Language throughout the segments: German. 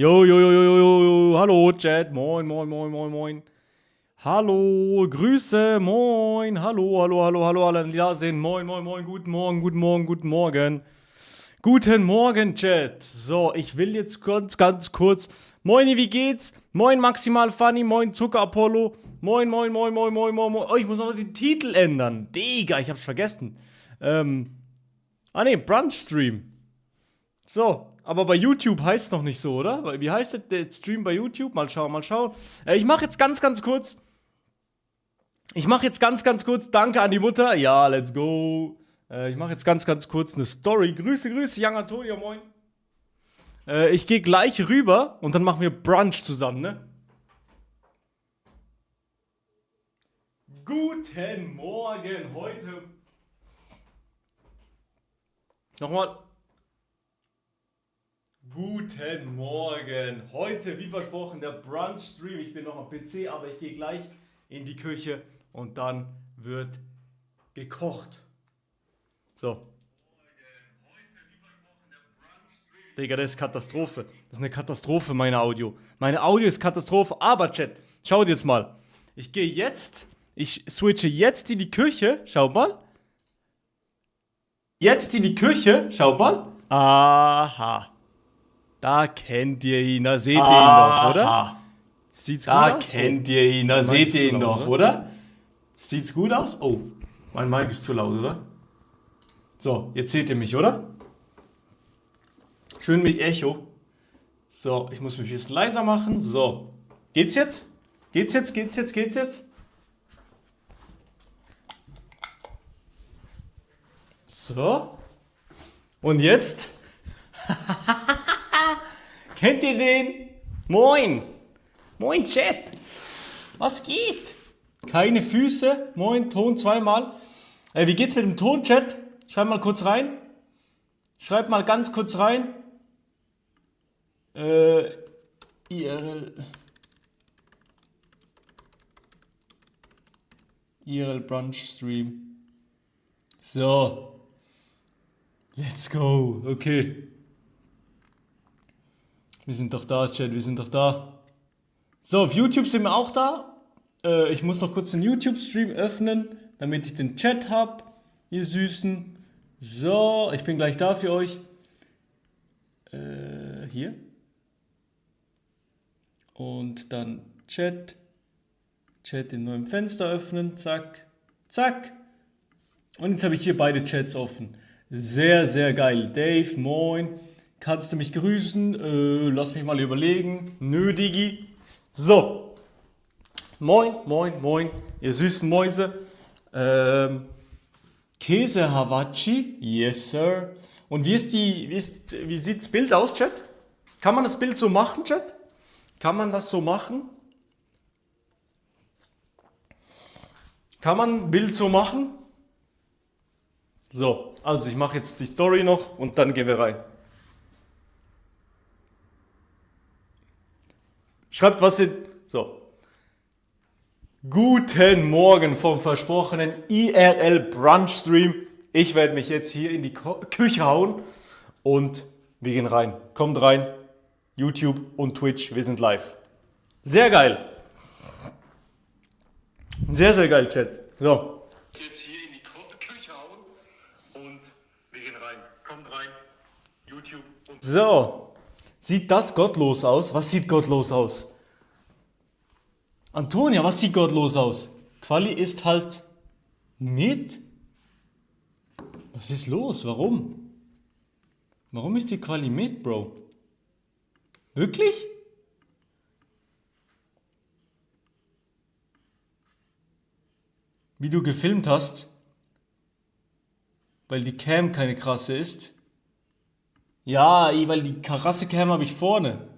Jo, jo, jo, jo, jo, jo, hallo, Chat, moin, moin, moin, moin, moin. Hallo, Grüße, moin, hallo, hallo, hallo, hallo, alle da sind, moin, moin, moin, guten Morgen, guten Morgen, guten Morgen. Guten Morgen, Chat. So, ich will jetzt ganz kurz. Moini, wie geht's? Moin, Maximal Funny, moin, Zucker Apollo. Moin, moin, moin, moin, moin, moin, moin. Oh, ich muss noch den Titel ändern. Digga, ich hab's vergessen. Brunch Stream. So, aber bei YouTube heißt es noch nicht so, oder? Wie heißt der Stream bei YouTube? Mal schauen, mal schauen. Ich mache jetzt ganz kurz. Danke an die Mutter. Ja, let's go. Ich mache jetzt ganz kurz eine Story. Grüße, Young Antonio, moin. Ich gehe gleich rüber und dann machen wir Brunch zusammen, ne? Guten Morgen, heute. Nochmal. Guten Morgen. Heute, wie versprochen, der Brunch-Stream. Ich bin noch am PC, aber ich gehe gleich in die Küche und dann wird gekocht. So. Digga, das ist Katastrophe. Das ist eine Katastrophe, meine Audio. Meine Audio ist Katastrophe. Aber, Chat, schaut jetzt mal. Ich switche jetzt in die Küche. Schaut mal. Jetzt in die Küche. Schaut mal. Aha. Da kennt ihr ihn, da seht ihr ihn doch, oder? Sieht's gut aus? Da kennt ihr ihn, da seht ihr ihn doch, oder? Sieht's gut aus? Oh, mein Mic ist zu laut, oder? So, jetzt seht ihr mich, oder? Schön mit Echo. So, ich muss mich ein bisschen leiser machen. So, geht's jetzt? Geht's jetzt? So. Und jetzt? Kennt ihr den? Moin! Moin, Chat! Was geht? Keine Füße. Moin, Ton zweimal. Wie geht's mit dem Ton, Chat? Schreibt mal kurz rein. Schreibt mal ganz kurz rein. IRL Brunch Stream. So. Let's go. Okay. Wir sind doch da, Chat, wir sind doch da. So, auf YouTube sind wir auch da. Ich muss noch kurz den YouTube-Stream öffnen, damit ich den Chat habe, ihr Süßen. So, ich bin gleich da für euch. Hier. Und dann Chat. Chat in neuem Fenster öffnen. Zack. Zack. Und jetzt habe ich hier beide Chats offen. Sehr, sehr geil. Dave, moin. Kannst du mich grüßen? Lass mich mal überlegen. Nö, Digi. So. Moin, moin, moin. Ihr süßen Mäuse. Käse Havachi. Yes, sir. Und wie sieht das Bild aus, Chat? Kann man das Bild so machen, Chat? Kann man das so machen? Kann man ein Bild so machen? So, also ich mache jetzt die Story noch und dann gehen wir rein. Schreibt was in. So. Guten Morgen vom versprochenen IRL Brunch Stream. Ich werde mich jetzt hier in die Küche hauen und wir gehen rein. Kommt rein. YouTube und Twitch, wir sind live. Sehr geil. Sehr, sehr geil, Chat. So. Jetzt hier in die Küche hauen und wir gehen rein. Kommt rein. YouTube und. So. Sieht das gottlos aus? Was sieht gottlos aus? Antonia, was sieht gottlos aus? Quali ist halt mit. Was ist los? Warum? Warum ist die Quali mit, Bro? Wirklich? Wie du gefilmt hast, weil die Cam keine krasse ist. Ja, weil die krasse Cam habe ich vorne.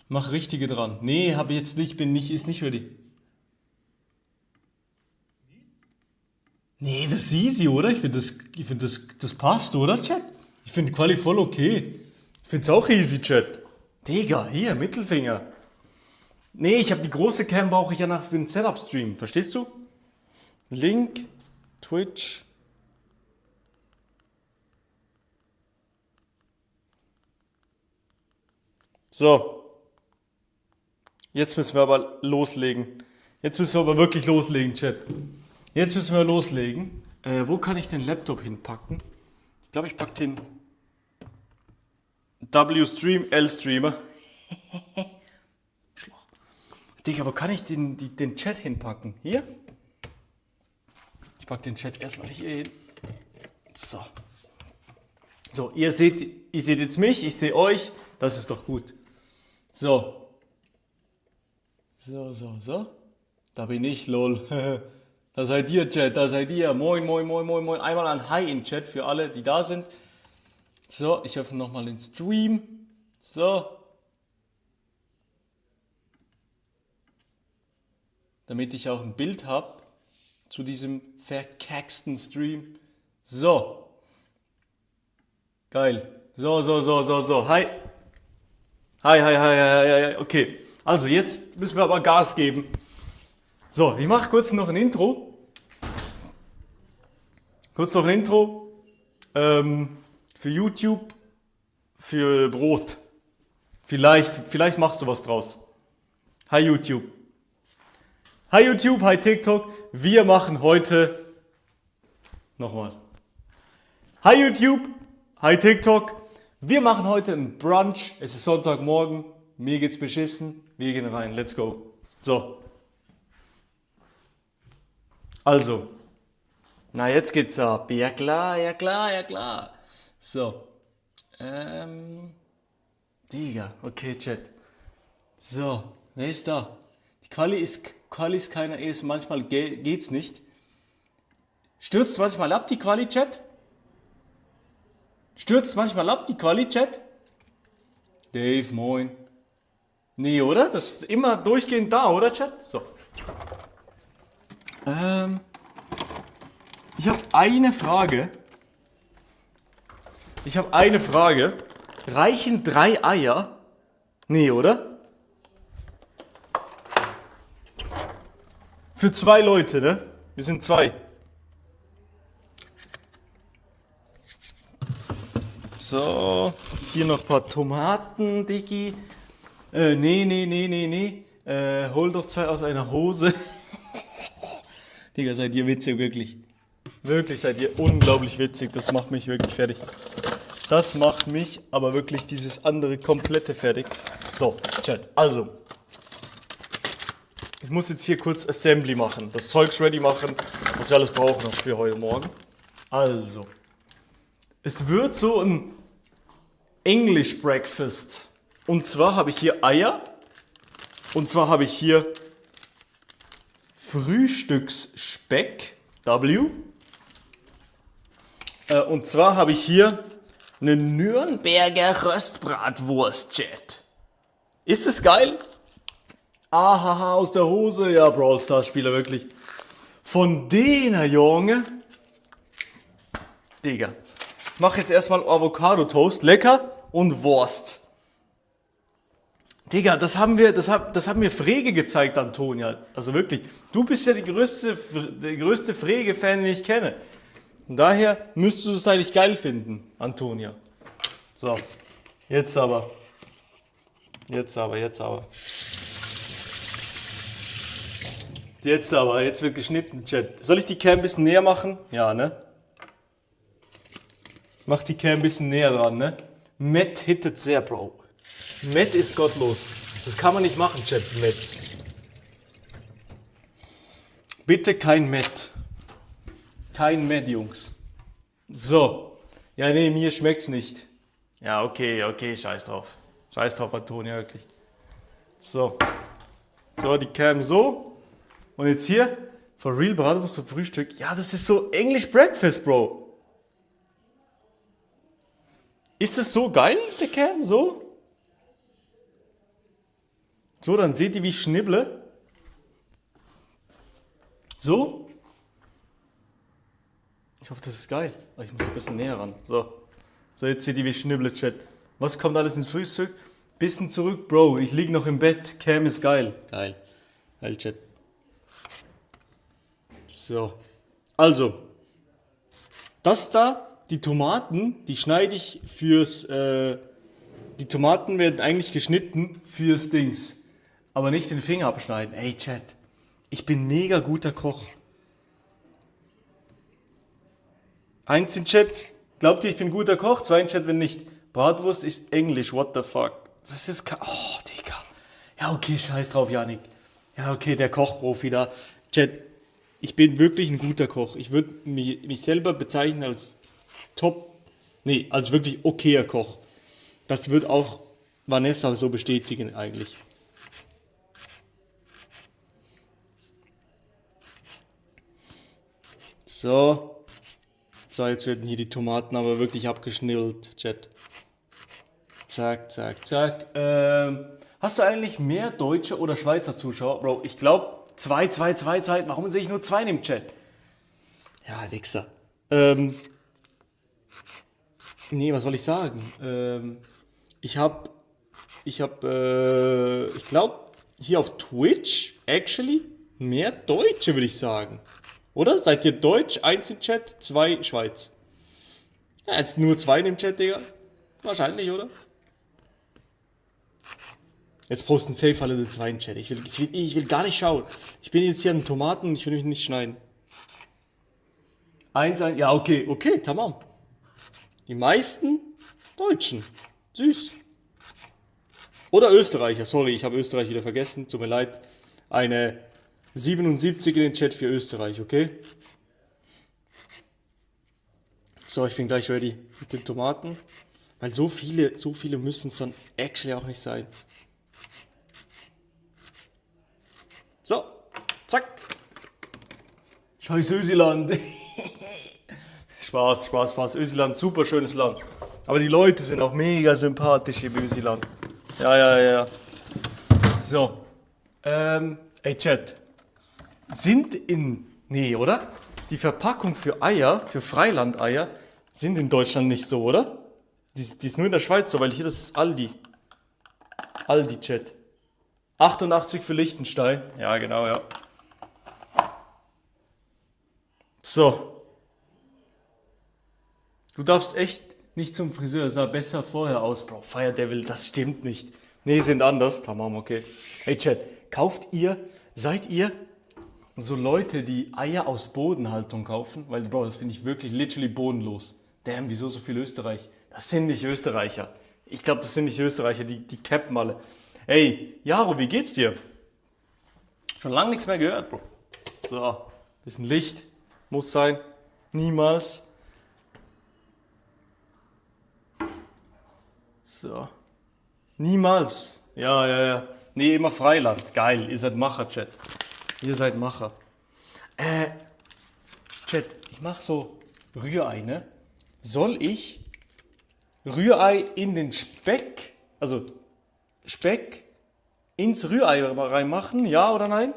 Mach richtige dran. Nee, habe ich jetzt nicht, ist nicht ready. Nee, das ist easy, oder? Ich finde das passt, oder, Chat? Ich finde Quali voll okay. Ich finde es auch easy, Chat. Digga, hier, Mittelfinger. Nee, ich habe die große Cam, brauche ich ja nach für den Setup-Stream. Verstehst du? Link, Twitch. So, jetzt müssen wir aber loslegen. Jetzt müssen wir aber wirklich loslegen, Chat. Jetzt müssen wir loslegen. Wo kann ich den Laptop hinpacken? Ich glaube, ich packe den W-Stream L-Streamer. Digga, wo kann ich den Chat hinpacken? Hier? Ich packe den Chat erstmal hier hin. So. So, ihr seht jetzt mich, ich sehe euch. Das ist doch gut. So. So. Da bin ich, lol. Da seid ihr, Chat, da seid ihr. Moin. Einmal ein Hi in Chat für alle, die da sind. So, ich öffne nochmal den Stream. So. Damit ich auch ein Bild habe zu diesem verkacksten Stream. So. Geil. So. Hi. Hi. Okay. Also, jetzt müssen wir aber Gas geben. So, ich mache kurz noch ein Intro. Für YouTube, für Brot. Vielleicht machst du was draus. Hi YouTube. Hi TikTok. Wir machen heute... Nochmal. Hi YouTube. Hi TikTok. Wir machen heute ein Brunch. Es ist Sonntagmorgen. Mir geht's beschissen. Wir gehen rein. Let's go. So. Also. Na, jetzt geht's ab. Ja klar. So. Digga. Okay, Chat. So. Wer ist da? Die Quali ist keiner ist. Manchmal geht's nicht. Stürzt manchmal ab die Quali, Chat? Dave, moin. Nee, oder? Das ist immer durchgehend da, oder, Chat? So. Ich habe eine Frage. Reichen 3 Eier? Nee, oder? Für 2 Leute, ne? Wir sind 2. So, hier noch ein paar Tomaten, Diggi. Nee. Hol doch 2 aus einer Hose. Digga, seid ihr witzig, wirklich. Wirklich seid ihr unglaublich witzig. Das macht mich wirklich fertig. Das macht mich aber wirklich dieses andere komplette fertig. So, Chat, also. Ich muss jetzt hier kurz Assembly machen. Das Zeugs ready machen, was wir alles brauchen für heute Morgen. Also. Es wird so ein English Breakfast. Und zwar habe ich hier Eier. Und zwar habe ich hier Frühstücksspeck. W. Und zwar habe ich hier eine Nürnberger Röstbratwurst, Chat. Ist es geil? Ahaha, aus der Hose. Ja, Brawl Stars Spieler, wirklich. Von denen, Junge. Digga. Ich mache jetzt erstmal Avocado-Toast. Lecker. Und Wurst. Digga, das haben mir Frege gezeigt, Antonia. Also wirklich, du bist ja der größte Frege-Fan, den ich kenne. Und daher müsstest du es eigentlich geil finden, Antonia. So, jetzt aber. Jetzt wird geschnitten, Chat. Soll ich die Cam ein bisschen näher machen? Ja, ne? Mach die Cam ein bisschen näher dran, ne? Matt hittet sehr, Bro. Matt ist gottlos. Das kann man nicht machen, Chat. Matt. Bitte kein Matt. Kein Matt, Jungs. So. Ja, nee, mir schmeckt's nicht. Ja, okay, scheiß drauf. Scheiß drauf, Antonia, wirklich. So. So, die Cam so. Und jetzt hier. For real, Bratwurst zum Frühstück. Ja, das ist so English Breakfast, Bro. Ist es so geil, der Cam? So? So, dann seht ihr, wie ich schnibble. So. Ich hoffe, das ist geil. Oh, ich muss ein bisschen näher ran. So. So, jetzt seht ihr, wie ich schnibble, Chat. Was kommt alles ins Frühstück? Bisschen zurück, Bro. Ich lieg noch im Bett. Cam ist geil. Geil, Chat. So. Also. Das da, die Tomaten, die schneide ich fürs Die Tomaten werden eigentlich geschnitten fürs Dings. Aber nicht den Finger abschneiden. Ey, Chat. Ich bin mega guter Koch. Eins in Chat. Glaubt ihr, ich bin guter Koch? Zwei in Chat, wenn nicht. Bratwurst ist Englisch. What the fuck? Das ist... Oh, Digga. Ja, okay, scheiß drauf, Janik. Ja, okay, der Kochprofi da. Chat. Ich bin wirklich ein guter Koch. Ich würde mich selber bezeichnen als als wirklich okayer Koch. Das wird auch Vanessa so bestätigen eigentlich. So. So, jetzt werden hier die Tomaten aber wirklich abgeschnibbelt, Chat. Zack, zack, zack. Hast du eigentlich mehr deutsche oder Schweizer Zuschauer? Bro, ich glaube 2. Warum sehe ich nur 2 im Chat? Ja, Wichser. Nee, was soll ich sagen? Ich glaube, hier auf Twitch, actually, mehr Deutsche, würde ich sagen. Oder? Seid ihr Deutsch? 1 im Chat, 2 Schweiz. Ja, jetzt nur 2 im Chat, Digga. Wahrscheinlich, oder? Jetzt posten safe alle die 2 im Chat. Ich will gar nicht schauen. Ich bin jetzt hier an Tomaten und ich will mich nicht schneiden. 1, ja, okay, tamam. Die meisten Deutschen. Süß. Oder Österreicher. Sorry, ich habe Österreich wieder vergessen. Tut mir leid. Eine 77 in den Chat für Österreich, okay? So, ich bin gleich ready mit den Tomaten. Weil so viele müssen es dann actually auch nicht sein. So, zack. Scheiß Ösiland. Spaß. Ösiland, super schönes Land. Aber die Leute sind auch mega sympathisch im Ösiland. Ja. So. Ey, Chat. Nee, oder? Die Verpackung für Eier, für Freilandeier, sind in Deutschland nicht so, oder? Die ist nur in der Schweiz so, weil hier das ist Aldi. Aldi, Chat. 88 für Liechtenstein. Ja, genau, ja. So. Du darfst echt nicht zum Friseur, sah besser vorher aus, Bro. Fire Devil, das stimmt nicht. Nee, sind anders. Tamam, okay. Hey, Chat, seid ihr so Leute, die Eier aus Bodenhaltung kaufen? Weil, Bro, das finde ich wirklich literally bodenlos. Damn, wieso so viel Österreich? Das sind nicht Österreicher. Ich glaube, das sind nicht Österreicher, die cappen alle. Hey, Jaro, wie geht's dir? Schon lange nichts mehr gehört, Bro. So, bisschen Licht. Muss sein. Niemals. So. Niemals. Ja. Nee, immer Freiland. Geil, ihr seid Macher, Chat. Ihr seid Macher. Chat, ich mach so Rührei, ne? Soll ich Rührei in den Speck, also Speck ins Rührei reinmachen, ja oder nein?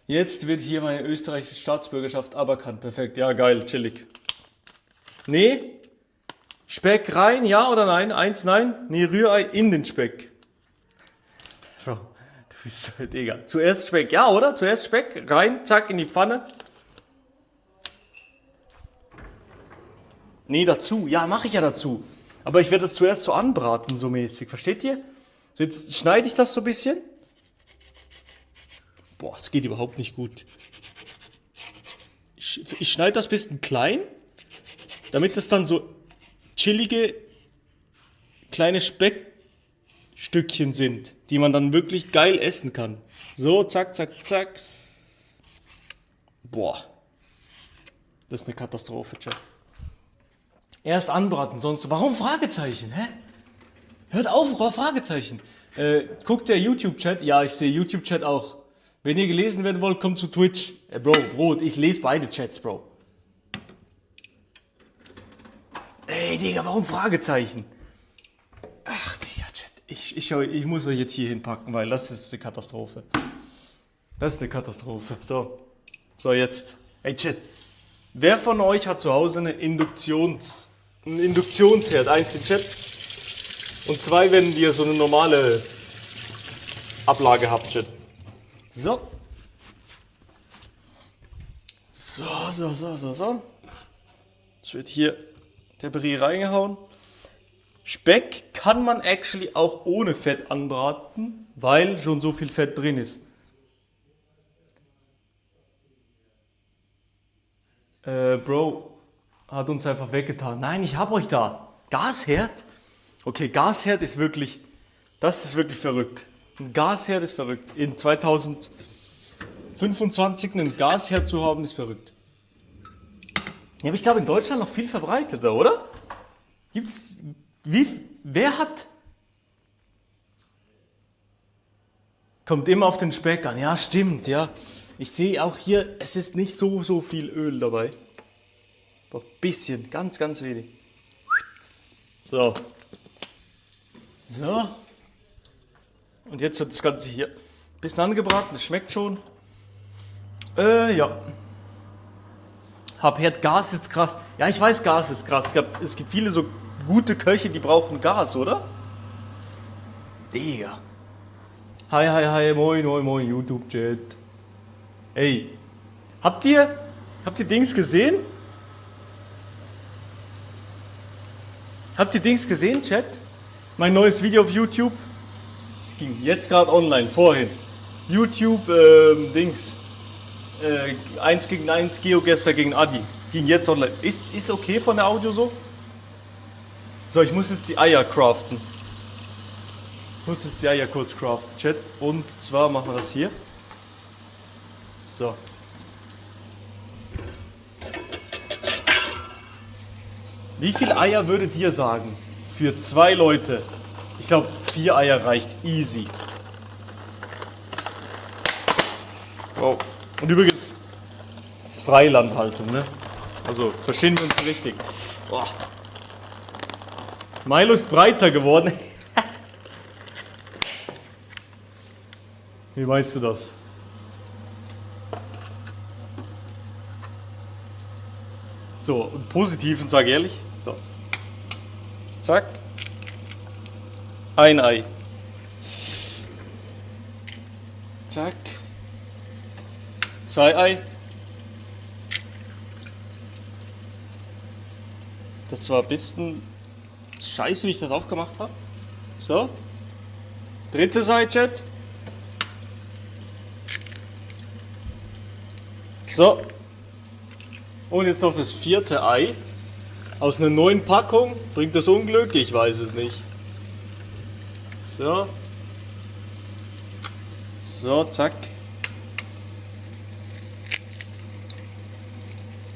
Jetzt wird hier meine österreichische Staatsbürgerschaft aberkannt. Perfekt, ja geil, chillig. Nee? Speck rein, ja oder nein? 1, nein? Nee, Rührei in den Speck. Bro, du bist so, Digga. Zuerst Speck, ja oder? Zuerst Speck, rein, zack, in die Pfanne. Nee, dazu. Ja, mache ich ja dazu. Aber ich werde das zuerst so anbraten, so mäßig. Versteht ihr? So, jetzt schneide ich das so ein bisschen. Boah, es geht überhaupt nicht gut. Ich schneide das ein bisschen klein, damit das dann so chillige kleine Speckstückchen sind, die man dann wirklich geil essen kann. So, zack. Boah. Das ist eine Katastrophe, Chat. Erst anbraten, sonst... Warum Fragezeichen, hä? Hört auf, Fragezeichen. Guckt der YouTube-Chat? Ja, ich sehe YouTube-Chat auch. Wenn ihr gelesen werden wollt, kommt zu Twitch. Bro, ich lese beide Chats, Bro. Ey, Digga, warum Fragezeichen? Ach, Digga, Chat. Ich muss euch jetzt hier hinpacken, weil das ist eine Katastrophe. Das ist eine Katastrophe. So, jetzt. Ey, Chat. Wer von euch hat zu Hause einen Induktionsherd? 1 in Chat. Und 2, wenn ihr so eine normale Ablage habt, Chat. So. Jetzt wird hier der Brie reingehauen. Speck kann man actually auch ohne Fett anbraten, weil schon so viel Fett drin ist. Bro, hat uns einfach weggetan. Nein, ich hab euch da. Gasherd? Okay, Gasherd ist wirklich, das ist wirklich verrückt. Ein Gasherd ist verrückt. In 2025 einen Gasherd zu haben, ist verrückt. Ja, aber ich glaube in Deutschland noch viel verbreiteter, oder? Gibt's, wer hat? Kommt immer auf den Speck an. Ja, stimmt, ja. Ich sehe auch hier, es ist nicht so viel Öl dabei. Doch ein bisschen, ganz wenig. So. So. Und jetzt wird das Ganze hier ein bisschen angebraten, das schmeckt schon. Ja. Herd, Gas ist krass. Ja, ich weiß, Gas ist krass. Es gibt viele so gute Köche, die brauchen Gas, oder? Digga. Hi, moin, YouTube-Chat. Ey, habt ihr Dings gesehen? Habt ihr Dings gesehen, Chat? Mein neues Video auf YouTube? Es ging jetzt gerade online, vorhin. YouTube, Dings. 1 gegen 1, GeoGuessr gegen Adi. Ging jetzt online. Ist okay von der Audio so? So, ich muss jetzt die Eier craften. Ich muss jetzt die Eier kurz craften, Chat. Und zwar machen wir das hier. So. Wie viele Eier würdet ihr sagen? Für 2 Leute. Ich glaube, 4 Eier reicht easy. Wow. Und übrigens, das ist Freilandhaltung, ne? Also, verstehen wir uns richtig. Boah. Milo ist breiter geworden. Wie meinst du das? So, und positiv und sag ehrlich. So. Zack. Ein Ei. Zack. 2 Ei. Das war ein bisschen scheiße, wie ich das aufgemacht habe. So. Dritte Ei, Chat. So. Und jetzt noch das 4. Ei. Aus einer neuen Packung. Bringt das Unglück? Ich weiß es nicht. So. So, zack.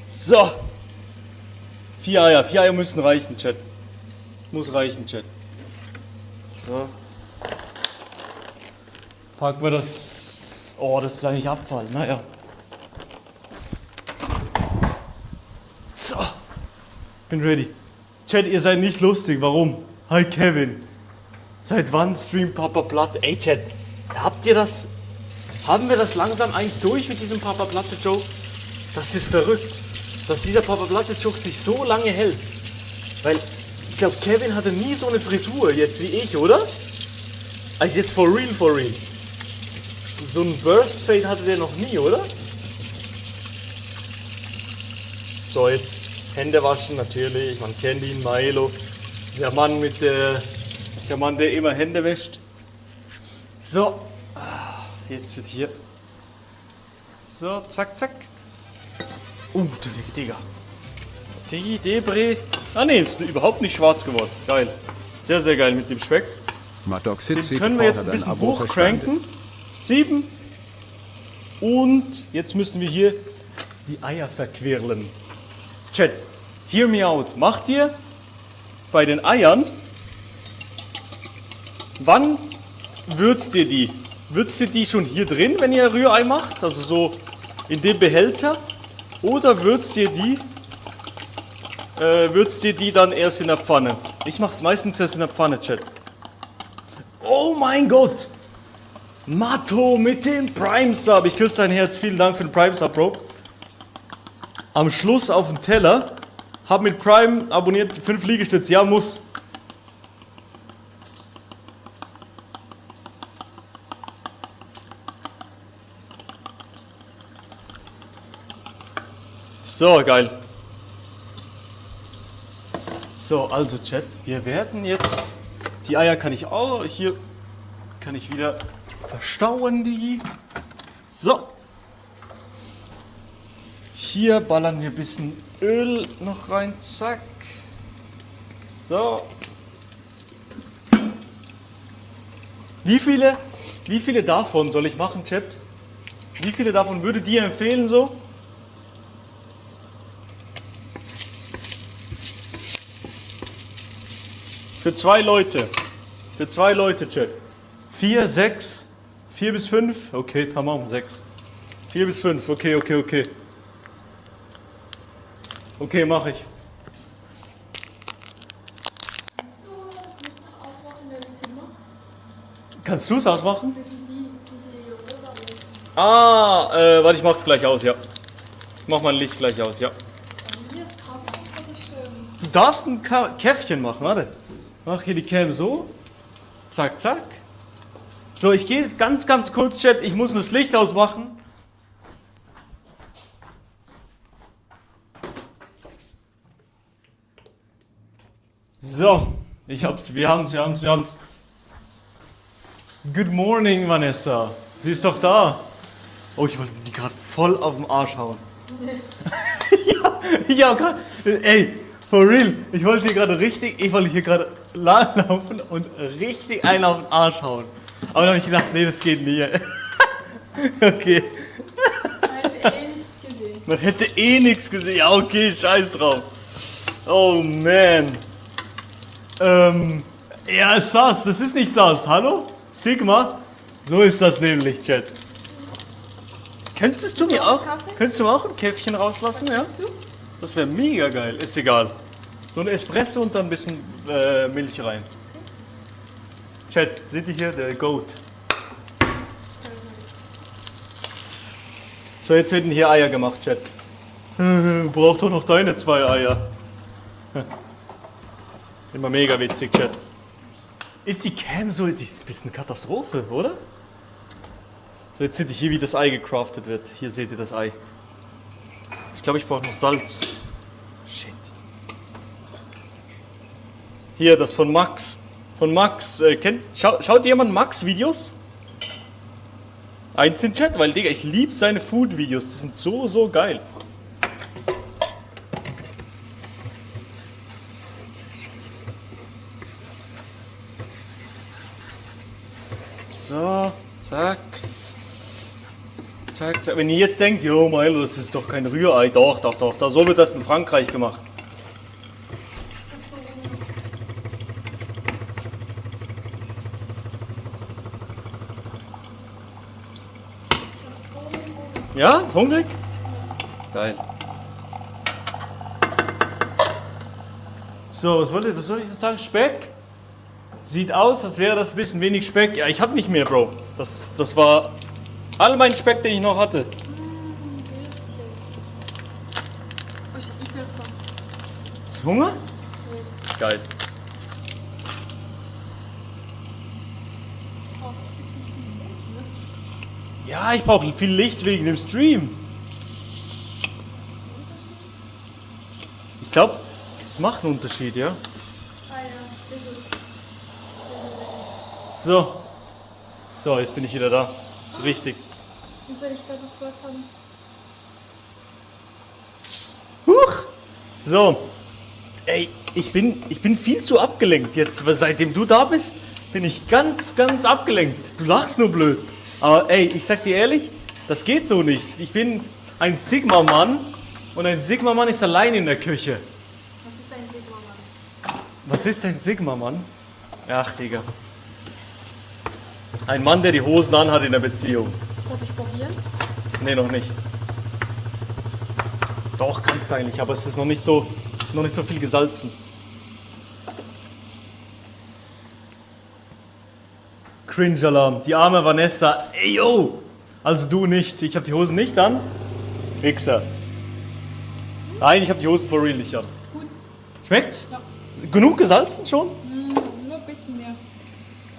So. 4 Eier. 4 Eier müssen reichen, Chat. Muss reichen, Chat. So. Packen wir das. Oh, das ist eigentlich Abfall. Naja. So. Bin ready. Chat, ihr seid nicht lustig. Warum? Hi, Kevin. Seit wann streamt Papa Platte? Ey, Chat. Habt ihr das? Haben wir das langsam eigentlich durch mit diesem Papa Platte Joke? Das ist verrückt. Dass dieser Papa Platte Joke sich so lange hält. Weil, ich glaube, Kevin hatte nie so eine Frisur jetzt wie ich, oder? Also jetzt for real. So ein Burst Fade hatte der noch nie, oder? So, jetzt Hände waschen natürlich. Man kennt ihn, Milo. Der Mann der immer Hände wäscht. So. Jetzt wird hier. So, zack. Digga. Digi, Debre. Ah ne, ist überhaupt nicht schwarz geworden. Geil. Sehr, sehr geil mit dem Speck. Den können wir jetzt ein bisschen hochcranken. 7. Und jetzt müssen wir hier die Eier verquirlen. Chat, hear me out. Macht ihr bei den Eiern, wann würzt ihr die? Würzt ihr die schon hier drin, wenn ihr Rührei macht? Also so in dem Behälter? Oder würzt ihr die dann erst in der Pfanne? Ich mache es meistens erst in der Pfanne, Chat. Oh mein Gott! Matto mit dem Prime Sub. Ich küsse dein Herz. Vielen Dank für den Prime Sub, Bro. Am Schluss auf dem Teller. Hab mit Prime abonniert 5 Liegestütze. Ja, muss. So, geil. So, also Chat, wir werden jetzt, die Eier kann ich auch, hier kann ich wieder verstauen die. So. Hier ballern wir ein bisschen Öl noch rein, zack. So. Wie viele davon soll ich machen, Chat? Wie viele davon würdet ihr empfehlen so? Für 2 Leute. Für 2 Leute, Chat. 4, 6, 4 bis 5. Okay, tamam, 6. 4 bis 5, okay. Okay, mach ich. Kannst du es ausmachen? Warte, ich mach's gleich aus, ja. Ich mach mein Licht gleich aus, ja. Du darfst ein Käffchen machen, warte. Mach hier die Cam so. Zack, zack. So, ich gehe ganz kurz, Chat. Ich muss das Licht ausmachen. So, wir haben's. Good morning, Vanessa. Sie ist doch da. Oh, ich wollte die gerade voll auf den Arsch hauen. ja, gerade. Ey, for real. Ich wollte hier gerade laufen und richtig einen auf den Arsch hauen. Aber dann habe ich gedacht, nee, das geht nie. Okay. Man hätte eh nichts gesehen. Ja, okay, scheiß drauf. Oh, man. Ja, SAS, das ist nicht SAS. Hallo? Sigma? So ist das nämlich, Chat. Könntest du mir auch ein Käffchen rauslassen, ja? Das wäre mega geil. Ist egal. So ein Espresso und dann ein bisschen Milch rein. Chat, seht ihr hier? Der Goat. So, jetzt werden hier Eier gemacht, Chat. Braucht doch noch deine 2 Eier. Immer mega witzig, Chat. Ist die Cam so? Ist ein bisschen Katastrophe, oder? So, jetzt seht ihr hier, wie das Ei gecraftet wird. Hier seht ihr das Ei. Ich glaube, ich brauche noch Salz. Shit. Hier, das von Max. Von Max. Schaut jemand Max-Videos? Eins in Chat, weil, Digga, ich liebe seine Food-Videos. Die sind so geil. So, zack. Zack, zack. Wenn ihr jetzt denkt, jo, Milo, das ist doch kein Rührei. Doch. So wird das in Frankreich gemacht. Ja, hungrig? Geil. So, was soll ich jetzt sagen? Speck? Sieht aus, als wäre das ein bisschen wenig Speck. Ja, ich hab nicht mehr, Bro. Das war all mein Speck, den ich noch hatte. Ist Hunger? Geil. Ja, ich brauche viel Licht wegen dem Stream. Ich glaube, das macht einen Unterschied, ja? So. So, jetzt bin ich wieder da. Richtig. Wie soll ich da noch kurz haben? Huch! So. Ey, ich bin viel zu abgelenkt jetzt. Seitdem du da bist, bin ich ganz abgelenkt. Du lachst nur blöd. Aber ey, ich sag dir ehrlich, das geht so nicht. Ich bin ein Sigma-Mann und ein Sigma-Mann ist allein in der Küche. Was ist ein Sigma-Mann? Was ist ein Sigma-Mann? Ach, Digga. Ein Mann, der die Hosen anhat in der Beziehung. Darf ich probieren? Nee, noch nicht. Doch, kannst du eigentlich, aber es ist noch nicht so viel gesalzen. Cringe-Alarm. Die arme Vanessa. Ey, yo! Also du nicht. Ich habe die Hosen nicht an. Wichser. Nein, ich habe die Hosen for real nicht an. Ist gut. Schmeckt's? Ja. Genug gesalzen schon? Nur ein bisschen mehr.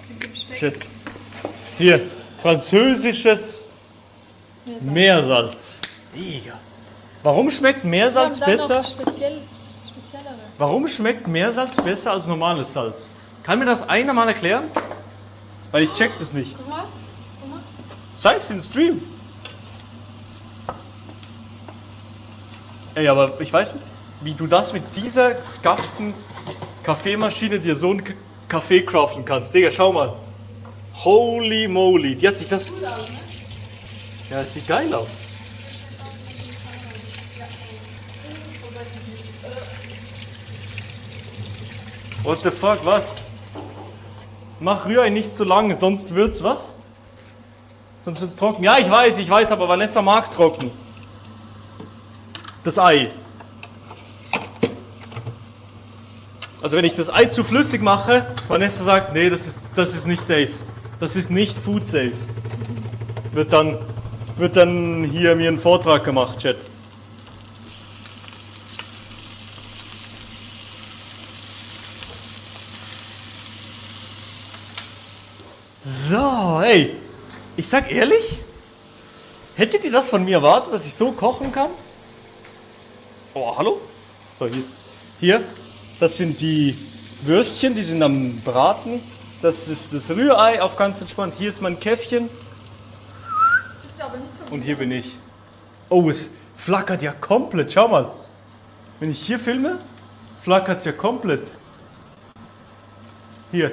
Mit dem Speck. Shit. Hier, französisches Meersalz. Digga. Warum schmeckt Meersalz Wir haben da besser? noch spezielle speziellere. Warum schmeckt Meersalz besser als normales Salz? Kann mir das einer mal erklären? Weil ich check das nicht. Guck mal. Guck mal. Zeig's in den Stream. Ey, aber ich weiß nicht, wie du das mit dieser skafften Kaffeemaschine dir so einen Kaffee craften kannst. Digga, schau mal. Holy moly. Die hat sich das... Gut aus, ne? Ja, das sieht geil aus. What the fuck, was? Mach Rührei nicht zu lang, sonst wird's was? Sonst wird's trocken. Ja, ich weiß, aber Vanessa mag's trocken. Das Ei. Also wenn ich das Ei zu flüssig mache, Vanessa sagt, nee, das ist nicht safe. Das ist nicht food safe. Wird dann hier mir einen Vortrag gemacht, Chat. So, hey, ich sag ehrlich, hättet ihr das von mir erwartet, dass ich so kochen kann? Oh, hallo? So, hier, das sind die Würstchen, die sind am Braten. Das ist das Rührei auf ganz entspannt. Hier ist mein Käffchen. Das ist aber nicht so Und hier bin ich. Oh, es flackert ja komplett. Schau mal. Wenn ich hier filme, flackert es ja komplett. Hier.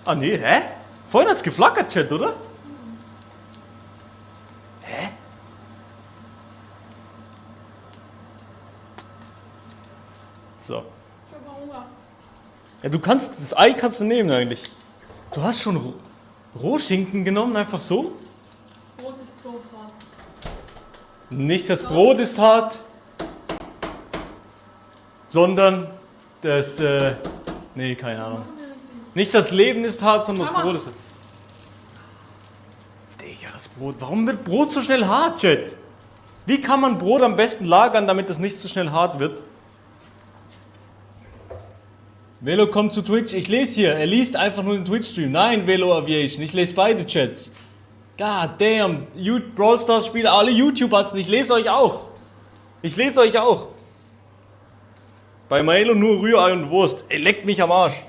Ah, nee, hä? Vorhin hat es geflackert, Chat, oder? Hä? So. Ich hab mal Hunger. Ja, das Ei kannst du nehmen eigentlich. Du hast schon Rohschinken genommen, einfach so? Das Brot ist so hart. Nicht das Brot ist hart, sondern das, nee, keine Ahnung. Nicht das Leben ist hart, sondern das Brot ist hart. Digga, das Brot. Warum wird Brot so schnell hart, Chat? Wie kann man Brot am besten lagern, damit es nicht so schnell hart wird? Velo kommt zu Twitch. Ich lese hier. Er liest einfach nur den Twitch-Stream. Nein, Velo Aviation. Ich lese beide Chats. God damn. Brawl Stars Spiele, alle YouTubers. Ich lese euch auch. Ich lese euch auch. Bei Maelo nur Rührei und Wurst. Ey, leckt mich am Arsch.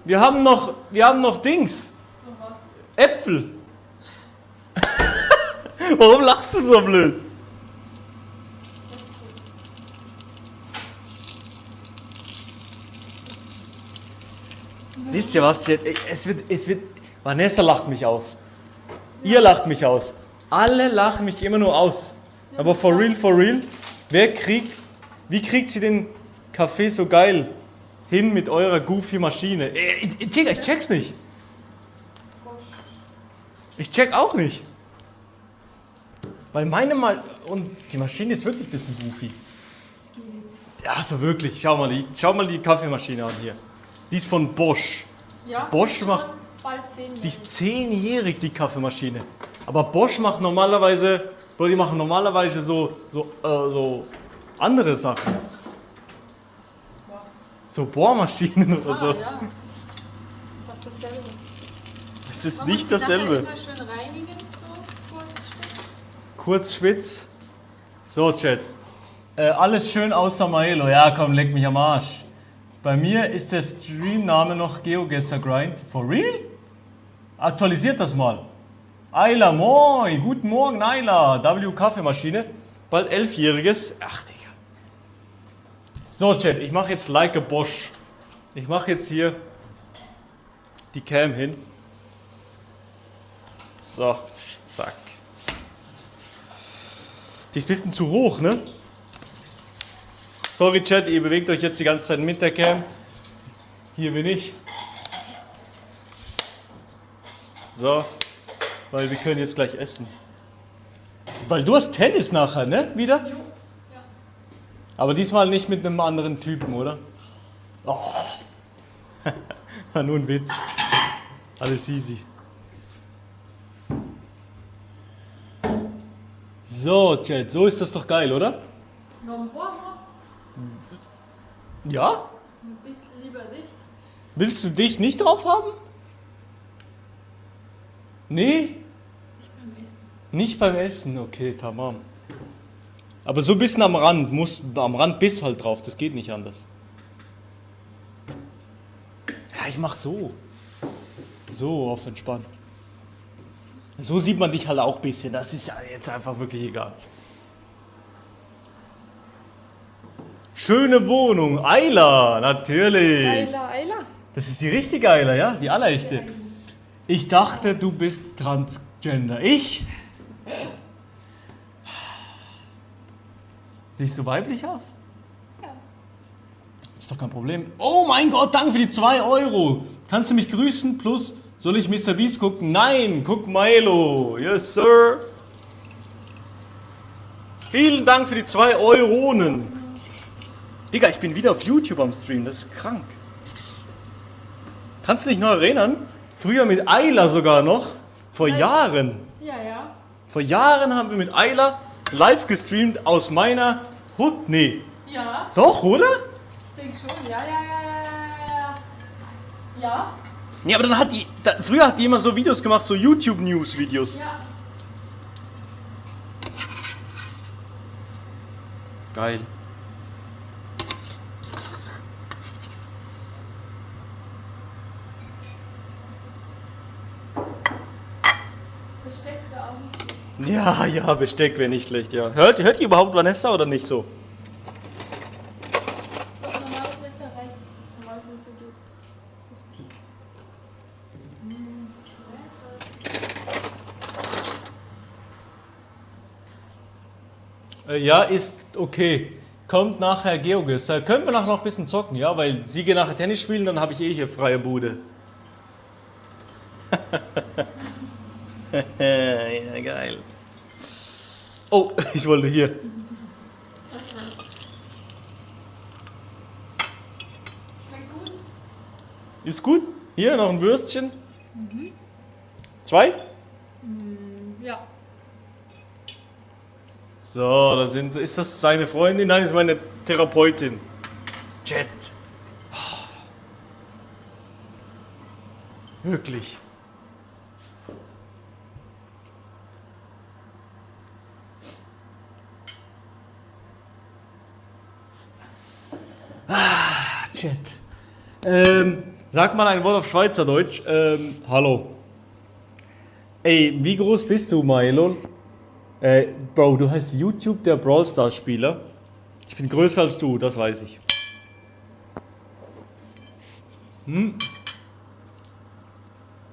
Wir haben noch Dings. Äpfel. Warum lachst du so blöd? Wisst ihr was, Chat? Es wird. Vanessa lacht mich aus. Ihr lacht mich aus. Alle lachen mich immer nur aus. Aber for real, wie kriegt sie den Kaffee so geil hin mit eurer goofy Maschine? Digga, ich check's nicht. Ich check auch nicht. Weil und die Maschine ist wirklich ein bisschen goofy. Ja, so wirklich. Schau mal die Kaffeemaschine an hier. Die ist von Bosch. Ja, Bosch macht. bald 10 Jahre. Die ist 10-jährig, die Kaffeemaschine. Aber Bosch macht normalerweise. Die machen normalerweise so andere Sachen. Was? So Bohrmaschinen oder so. Ja. Fast dasselbe. Es ist Man nicht muss die nachher dasselbe. immer schön reinigen, so kurz. Kurz Schwitz. So, Chat. Alles schön außer Maelo. Ja, komm, leck mich am Arsch. Bei mir ist der Streamname noch GeoGuessr Grind. For real? Aktualisiert das mal. Ayla, moin. Guten Morgen, Ayla. W Kaffeemaschine. Bald 11-jähriges. Ach, Digga. So, Chat. Ich mache jetzt like a Bosch. Ich mache jetzt hier die Cam hin. So, zack. Die ist ein bisschen zu hoch, ne? Sorry Chat, ihr bewegt euch jetzt die ganze Zeit mit der Cam. Hier bin ich. So, weil wir können jetzt gleich essen. Weil du hast Tennis nachher, ne? Wieder? Ja. Aber diesmal nicht mit einem anderen Typen, oder? Oh. War nur ein Witz. Alles easy. So, Chat, so ist das doch geil, oder? Noch ein Vorhaben? Ja? Ein bisschen lieber dich. Willst du dich nicht drauf haben? Nee? Ich beim Essen. Nicht beim Essen, okay, tamam. Aber so ein bisschen am Rand bist halt drauf, das geht nicht anders. Ja, ich mach so. So auf entspannt. So sieht man dich halt auch ein bisschen, das ist ja jetzt einfach wirklich egal. Schöne Wohnung, Ayla, natürlich. Ayla. Das ist die richtige Ayla, ja, die allerechte. Ich dachte, du bist Transgender. Ich? Siehst du weiblich aus? Ja. Ist doch kein Problem. Oh mein Gott, danke für die 2 Euro. Kannst du mich grüßen? Plus, soll ich Mr. Beast gucken? Nein, guck Milo. Yes, sir. Vielen Dank für die 2 Euronen. Digga, ich bin wieder auf YouTube am Stream. Das ist krank. Kannst du dich noch erinnern? Früher mit Ayla sogar noch. Vor Jahren. Ja. Vor Jahren haben wir mit Ayla live gestreamt aus meiner Hut. Nee. Ja, Doch, oder? ich denke schon. Ja. Ja. Ja, aber dann früher hat die immer so Videos gemacht, so YouTube-News-Videos. Ja. Geil. Besteck wäre auch nicht schlecht. Ja, Besteck wäre nicht schlecht, ja. Hört ihr überhaupt Vanessa oder nicht so? Doch, normales Messer reicht. Normales Messer geht. Ja, ist okay. Kommt nachher Georgis. Können wir nachher noch ein bisschen zocken, ja? Weil sie gehen nachher Tennis spielen, dann habe ich eh hier freie Bude. Ja, geil. Oh, ich wollte hier. Schmeckt gut? Ist gut? Hier noch ein Würstchen. 2? Ja. So, ist das seine Freundin? Nein, ist meine Therapeutin. Jet. Wirklich. Jet. Sag mal ein Wort auf Schweizerdeutsch. Hallo. Ey, wie groß bist du, Milo? Bro, du heißt YouTube der Brawl Stars Spieler. Ich bin größer als du, das weiß ich.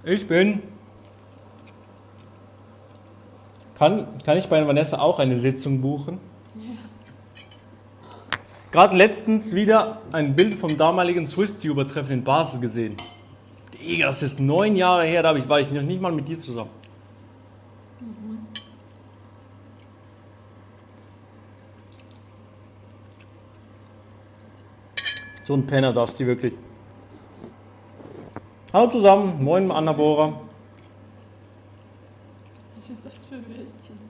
Ich bin. Kann ich bei Vanessa auch eine Sitzung buchen? Gerade letztens wieder ein Bild vom damaligen Swiss-Tuber-Treffen in Basel gesehen. Digga, das ist 9 Jahre her, war ich noch nicht mal mit dir zusammen. So ein Penner, das die wirklich. Hallo zusammen, moin Anna Bora. Was sind das für Würstchen?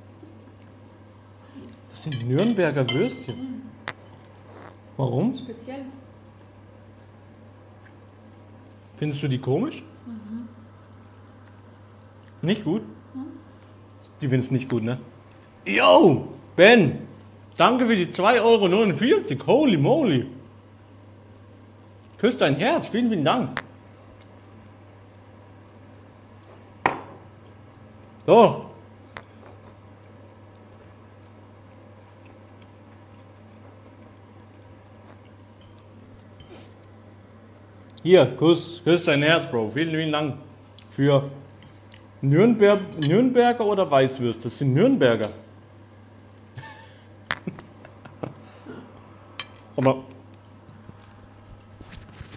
Das sind Nürnberger Würstchen. Warum? Speziell. Findest du die komisch? Nicht gut? Die findest du nicht gut, ne? Yo, Ben, danke für die 2,49 Euro. Holy moly. Küsst dein Herz, vielen Dank. Doch. Hier, küsst dein Herz, Bro. Vielen Dank für Nürnberger oder Weißwürste. Das sind Nürnberger. Aber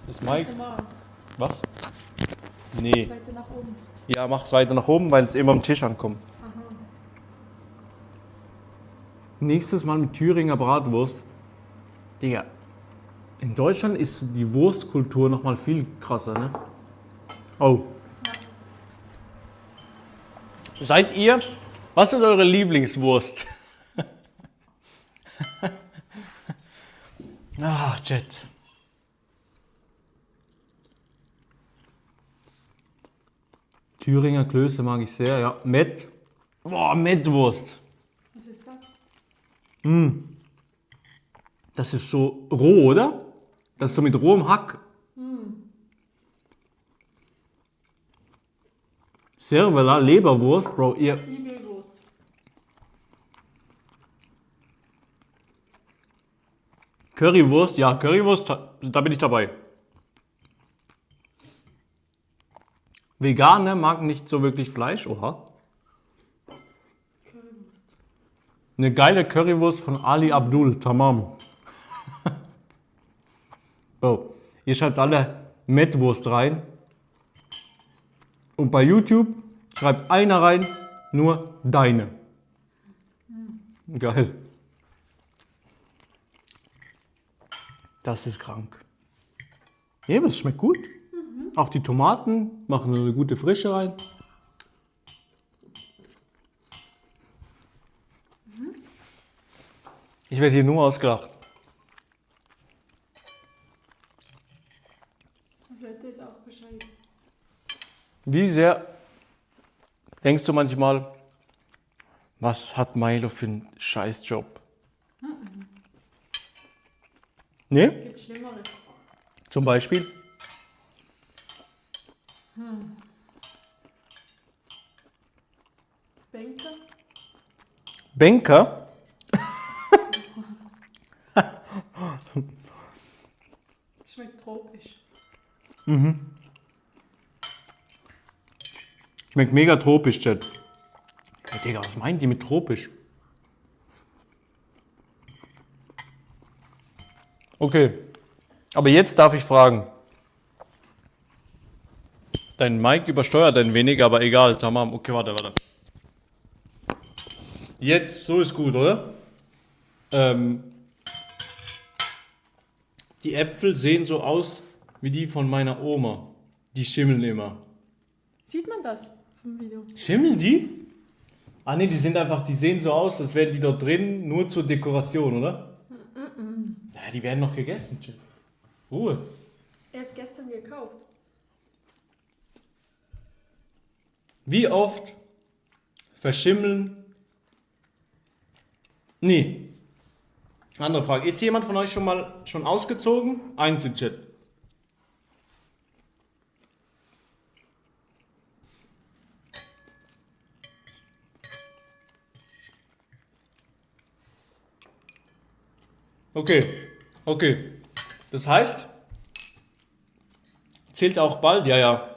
das Mike. Was? Nee. Weiter nach oben. Ja, mach's weiter nach oben, weil es immer am Tisch ankommt. Nächstes Mal mit Thüringer Bratwurst. Digga, in Deutschland ist die Wurstkultur nochmal viel krasser, ne? Oh. Seid ihr? Was ist eure Lieblingswurst? Ach, Jet. Thüringer Klöße mag ich sehr, ja. Met. Boah, Mettwurst. Was ist das? Das ist so roh, oder? Das ist so mit rohem Hack. Cervela, Leberwurst, Bro. Zwiebelwurst. Currywurst, ja, Currywurst, da bin ich dabei. Veganer mag nicht so wirklich Fleisch, oha. Eine geile Currywurst von Ali Abdul, tamam. Bro, ihr schreibt alle Mettwurst rein. Und bei YouTube schreibt einer rein, nur deine. Geil. Das ist krank. Ja, aber es schmeckt gut. Auch die Tomaten machen eine gute Frische rein. Ich werde hier nur ausgelacht. Das Wetter ist auch Bescheid. Wie sehr denkst du manchmal, was hat Milo für einen Scheißjob? Nee? Gibt Schlimmere. Zum Beispiel? Banker? Banker? Schmeckt tropisch. Schmeckt mega tropisch, Chat. Ja, Digga, was meint die mit tropisch? Okay, aber jetzt darf ich fragen. Dein Mic übersteuert ein wenig, aber egal, tamam. Okay, warte. Jetzt, so ist gut, oder? Die Äpfel sehen so aus wie die von meiner Oma. Die schimmeln immer. Sieht man das vom Video? Schimmeln die? Ah ne, die sehen so aus, als wären die dort drin, nur zur Dekoration, oder? Ja, die werden noch gegessen, Chip. Ruhe. Erst gestern gekauft. Wie oft verschimmeln... Nee. Andere Frage. Ist jemand von euch schon ausgezogen? Eins im Chat. Okay. Das heißt, zählt auch bald? Ja.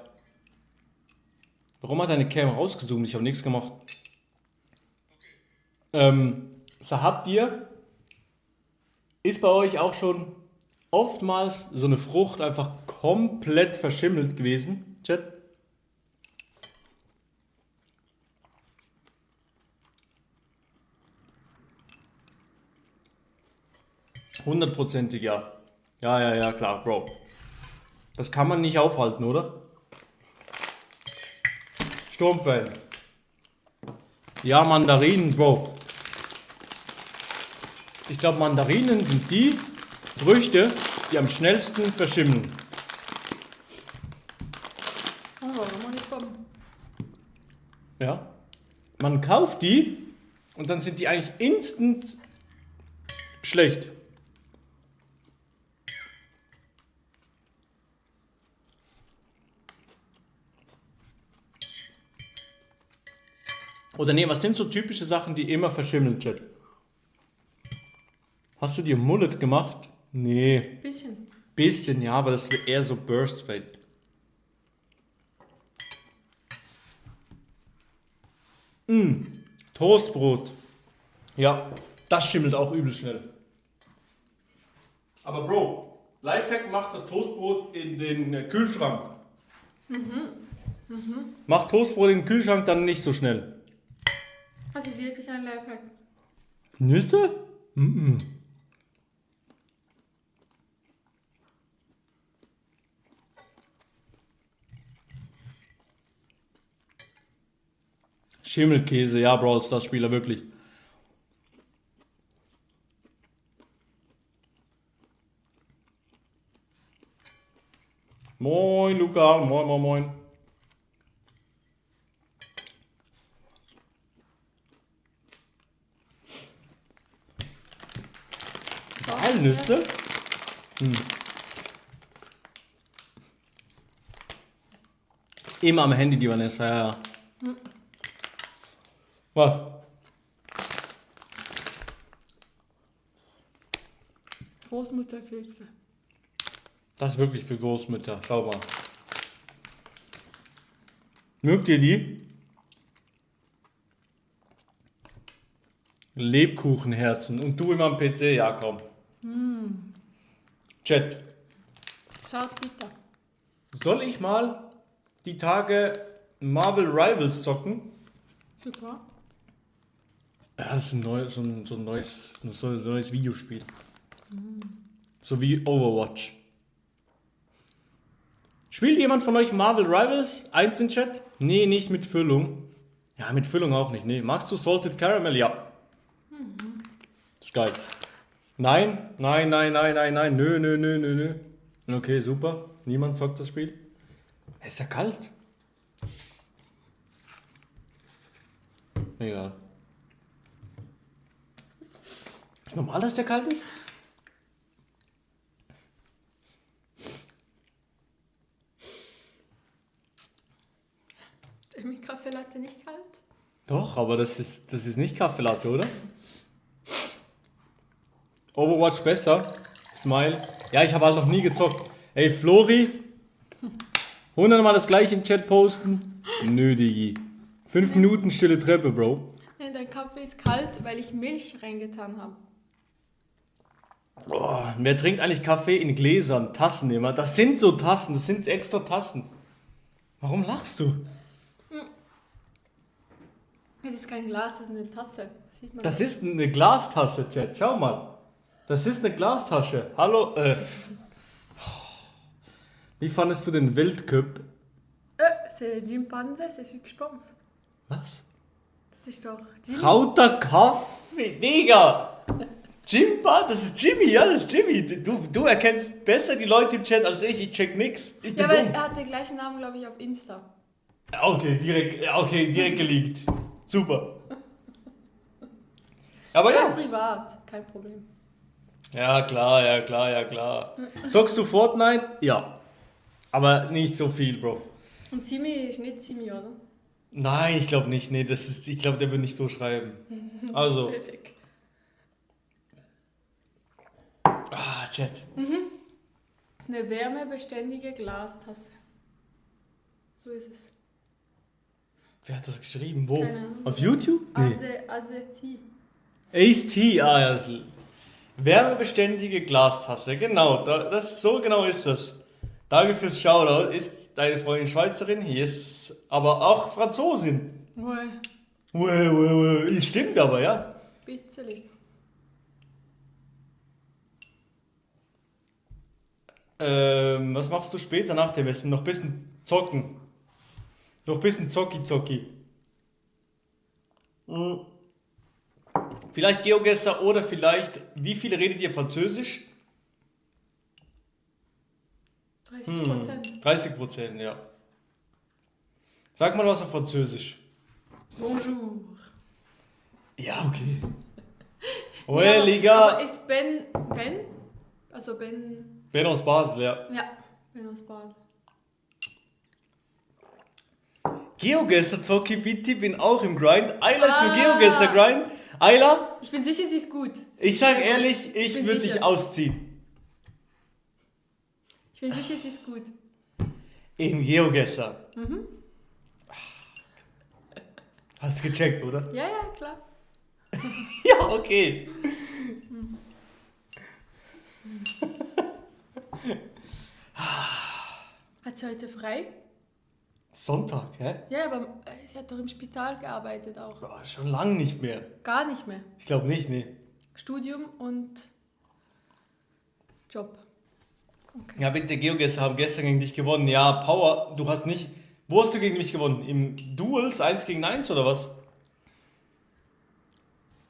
Warum hat deine Cam rausgezoomt? Ich habe nichts gemacht. So habt ihr, ist bei euch auch schon oftmals so eine Frucht einfach komplett verschimmelt gewesen, Chat? Hundertprozentig ja. Ja, klar, Bro. Das kann man nicht aufhalten, oder? Sturmfan. Ja, Mandarinen, Bro. Ich glaube, Mandarinen sind die Früchte, die am schnellsten verschimmeln. Oh, warum auch nicht kommen? Ja. Man kauft die und dann sind die eigentlich instant schlecht. Oder nee, was sind so typische Sachen, die immer verschimmeln, Chat? Hast du dir Mullet gemacht? Nee. Bisschen, ja, aber das wäre eher so Burst Fade. Toastbrot. Ja, das schimmelt auch übel schnell. Aber Bro, Lifehack, macht das Toastbrot in den Kühlschrank. Macht Toastbrot in den Kühlschrank, dann nicht so schnell. Das ist wirklich ein Lifehack. Nüsse? Schimmelkäse, ja, Brawl Stars Spieler, wirklich. Moin, Luca, moin. Walnüsse? Immer am Handy, die Vanessa, ja. Was? Großmutterkekse. Das ist wirklich für Großmütter. Schau mal. Mögt ihr die? Lebkuchenherzen. Und du immer am PC, ja komm. Chat. Zart bitter. Soll ich mal die Tage Marvel Rivals zocken? Super. Ja, das ist so ein neues Videospiel. So wie Overwatch. Spielt jemand von euch Marvel Rivals? Eins in Chat? Nee, nicht mit Füllung. Ja, mit Füllung auch nicht. Nee. Magst du Salted Caramel? Ja. Ist geil. Nein. Nö. Okay, super. Niemand zockt das Spiel. Ist ja kalt. Egal. Ist normal, dass der kalt ist? Mit Kaffeelatte nicht kalt? Doch, aber das ist nicht Kaffeelatte, oder? Overwatch besser. Smile. Ja, ich habe halt noch nie gezockt. Ey, Flori. 100 Mal das gleiche im Chat posten. Nö, Digi. 5 Minuten stille Treppe, Bro. Nein, dein Kaffee ist kalt, weil ich Milch reingetan habe. Oh, wer trinkt eigentlich Kaffee in Gläsern? Tassen immer. Das sind so Tassen, das sind extra Tassen. Warum lachst du? Es ist kein Glas, das ist eine Tasse. Sieht man Das ist eine Glastasse, Chat. Schau mal. Das ist eine Glastasche. Hallo, Wie fandest du den Wildcup? C'est Jimpanse, c'est ce que je pense. Was? Das ist doch Jim. Krauter Kaffee, Digga! Jimba, das ist Jimmy, ja, das ist Jimmy. Du erkennst besser die Leute im Chat als ich check nix. Ich bin Ja, weil dumm. er hat den gleichen Namen, glaube ich, auf Insta. Okay, direkt geleakt. Super. Aber Er ist ja. privat, kein Problem. Ja, klar. Zockst du Fortnite? Ja. Aber nicht so viel, Bro. Und Zimi ist nicht Zimi, oder? Nein, ich glaube nicht. Nee, ich glaube, der wird nicht so schreiben. Also, Tätig. Chat. Das ist eine wärmebeständige Glastasse. So ist es. Wer hat das geschrieben? Wo? Keine Ahnung. Auf YouTube? Nee. Azeti. Ace T, ja. Wärmebeständige Glastasse, genau. So genau ist das. Danke fürs Shoutout. Ist deine Freundin Schweizerin? Yes. Aber auch Franzosin. Wohl, Stimmt aber, ja. bitzeli. Was machst du später nach dem Essen? Noch ein bisschen zocken. Noch ein bisschen Zocki. Vielleicht Geogesser oder vielleicht, wie viele redet ihr Französisch? 30%. 30%, ja. Sag mal was auf Französisch. Bonjour. Ja, okay. Ja, Ouais, aber- les gars. Aber ist Ben? Also Ben. Ben aus Basel, ja. Ja, Ben aus Basel. Geogesser, Zocki, bitte, bin auch im Grind. Ayla ist im Ah. Geogesser-Grind. Ayla, Ich bin sicher, sie ist gut. ich sag Sehr gut. ehrlich, ich bin würde sicher. dich ausziehen. Ich bin sicher, sie ist gut. Im Geogesser. Hast du gecheckt, oder? Ja, klar. Ja, okay. Hat sie heute frei? Sonntag, hä? Ja, aber sie hat doch im Spital gearbeitet auch. Boah, schon lang nicht mehr. Gar nicht mehr. Ich glaube nicht, nee. Studium und Job. Okay. Ja, bitte, Geogesser haben gestern gegen dich gewonnen. Ja, Power, du hast nicht... Wo hast du gegen mich gewonnen? Im Duels 1 gegen 1 oder was?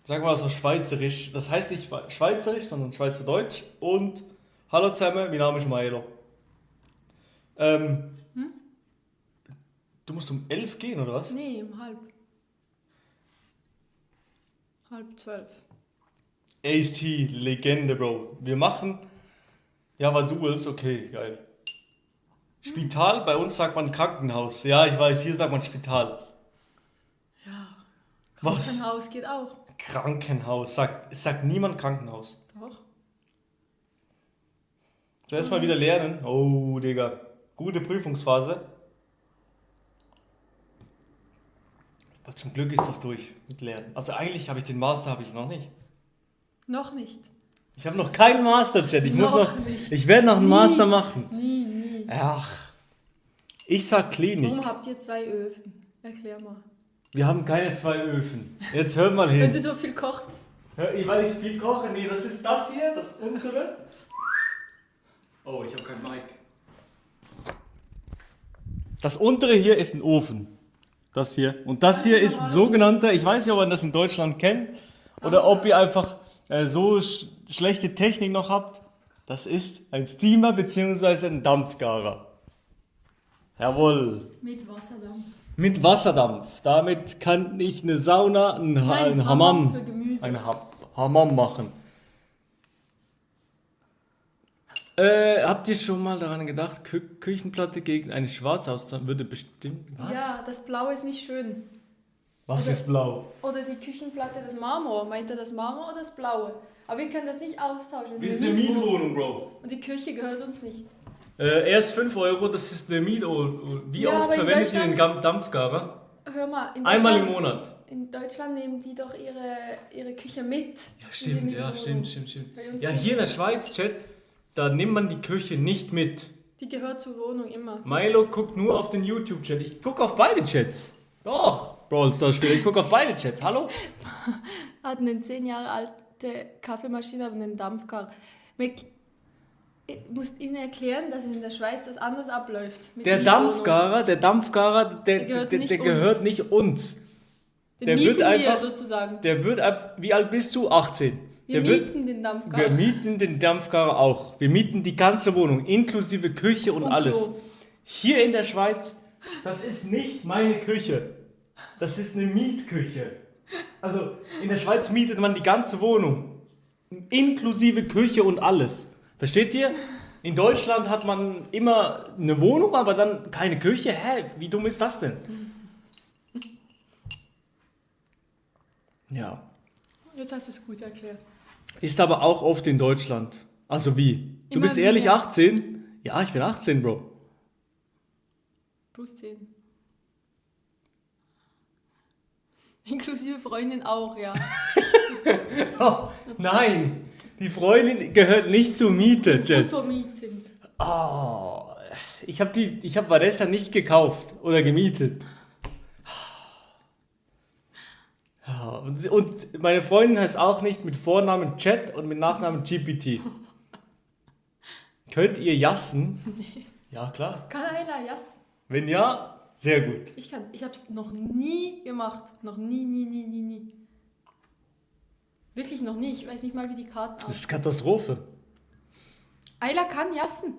Sag mal was auf Schweizerisch. Das heißt nicht Schweizerisch, sondern Schweizerdeutsch. Und hallo zusammen, mein Name ist Maelo. Du musst um 11 gehen, oder was? Nee, um halb. 11:30. Iced Tea, Legende, Bro. Wir machen Java Duels, okay, geil. Spital, bei uns sagt man Krankenhaus. Ja, ich weiß, hier sagt man Spital. Ja. Was? Krankenhaus geht auch. Krankenhaus, sagt niemand Krankenhaus. Doch. Zuerst mal wieder lernen. Oh, Digga. Gute Prüfungsphase. Aber zum Glück ist das durch mit Lernen. Also eigentlich habe ich den Master noch nicht. Noch nicht. Ich habe noch keinen Master, Chat. Nicht. Ich werde noch einen Nie. Master machen. Nie. Ach. Ich sag Klinik. Warum habt ihr 2 Öfen? Erklär mal. Wir haben keine 2 Öfen. Jetzt hör mal Wenn hin. du so viel kochst. Weil ich viel koche. Nee, das ist das hier, das untere. Oh, ich habe kein Mic. Das untere hier ist ein Ofen. Das hier. Und das hier ist ein sogenannter, ich weiß nicht, ob man das in Deutschland kennt, oder ob ihr einfach so schlechte Technik noch habt. Das ist ein Steamer bzw. ein Dampfgarer. Jawohl. Mit Wasserdampf. Mit Wasserdampf. Damit kann ich eine Sauna, ein Hammam Hammam, für Gemüse. Hammam machen. Habt ihr schon mal daran gedacht, Küchenplatte gegen eine schwarze auszahlen würde bestimmt... Was? Ja, das Blaue ist nicht schön. Was ist blau? Oder die Küchenplatte, das Marmor. Meint ihr das Marmor oder das Blaue? Aber wir können das nicht austauschen. Das Wie ist eine Mietwohnung, Bro? Und die Küche gehört uns nicht. Erst 5 Euro, das ist eine Mietwohnung. Wie Ja, oft aber in verwendet ihr den Dampfgarer? Hör mal, Einmal im Monat. In Deutschland nehmen die doch ihre Küche mit. Ja, stimmt, In die stimmt. Bei uns Ja, nicht. hier in der Schweiz, Chat, da nimmt man die Küche nicht mit. Die gehört zur Wohnung immer. Milo guckt nur auf den YouTube-Chat. Ich gucke auf beide Chats. Doch, Brawl Stars Spieler, ich gucke auf beide Chats. Hallo? Hat eine 10 Jahre alte Kaffeemaschine, aber einen Dampfkar. Ich muss Ihnen erklären, dass in der Schweiz das anders abläuft. mit Der Mietwohnung. Dampfgarer, der gehört nicht uns. Den der mieten wird einfach- wir sozusagen. Der wird ab, wie alt bist du? 18. Wir Der wird, mieten den Dampfkar. wir mieten den Dampfgarer auch. Wir mieten die ganze Wohnung, inklusive Küche und alles. Klo. Hier in der Schweiz, das ist nicht meine Küche. Das ist eine Mietküche. Also in der Schweiz mietet man die ganze Wohnung, inklusive Küche und alles. Versteht ihr? In Deutschland hat man immer eine Wohnung, aber dann keine Küche. Hä, wie dumm ist das denn? Ja. Jetzt hast du es gut erklärt. Ist aber auch oft in Deutschland. Also wie? Du Immer bist ehrlich wieder. 18? Ja, ich bin 18, Bro. Plus 10. Inklusive Freundin auch, ja. Oh, nein, die Freundin gehört nicht zur Miete, Jet. Bruttomietzins. Oh, ich hab Vanessa nicht gekauft oder gemietet. Ja, und meine Freundin heißt auch nicht mit Vornamen Chat und mit Nachnamen GPT. Könnt ihr jassen? Ja, klar. Kann einer, ja? Wenn ja, sehr gut. Ich habe es noch nie gemacht. Noch nie. Wirklich noch nie. Ich weiß nicht mal, wie die Karten Das aussehen. ist Katastrophe. Ayla kann jassen.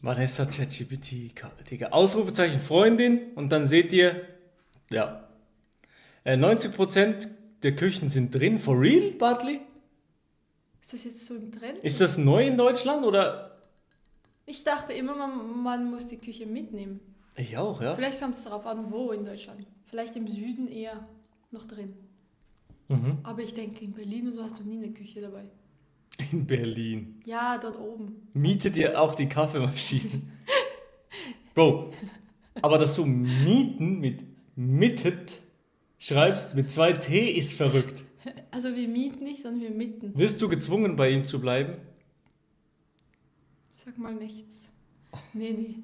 Vanessa ChatGPT, Digga. Ausrufezeichen Freundin und dann seht ihr, ja. 90% der Küchen sind drin. For real, Bartley? Ist das jetzt so im Trend? Ist das neu in Deutschland oder? Ich dachte immer, man muss die Küche mitnehmen. Ich auch, ja. Vielleicht kommt es darauf an, wo in Deutschland. Vielleicht im Süden eher noch drin. Mhm. Aber ich denke, in Berlin und so hast du nie eine Küche dabei. In Berlin. Ja, dort oben. Mietet ihr auch die Kaffeemaschine? Bro, aber dass du mieten mit mietet schreibst mit 2 T ist verrückt. Also wir mieten nicht, sondern wir mitten. Wirst du gezwungen, bei ihm zu bleiben? Sag mal nichts. Nee.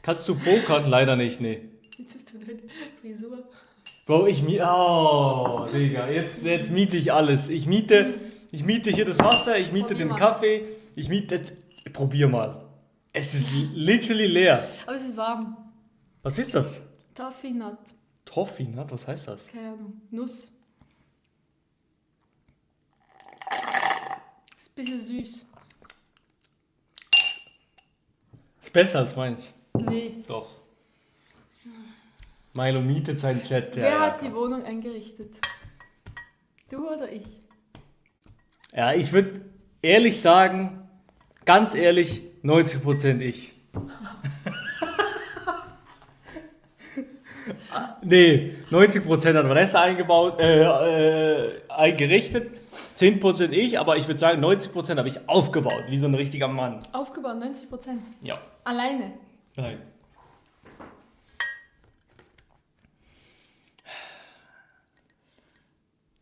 Kannst du pokern? Leider nicht, nee. Jetzt ist du deine Frisur. Bro, oh, Digga, jetzt miete ich alles. Ich miete hier das Wasser, ich miete Probier den mal. Kaffee, probier mal. Es ist literally leer. Aber es ist warm. Was ist das? Toffee Nut. Toffee, ne? Was heißt das? Keine Ahnung. Nuss. Ist ein bisschen süß. Ist besser als meins. Nee. Doch. Milo mietet seinen Chat. Wer hat die Wohnung eingerichtet? Du oder ich? Ja, ich würde ehrlich sagen, ganz ehrlich, 90% ich. Nee, 90% hat Vanessa eingerichtet, 10% ich, aber ich würde sagen, 90% habe ich aufgebaut, wie so ein richtiger Mann. Aufgebaut, 90%. Ja. Alleine. Nein.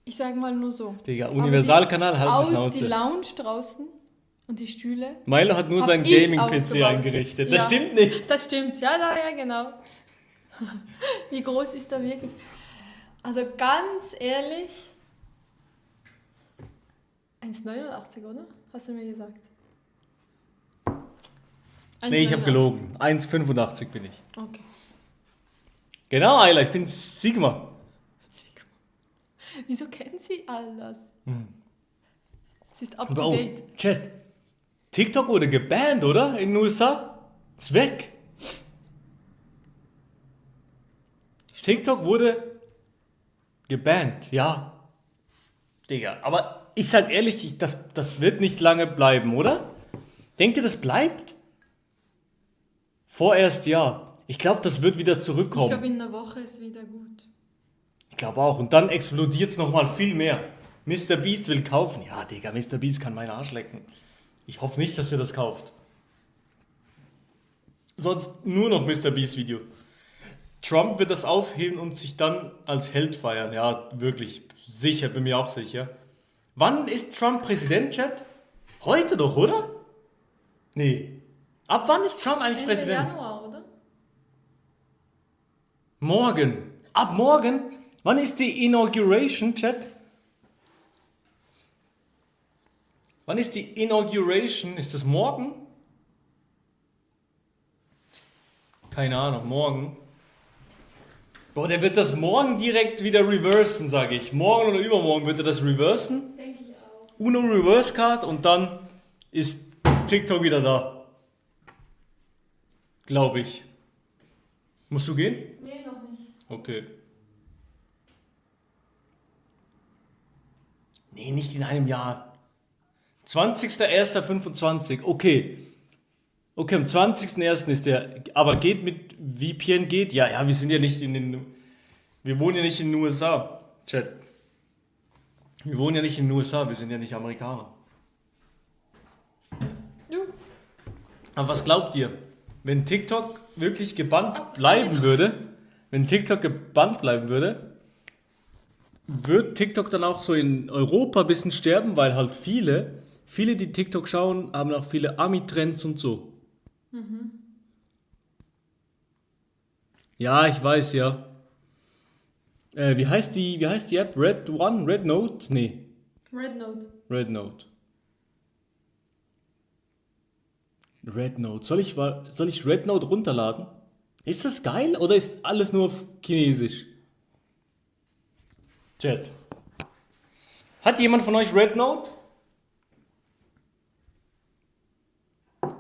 Ich sage mal nur so. Digga, Universalkanal, halt die Auch die Schnauze. Lounge draußen und die Stühle. Milo hat nur Hab seinen ich Gaming-PC aufgebaut. eingerichtet. Ja. Das stimmt nicht. Das stimmt, ja, genau. Wie groß ist er wirklich? Also ganz ehrlich, 1,89, oder? Hast du mir gesagt? Nee, ich habe 1,89. gelogen. 1,85 bin ich. Okay. Genau, Ayla, ich bin Sigma. Wieso kennen Sie all das? Es ist up to Bro, date. Chat. TikTok wurde gebannt, oder? In den USA? Ist weg. TikTok wurde gebannt, ja. Digga, aber ich sag ehrlich, das wird nicht lange bleiben, oder? Denkt ihr, das bleibt? Vorerst ja. Ich glaube, das wird wieder Ich zurückkommen. glaube, in einer Woche ist wieder gut. Ich glaube auch. Und dann explodiert es nochmal viel mehr. Mr. Beast will kaufen. Ja, Digga, Mr. Beast kann meinen Arsch lecken. Ich hoffe nicht, dass er das kauft. Sonst nur noch Mr. Beast Video. Trump wird das aufheben und sich dann als Held feiern. Ja, wirklich. Sicher, bin mir auch sicher. Wann ist Trump Präsident, Chat? Heute doch, oder? Nee. Ab wann ist Trump eigentlich Ende Präsident? Januar, oder? Morgen. Ab morgen? Wann ist die Inauguration, Chat? Wann ist die Inauguration? Ist das morgen? Keine Ahnung, morgen. Boah, der wird das morgen direkt wieder reversen, sage ich. Morgen oder übermorgen wird er das reversen. Denke ich auch. Uno Reverse Card und dann ist TikTok wieder da. Glaube ich. Musst du gehen? Nee, noch nicht. Okay. Nee, nicht in einem Jahr. 20.01.25. Okay. Okay, am 20.01. ist der. Aber geht mit VPN geht? Ja, wir sind ja nicht in den. Wir wohnen ja nicht in den USA. Chat. Wir wohnen ja nicht in den USA, wir sind ja nicht Amerikaner. Du. Aber was glaubt ihr? Wenn TikTok wirklich gebannt bleiben würde, wird TikTok dann auch so in Europa ein bisschen sterben, weil halt viele, die TikTok schauen, haben auch viele Ami-Trends und so. Ja, ich weiß, ja. Wie heißt die App? Red One? Red Note? Nee, Red Note. Red Note. Red Note. Soll ich Red Note runterladen? Ist das geil oder ist alles nur auf Chinesisch? Chat. Hat jemand von euch Red Note?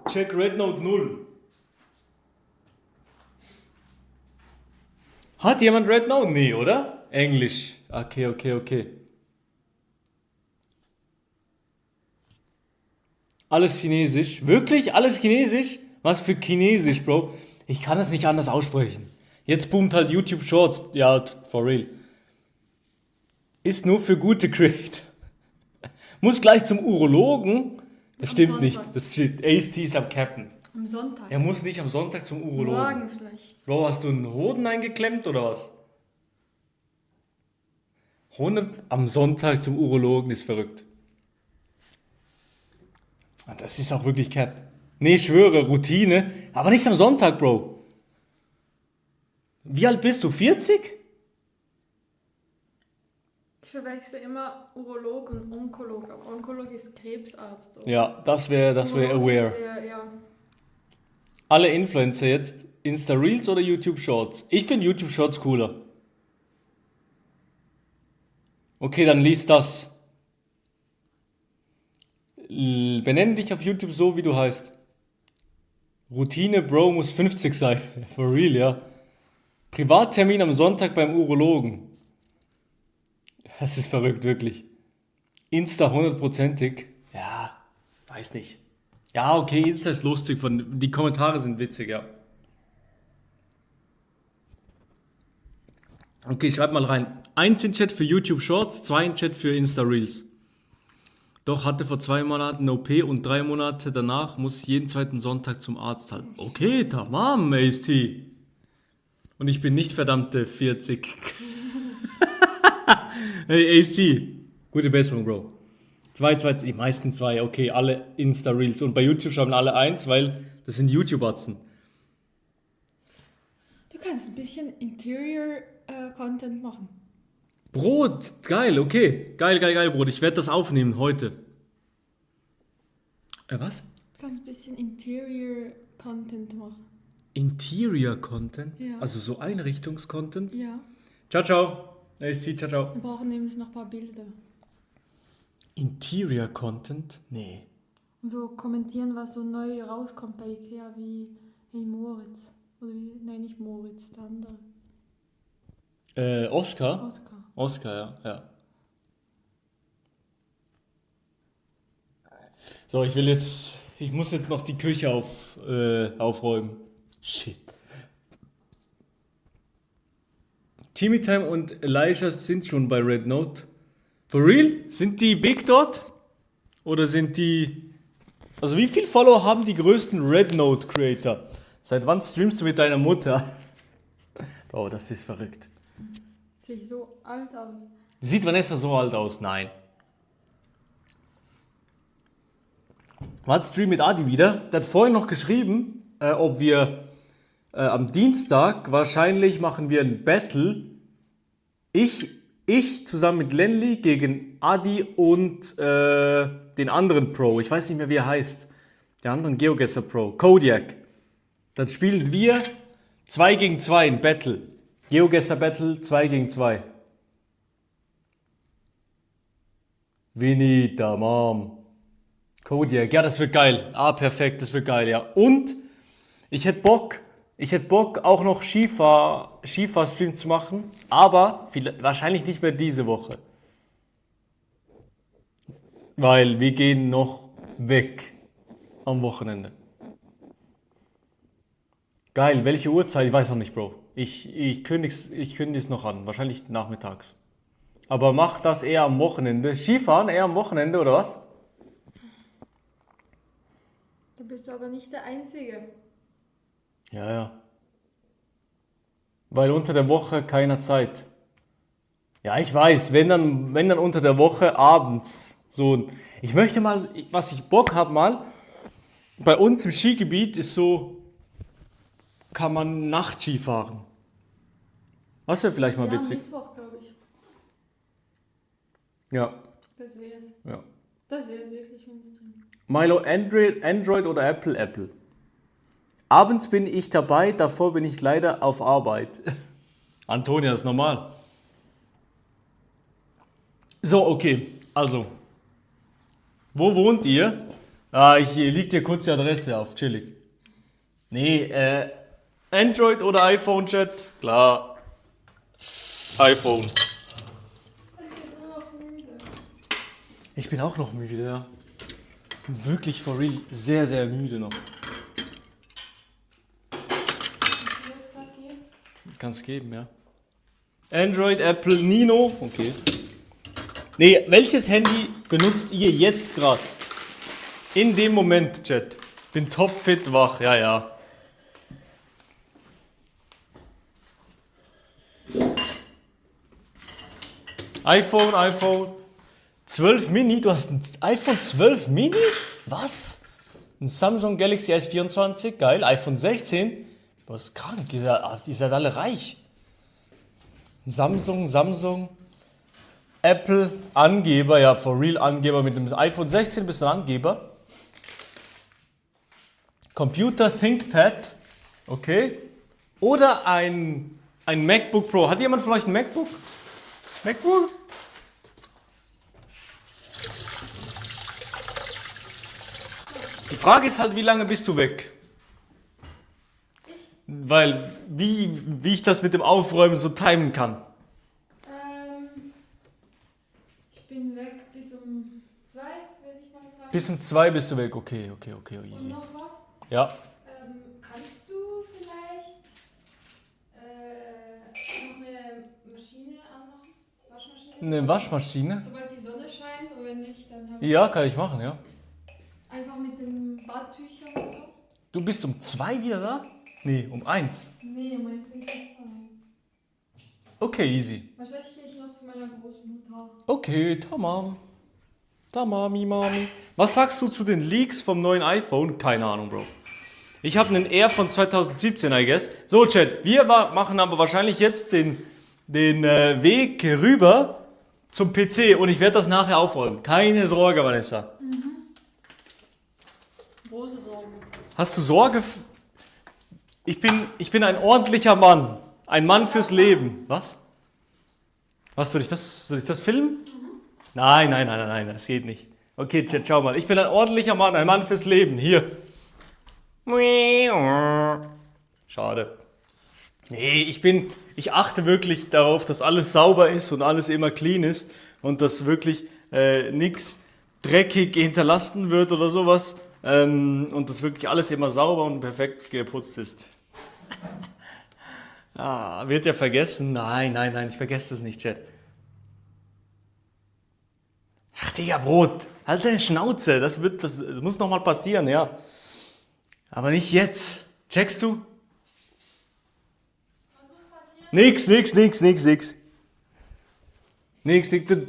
Check Red Note 0. Hat jemand Red Note? Nee, oder? Englisch. Okay. Alles Chinesisch. Wirklich? Alles Chinesisch? Was für Chinesisch, Bro? Ich kann das nicht anders aussprechen. Jetzt boomt halt YouTube Shorts. Ja, for real. Ist nur für gute Creator. Muss gleich zum Urologen. Das Am stimmt Sonntag. nicht. Das stimmt. AST ist am Cappen. Am Sonntag. Er muss nicht am Sonntag zum Urologen. Morgen vielleicht. Bro, hast du einen Hoden eingeklemmt oder was? 100 am Sonntag zum Urologen ist verrückt. Und das ist auch wirklich Cap. Nee, ich schwöre, Routine. Aber nicht am Sonntag, Bro. Wie alt bist du? 40? Ich verwechsel immer Urolog und Onkolog. Aber Onkolog ist Krebsarzt. Oder? Ja, das wäre Urolog aware. ist der, ja. Alle Influencer jetzt, Insta Reels oder YouTube Shorts? Ich finde YouTube Shorts cooler. Okay, dann lies das. Benenne dich auf YouTube so, wie du heißt. Routine, Bro, muss 50 sein. For real, ja. Privattermin am Sonntag beim Urologen. Das ist verrückt, wirklich. Insta 100%ig. Ja, weiß nicht. Ja, okay, Insta ist lustig. Die Kommentare sind witzig, ja. Okay, schreib mal rein. 1 in Chat für YouTube Shorts, 2 in Chat für Insta Reels. Doch hatte vor 2 Monaten eine OP und 3 Monate danach muss jeden zweiten Sonntag zum Arzt halt. Okay, tamam, AST. Und ich bin nicht verdammte 40. Hey, AST. Gute Besserung, Bro. Die meisten 2, okay, alle Insta Reels. Und bei YouTube schreiben alle 1, weil das sind YouTube-Atzen. Du kannst ein bisschen Interior-Content machen. Brot, geil, okay. Geil, Brot. Ich werde das aufnehmen heute. Was? Du kannst ein bisschen Interior-Content machen. Interior-Content? Ja. Also so Einrichtungs-Content? Ja. Ciao, ciao. AST, ciao, ciao. Wir brauchen nämlich noch ein paar Bilder. Interior-Content? Nee. Und so kommentieren, was so neu rauskommt bei Ikea, wie hey Moritz. Oder wie, nein, nicht Moritz, der andere. Oscar? Oscar. Oscar, ja. So, ich muss jetzt noch die Küche aufräumen. Shit. Timmy Time und Elijah sind schon bei Red Note. For real? Sind die big dort? Oder sind die... Also wie viele Follower haben die größten Red Note Creator? Seit wann streamst du mit deiner Mutter? Bro, das ist verrückt. Sieht so alt aus. Sieht Vanessa so alt aus? Nein. War Stream mit Adi wieder. Der hat vorhin noch geschrieben, ob wir am Dienstag, wahrscheinlich machen wir ein Battle. Ich zusammen mit Lenly gegen Adi und den anderen Pro. Ich weiß nicht mehr, wie er heißt. Der anderen GeoGuessr Pro. Kodiak. Dann spielen wir 2 gegen 2 in Battle. GeoGuessr Battle 2 gegen 2. Winnie, da Mom. Kodiak, ja, das wird geil. Ah, perfekt, das wird geil, ja. Und ich hätte Bock auch noch Skifahr-Streams zu machen, aber wahrscheinlich nicht mehr diese Woche. Weil wir gehen noch weg am Wochenende. Geil, welche Uhrzeit? Ich weiß noch nicht, Bro. Ich kündige es noch an, wahrscheinlich nachmittags. Aber mach das eher am Wochenende. Skifahren eher am Wochenende, oder was? Da bist du aber nicht der Einzige. Ja. Weil unter der Woche keiner Zeit. Ja, ich weiß, wenn dann unter der Woche abends. So, ich möchte mal, was ich Bock habe mal, bei uns im Skigebiet ist so, kann man Nachtski fahren. Das wäre vielleicht mal witzig. Mittwoch, glaube ich. Ja. Das wär's. Ja. Das wär's wirklich, wenn es drin. Milo, Android oder Apple? Apple. Abends bin ich dabei, davor bin ich leider auf Arbeit. Antonia, das ist normal. So, okay, also. Wo wohnt ihr? Hier liegt dir kurz die Adresse auf, chillig. Nee, Android oder iPhone, Chat? Klar. iPhone. Ich bin auch noch müde, ja. Wirklich for real, sehr, sehr müde noch. Kann's geben, ja. Android, Apple, Nino. Okay. Nee, welches Handy benutzt ihr jetzt gerade? In dem Moment, Chat. Bin topfit wach, ja. iPhone 12 Mini. Du hast ein iPhone 12 Mini? Was? Ein Samsung Galaxy S24, geil. iPhone 16. Das ist krank, ihr seid alle reich. Samsung. Apple, Angeber, ja, for real Angeber. Mit dem iPhone 16 bist du ein Angeber. Computer, ThinkPad, okay. Oder ein MacBook Pro. Hat jemand von euch ein MacBook? MacBook? Die Frage ist halt, wie lange bist du weg? Weil, wie ich das mit dem Aufräumen so timen kann. Bis um 2 bist du weg. Okay, Und easy. noch was? Ja. Kannst du vielleicht noch eine Maschine anmachen? Waschmaschine? Eine Waschmaschine? Sobald die Sonne scheint und wenn nicht, dann habe ich Ja, kann ich machen, ja. einfach mit den Badtüchern und so. Du bist um 2 wieder da? Nee, um 1. Nee, meinst du nicht rein? Okay, easy. Wahrscheinlich gehe ich noch zu meiner Großmutter. Okay, tamam. Tamami, Mami. Was sagst du zu den Leaks vom neuen iPhone? Keine Ahnung, Bro. Ich habe einen Air von 2017, I guess. So, Chat, wir machen aber wahrscheinlich jetzt den Weg rüber zum PC und ich werde das nachher aufräumen. Keine Sorge, Vanessa. Große Sorge. Hast du Sorge? Ich bin ein ordentlicher Mann. Ein Mann fürs Leben. Was? Was, soll ich das filmen? Nein, das geht nicht. Okay, Chat, schau mal. Ich bin ein ordentlicher Mann, ein Mann fürs Leben. Hier. Schade. Nee, ich achte wirklich darauf, dass alles sauber ist und alles immer clean ist und dass wirklich nichts dreckig hinterlassen wird oder sowas und dass wirklich alles immer sauber und perfekt geputzt ist. Wird ja vergessen? Nein, ich vergesse das nicht, Chat. Ach, Digga, Brot, halt deine Schnauze, das muss noch mal passieren, ja. Aber nicht jetzt. Checkst du? Nix. Nix,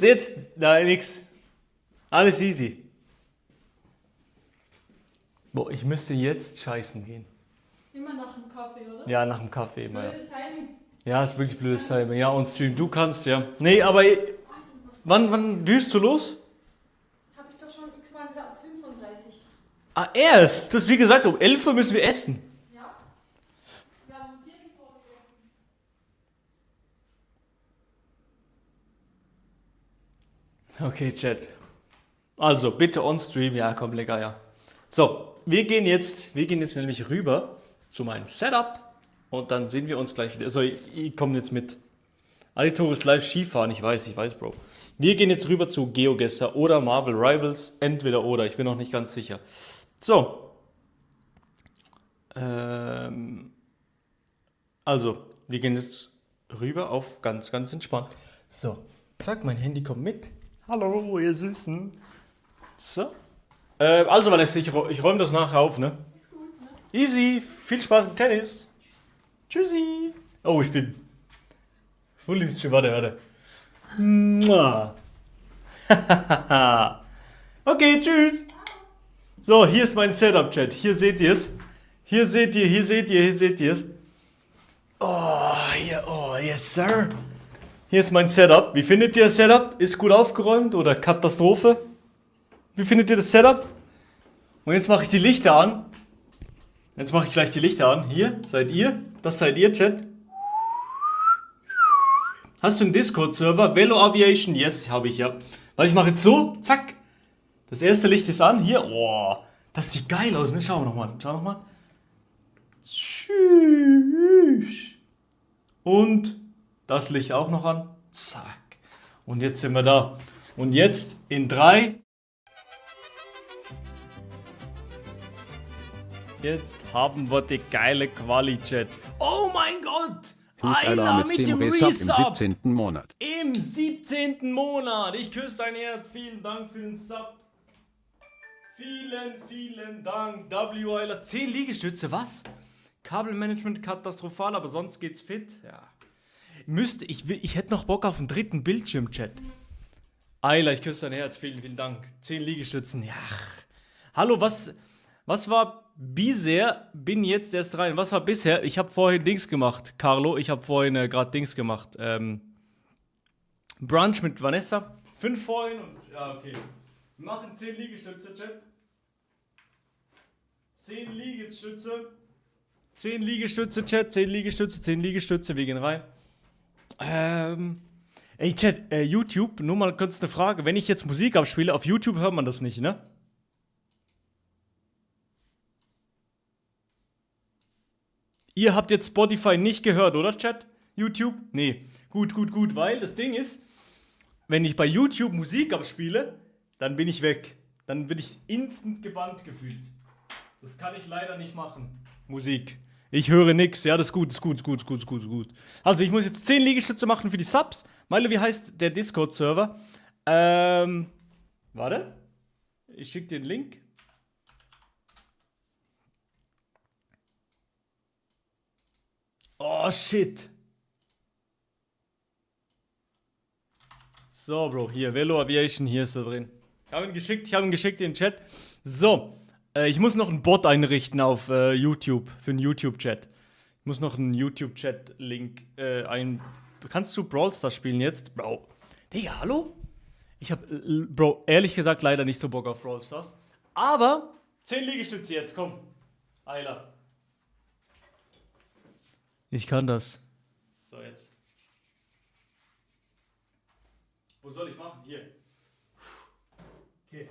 jetzt, nein, nix. Alles easy. Boah, ich müsste jetzt scheißen gehen. Immer nach dem Kaffee, oder? Ja, nach dem Kaffee immer, ja. Blödes Timing. Ja, ist wirklich blödes Timing. Ja, und Stream, du kannst, ja. Nee, aber wann düst du los? Hab ich doch schon x-mal gesagt, 35. Erst. Du hast wie gesagt, um 11 Uhr müssen wir essen. Ja. Wir haben Bier vorgegessen. Okay, Chat. Also, bitte on Stream. Ja, komm, lecker, ja. So, wir gehen jetzt nämlich rüber zu meinem Setup und dann sehen wir uns gleich wieder. Also, ich komme jetzt mit. Alitor ist live Skifahren, ich weiß, Bro. Wir gehen jetzt rüber zu GeoGuessr oder Marvel Rivals, entweder oder, ich bin noch nicht ganz sicher. So. Also, wir gehen jetzt rüber auf ganz, ganz entspannt. So, zack, mein Handy kommt mit. Hallo, ihr Süßen. So. Also, Vanessa, ich räume das nachher auf, ne? Ist gut, ne? Easy, viel Spaß mit Tennis. Tschüssi. Oh, ich bin voll im Stream, warte. Mua. Okay, tschüss. So, hier ist mein Setup-Chat. Hier seht ihr es. Hier seht ihr es. Oh, yes, sir. Hier ist mein Setup. Wie findet ihr das Setup? Ist gut aufgeräumt oder Katastrophe? Wie findet ihr das Setup? Und jetzt mache ich die Lichter an. Jetzt mache ich gleich die Lichter an. Hier seid ihr. Das seid ihr, Chat. Hast du einen Discord-Server? Velo Aviation? Yes, habe ich ja. Weil ich mache jetzt so. Zack. Das erste Licht ist an. Hier. Oh, das sieht geil aus, ne? Schau nochmal. Tschüss. Und das Licht auch noch an. Zack. Und jetzt sind wir da. Und jetzt in 3. Jetzt haben wir die geile Quali-Chat. Oh mein Gott! Fußalarm mit dem Resub im 17. Monat. Im 17. Monat. Ich küsse dein Herz. Vielen Dank für den Sub. Vielen Dank. W-Eiler. 10 Liegestütze, was? Kabelmanagement katastrophal, aber sonst geht's fit. Ja. Ich hätte noch Bock auf einen dritten Bildschirm-Chat. Eiler, ich küsse dein Herz. Vielen Dank. 10 Liegestützen. Ja. Hallo, was war bisher? Bin jetzt erst rein. Was war bisher? Ich habe vorhin Dings gemacht, Carlo. Ich habe vorhin gerade Dings gemacht. Brunch mit Vanessa. 5 vorhin und. Ja, okay. Wir machen 10 Liegestütze, Chat. 10 Liegestütze. 10 Liegestütze, Chat. 10 Liegestütze. Wir gehen rein. Ey, Chat, YouTube, nur mal kurz eine Frage. Wenn ich jetzt Musik abspiele, auf YouTube hört man das nicht, ne? Ihr habt jetzt Spotify nicht gehört, oder, Chat? YouTube? Nee. Gut, weil das Ding ist, wenn ich bei YouTube Musik abspiele, dann bin ich weg. dann bin ich instant gebannt gefühlt. Das kann ich leider nicht machen. Musik. Ich höre nix. Ja, das ist gut, ist gut, ist gut, ist gut, ist gut, ist gut. Also, ich muss jetzt 10 Liegestütze machen für die Subs. Meile, wie heißt der Discord-Server? Warte. Ich schicke dir den Link. Oh, shit. So, Bro, hier, Velo Aviation, hier ist er drin. Ich habe ihn geschickt in den Chat. So, ich muss noch einen Bot einrichten auf YouTube, für einen YouTube-Chat. Ich muss noch einen YouTube-Chat-Link Kannst du Brawl Stars spielen jetzt? Bro. Digga, hallo? Ich habe, Bro, ehrlich gesagt leider nicht so Bock auf Brawl Stars. Aber 10 Liegestütze jetzt, komm. Eiler. Ich kann das. So, jetzt. Wo soll ich machen? Hier. Okay.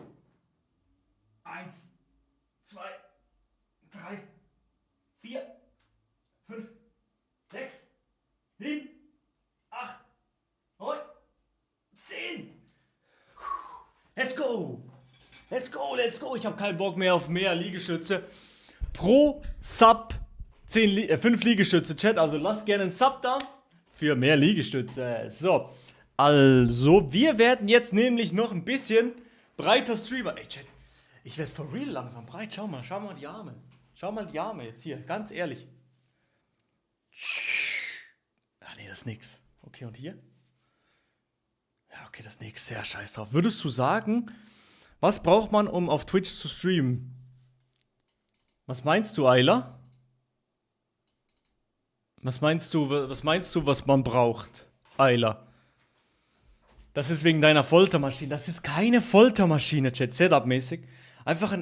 1, 2, 3, 4, 5, 6, 7, 8, 9, 10. Let's go. Let's go, let's go. Ich habe keinen Bock mehr auf mehr Liegestütze. Pro Sub 5 Liegestütze, Chat. Also lasst gerne einen Sub da für mehr Liegestütze. So. Also, wir werden jetzt nämlich noch ein bisschen breiter Streamer. Ey, Chat, ich werde for real langsam breit. Schau mal die Arme. Schau mal die Arme jetzt hier, ganz ehrlich. Ah, nee, das ist nix. Okay, und hier? Ja, okay, das ist nix. Sehr scheiß drauf. Würdest du sagen, was braucht man, um auf Twitch zu streamen? Was meinst du, Ayla? Was meinst du, was man braucht, Ayla? Das ist wegen deiner Foltermaschine. Das ist keine Foltermaschine, Chat, Setup-mäßig. Einfach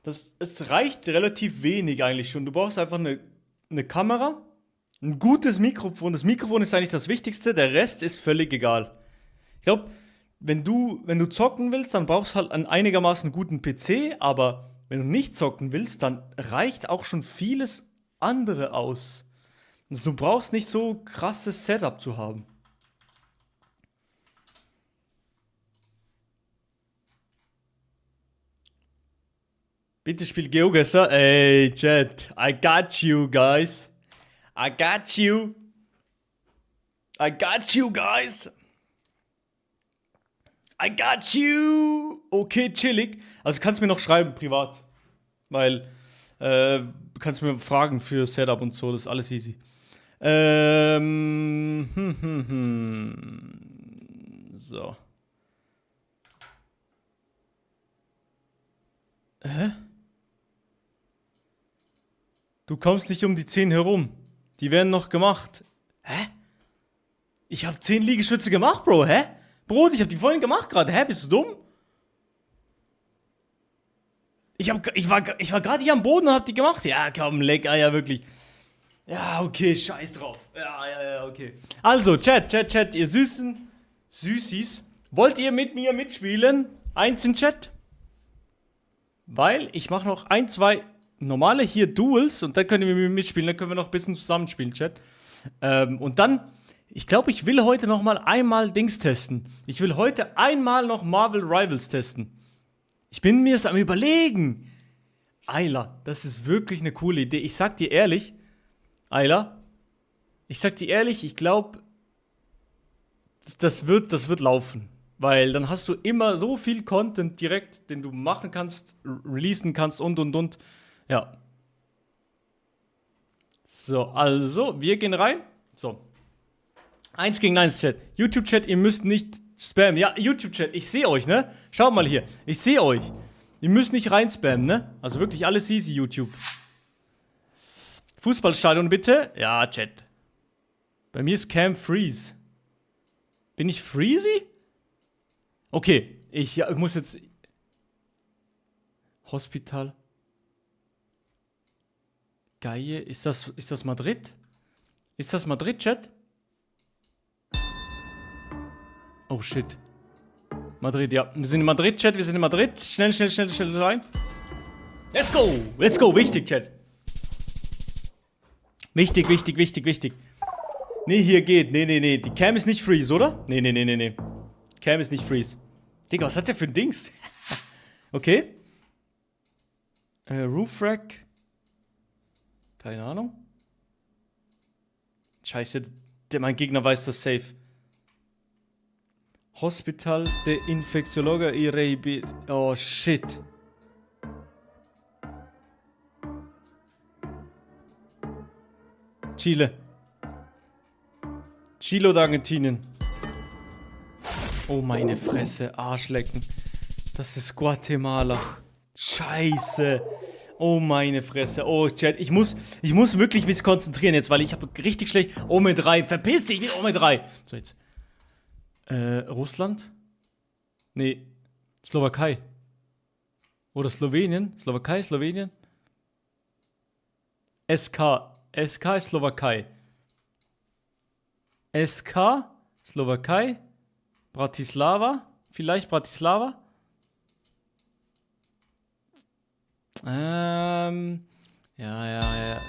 es reicht relativ wenig eigentlich schon. Du brauchst einfach eine Kamera, ein gutes Mikrofon. Das Mikrofon ist eigentlich das Wichtigste, der Rest ist völlig egal. Ich glaube, wenn du zocken willst, dann brauchst du halt einen einigermaßen guten PC, aber wenn du nicht zocken willst, dann reicht auch schon vieles andere aus. Also du brauchst nicht so krasses Setup zu haben. Bitte spiel GeoGuessr. Ey, Chat. I got you, guys. I got you. I got you, guys. I got you. Okay, chillig. Also kannst du mir noch schreiben, privat. Weil, kannst mir fragen für Setup und so. Das ist alles easy. So. Hä? Du kommst nicht um die 10 herum. Die werden noch gemacht. Hä? Ich habe 10 Liegestütze gemacht, Bro. Hä? Bro, ich habe die vorhin gemacht gerade. Hä? Bist du dumm? Ich war gerade hier am Boden und hab die gemacht. Ja, komm, leck Eier, wirklich. Ja, okay, scheiß drauf. Ja, okay. Also, Chat, ihr Süßis. Wollt ihr mit mir mitspielen? Eins in Chat. Weil ich mache noch 1, 2 normale hier Duels und dann können wir mitspielen. Dann können wir noch ein bisschen zusammenspielen, Chat. Und dann, ich glaube, ich will heute noch mal einmal Dings testen. Ich will heute einmal noch Marvel Rivals testen. Ich bin mir es am Überlegen. Ayla, das ist wirklich eine coole Idee. Ich sag dir ehrlich, Ayla, ich glaube, das wird laufen. Weil dann hast du immer so viel Content direkt, den du machen kannst, releasen kannst und. Ja. So, also, wir gehen rein. So. 1 gegen 1, Chat. YouTube-Chat, ihr müsst nicht spammen. Ja, YouTube-Chat, ich sehe euch, ne? Schaut mal hier. Ich sehe euch. Ihr müsst nicht rein spammen, ne? Also wirklich alles easy, YouTube. Fußballstadion bitte. Ja, Chat. Bei mir ist Cam Freeze. Bin ich Freezy? Okay, ich muss jetzt... Hospital. Geil, ist das Madrid? Ist das Madrid, Chat? Oh, shit. Madrid, ja. Wir sind in Madrid, Chat, wir sind in Madrid. Schnell rein. Let's go, wichtig, Chat. Wichtig. Nee, hier geht. Nee. Die Cam ist nicht Freeze, oder? Nee. Cam ist nicht Freeze. Digga, was hat der für ein Dings? Okay. Roof Rack. Keine Ahnung. Scheiße, mein Gegner weiß das safe. Hospital de Infectiologa y Oh, shit. Chile. Chile oder Argentinien? Oh, meine Fresse. Arschlecken. Das ist Guatemala. Scheiße. Oh, meine Fresse. Oh, Chat. Ich muss wirklich mich konzentrieren jetzt, weil ich habe richtig schlecht... Ome 3. Verpiss dich, ich will Ome 3. So, jetzt. Russland? Nee. Slowakei. Oder Slowenien? Slowakei, Slowenien? SK. SK ist Slowakei. SK? Slowakei? Bratislava? Vielleicht Bratislava? Ja. Ja,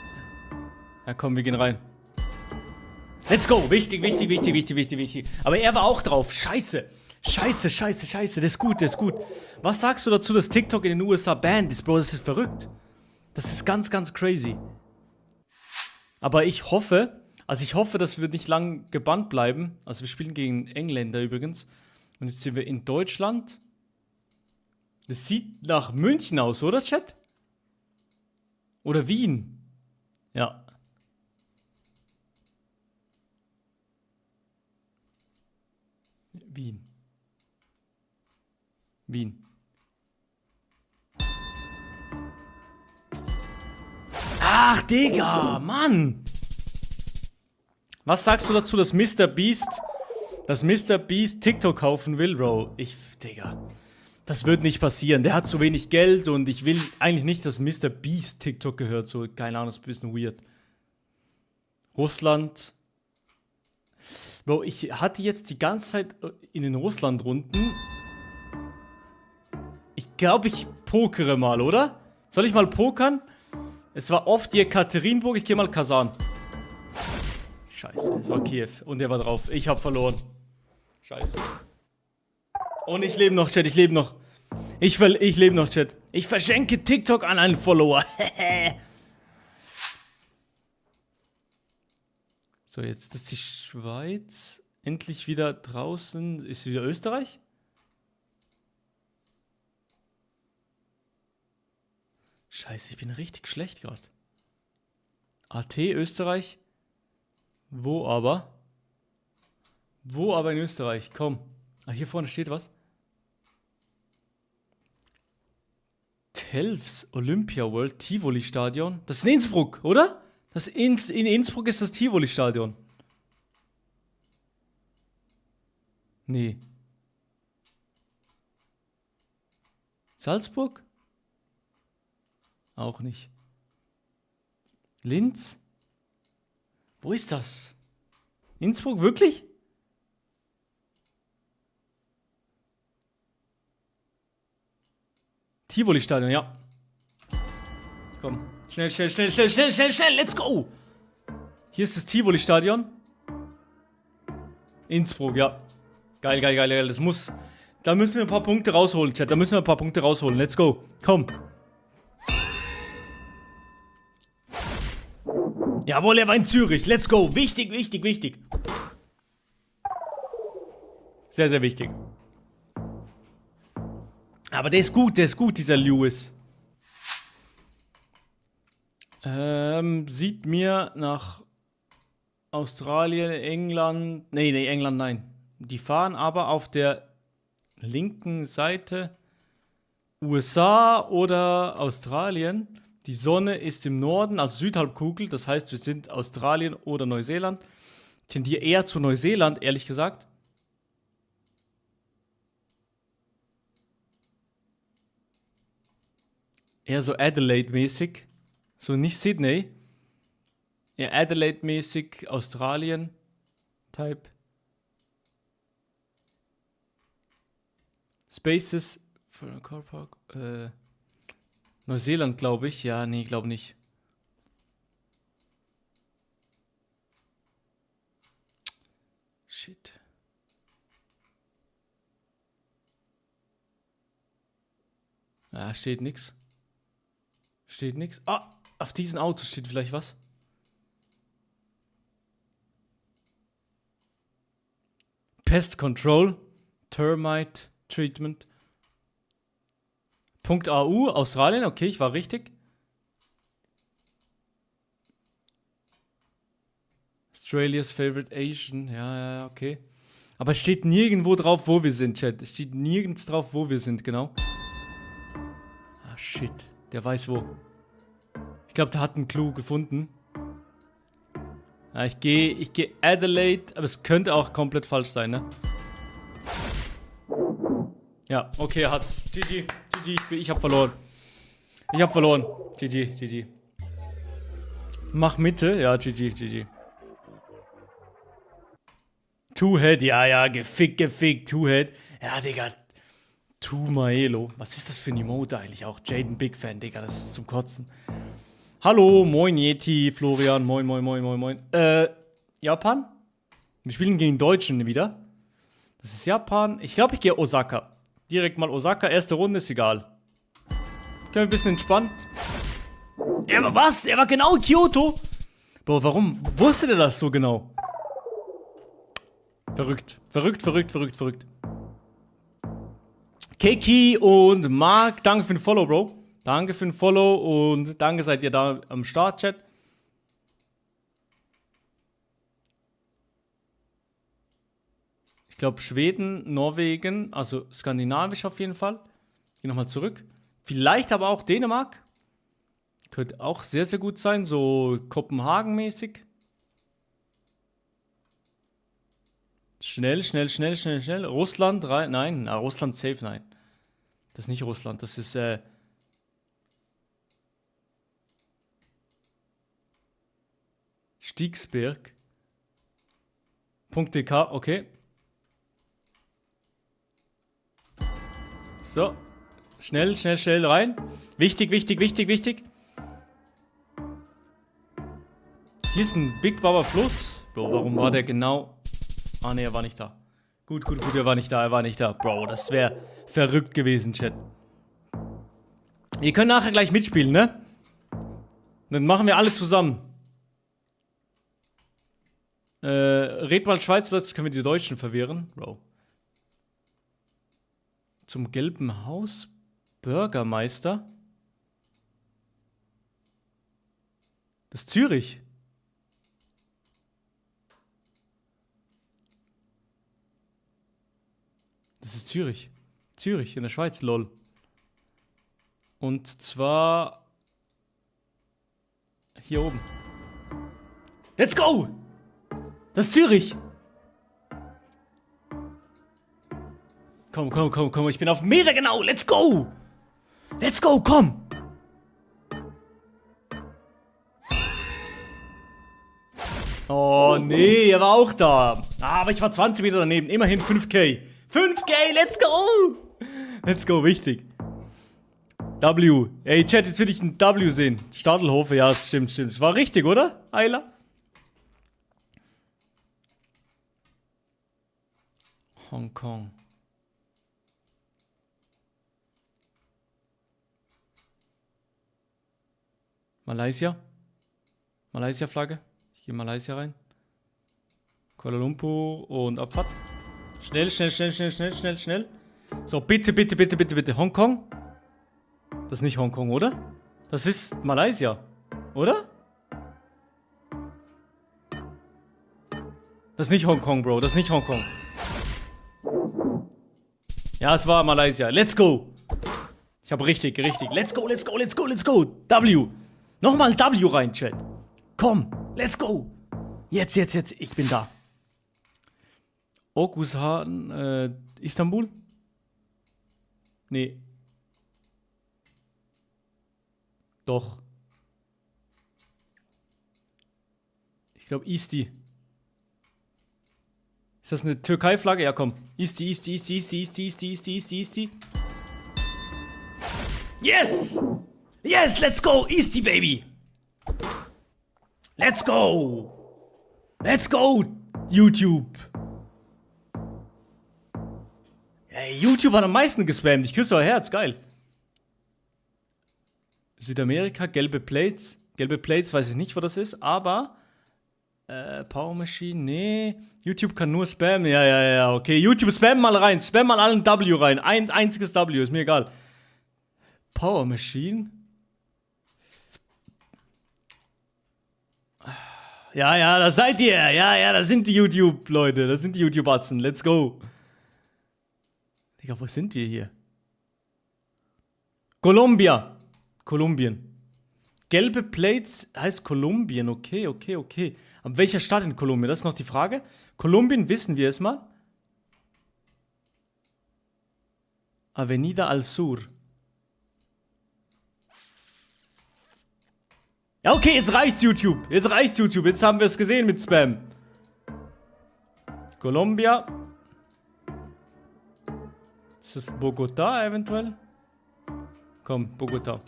komm, wir gehen rein. Let's go! Wichtig. Aber er war auch drauf. Scheiße. Das ist gut. Was sagst du dazu, dass TikTok in den USA banned ist, Bro? Das ist verrückt. Das ist ganz, ganz crazy. Aber ich hoffe, dass wir nicht lang gebannt bleiben. Also wir spielen gegen Engländer übrigens. Und jetzt sind wir in Deutschland. Das sieht nach München aus, oder, Chat? Oder Wien? Ja. Wien. Ach, Digga, Mann! Was sagst du dazu, dass Mr. Beast TikTok kaufen will, Bro? Digga. Das wird nicht passieren. Der hat zu wenig Geld und ich will eigentlich nicht, dass Mr. Beast TikTok gehört. So, keine Ahnung, ist ein bisschen weird. Russland. Bro, ich hatte jetzt die ganze Zeit in den Russland-Runden. Ich glaube, ich pokere mal, oder? Soll ich mal pokern? Es war oft Jekaterinburg, ich gehe mal Kasan. Scheiße, es war Kiew. Und der war drauf. Ich habe verloren. Scheiße. Und ich lebe noch, Chat, ich lebe noch. Ich lebe noch, Chat. Ich verschenke TikTok an einen Follower. So, jetzt ist die Schweiz endlich wieder draußen. Ist wieder Österreich? Scheiße, ich bin richtig schlecht gerade. AT, Österreich. Wo aber? Wo aber in Österreich? Komm. Ah, hier vorne steht was. Telfs Olympia World Tivoli Stadion. Das ist in Innsbruck, oder? In Innsbruck ist das Tivoli Stadion. Nee. Salzburg? Auch nicht. Linz? Wo ist das? Innsbruck, wirklich? Tivoli-Stadion, ja. Komm. Schnell, let's go! Hier ist das Tivoli-Stadion. Innsbruck, ja. Geil. Da müssen wir ein paar Punkte rausholen, Chat. Let's go. Komm. Jawohl, er war in Zürich. Let's go. Wichtig. Sehr, sehr wichtig. Aber der ist gut, dieser Lewis. Sieht mir nach Australien, England... Nee, England, nein. Die fahren aber auf der linken Seite USA oder Australien. Die Sonne ist im Norden, also Südhalbkugel. Das heißt, wir sind Australien oder Neuseeland. Ich tendiere eher zu Neuseeland, ehrlich gesagt. Eher so Adelaide-mäßig. So nicht Sydney. Eher Adelaide-mäßig, Australien-Type. Spaces für den Car Park. Neuseeland, glaube ich. Ja, nee, glaube nicht. Shit. Ja, steht nix. Steht nix. Ah, auf diesen Autos steht vielleicht was. Pest Control. Termite Treatment. .au, Australien. Okay, ich war richtig. Australia's favorite Asian. Ja, okay. Aber es steht nirgendwo drauf, wo wir sind, Chat. Es steht nirgends drauf, wo wir sind, genau. Ah, shit. Der weiß wo. Ich glaube, der hat einen Clou gefunden. Ja, ich gehe Adelaide, aber es könnte auch komplett falsch sein, ne? Ja, okay, er hat's. GG, ich hab verloren. GG. Mach Mitte, ja, GG. Two-Head, ja, gefickt, Two-Head. Ja, Digga. Tumaelo. Was ist das für ein Emote eigentlich auch? Jaden Big Fan, Digga, das ist zum Kotzen. Hallo, moin Yeti, Florian, moin. Japan? Wir spielen gegen Deutschen wieder. Das ist Japan. Ich glaube, ich gehe Osaka. Direkt mal Osaka, erste Runde, ist egal. Können wir ein bisschen entspannt. Aber was? Er war genau Kyoto. Bro, warum wusste der das so genau? Verrückt. Keki und Marc, danke für den Follow, Bro. Danke für den Follow und danke, seid ihr da am Start, Chat. Ich glaube Schweden, Norwegen, also skandinavisch auf jeden Fall. Geh nochmal zurück. Vielleicht aber auch Dänemark. Könnte auch sehr, sehr gut sein, so Kopenhagen-mäßig. Schnell. Russland, nein. Russland safe, nein. Das ist nicht Russland, das ist, Stiegsberg. .dk, okay. So. Schnell rein. Wichtig. Hier ist ein Big Baba Fluss. Bro, warum war der genau... Ah, ne, er war nicht da. Gut, er war nicht da. Bro, das wäre verrückt gewesen, Chat. Ihr könnt nachher gleich mitspielen, ne? Dann machen wir alle zusammen. Red mal Schweizerdeutsch, können wir die Deutschen verwirren. Bro. Zum gelben Haus. Bürgermeister. Das ist Zürich. Das ist Zürich. Zürich in der Schweiz, lol. Und zwar hier oben. Let's go! Das ist Zürich! Komm, ich bin auf Meter genau, let's go! Let's go, komm! Oh nee, er war auch da. Ah, aber ich war 20 Meter daneben, immerhin 5K. 5K, let's go! Let's go, wichtig. W. Ey, Chat, jetzt will ich ein W sehen. Stadelhofe, ja, es stimmt. Das war richtig, oder, Ayla? Hongkong. Malaysia. Malaysia-Flagge. Ich gehe Malaysia rein. Kuala Lumpur und Abfahrt. Schnell. So, bitte. Hongkong. Das ist nicht Hongkong, oder? Das ist Malaysia, oder? Das ist nicht Hongkong, Bro. Das ist nicht Hongkong. Ja, es war Malaysia. Let's go. Ich habe richtig. Let's go. W. Nochmal W rein, Chat. Komm, let's go. Jetzt. Ich bin da. Okushan, Istanbul? Nee. Doch. Ich glaube Isti. Ist das eine Türkei-Flagge? Ja, komm. Isti. Yes! Yes, let's go! Isti, baby! Let's go! Let's go, YouTube! Ey, YouTube hat am meisten gespammt. Ich küsse euer Herz, geil. Südamerika, gelbe Plates. Gelbe Plates, weiß ich nicht, wo das ist, aber Power Machine, nee. YouTube kann nur spammen. Ja, okay. YouTube, spam mal rein. Spam mal allen W rein. Ein einziges W, ist mir egal. Power Machine. Ja, da seid ihr. Ja, da sind die YouTube-Leute. Da sind die YouTube-Atzen. Let's go. Digga, wo sind wir hier? Kolumbien. Gelbe Plates heißt Kolumbien. Okay. Aber welcher Stadt in Kolumbien? Das ist noch die Frage. Kolumbien wissen wir es mal. Avenida al Sur. Ja, okay, jetzt reicht's YouTube. Jetzt haben wir es gesehen mit Spam. Colombia. Ist das Bogotá eventuell? Komm, Bogotá.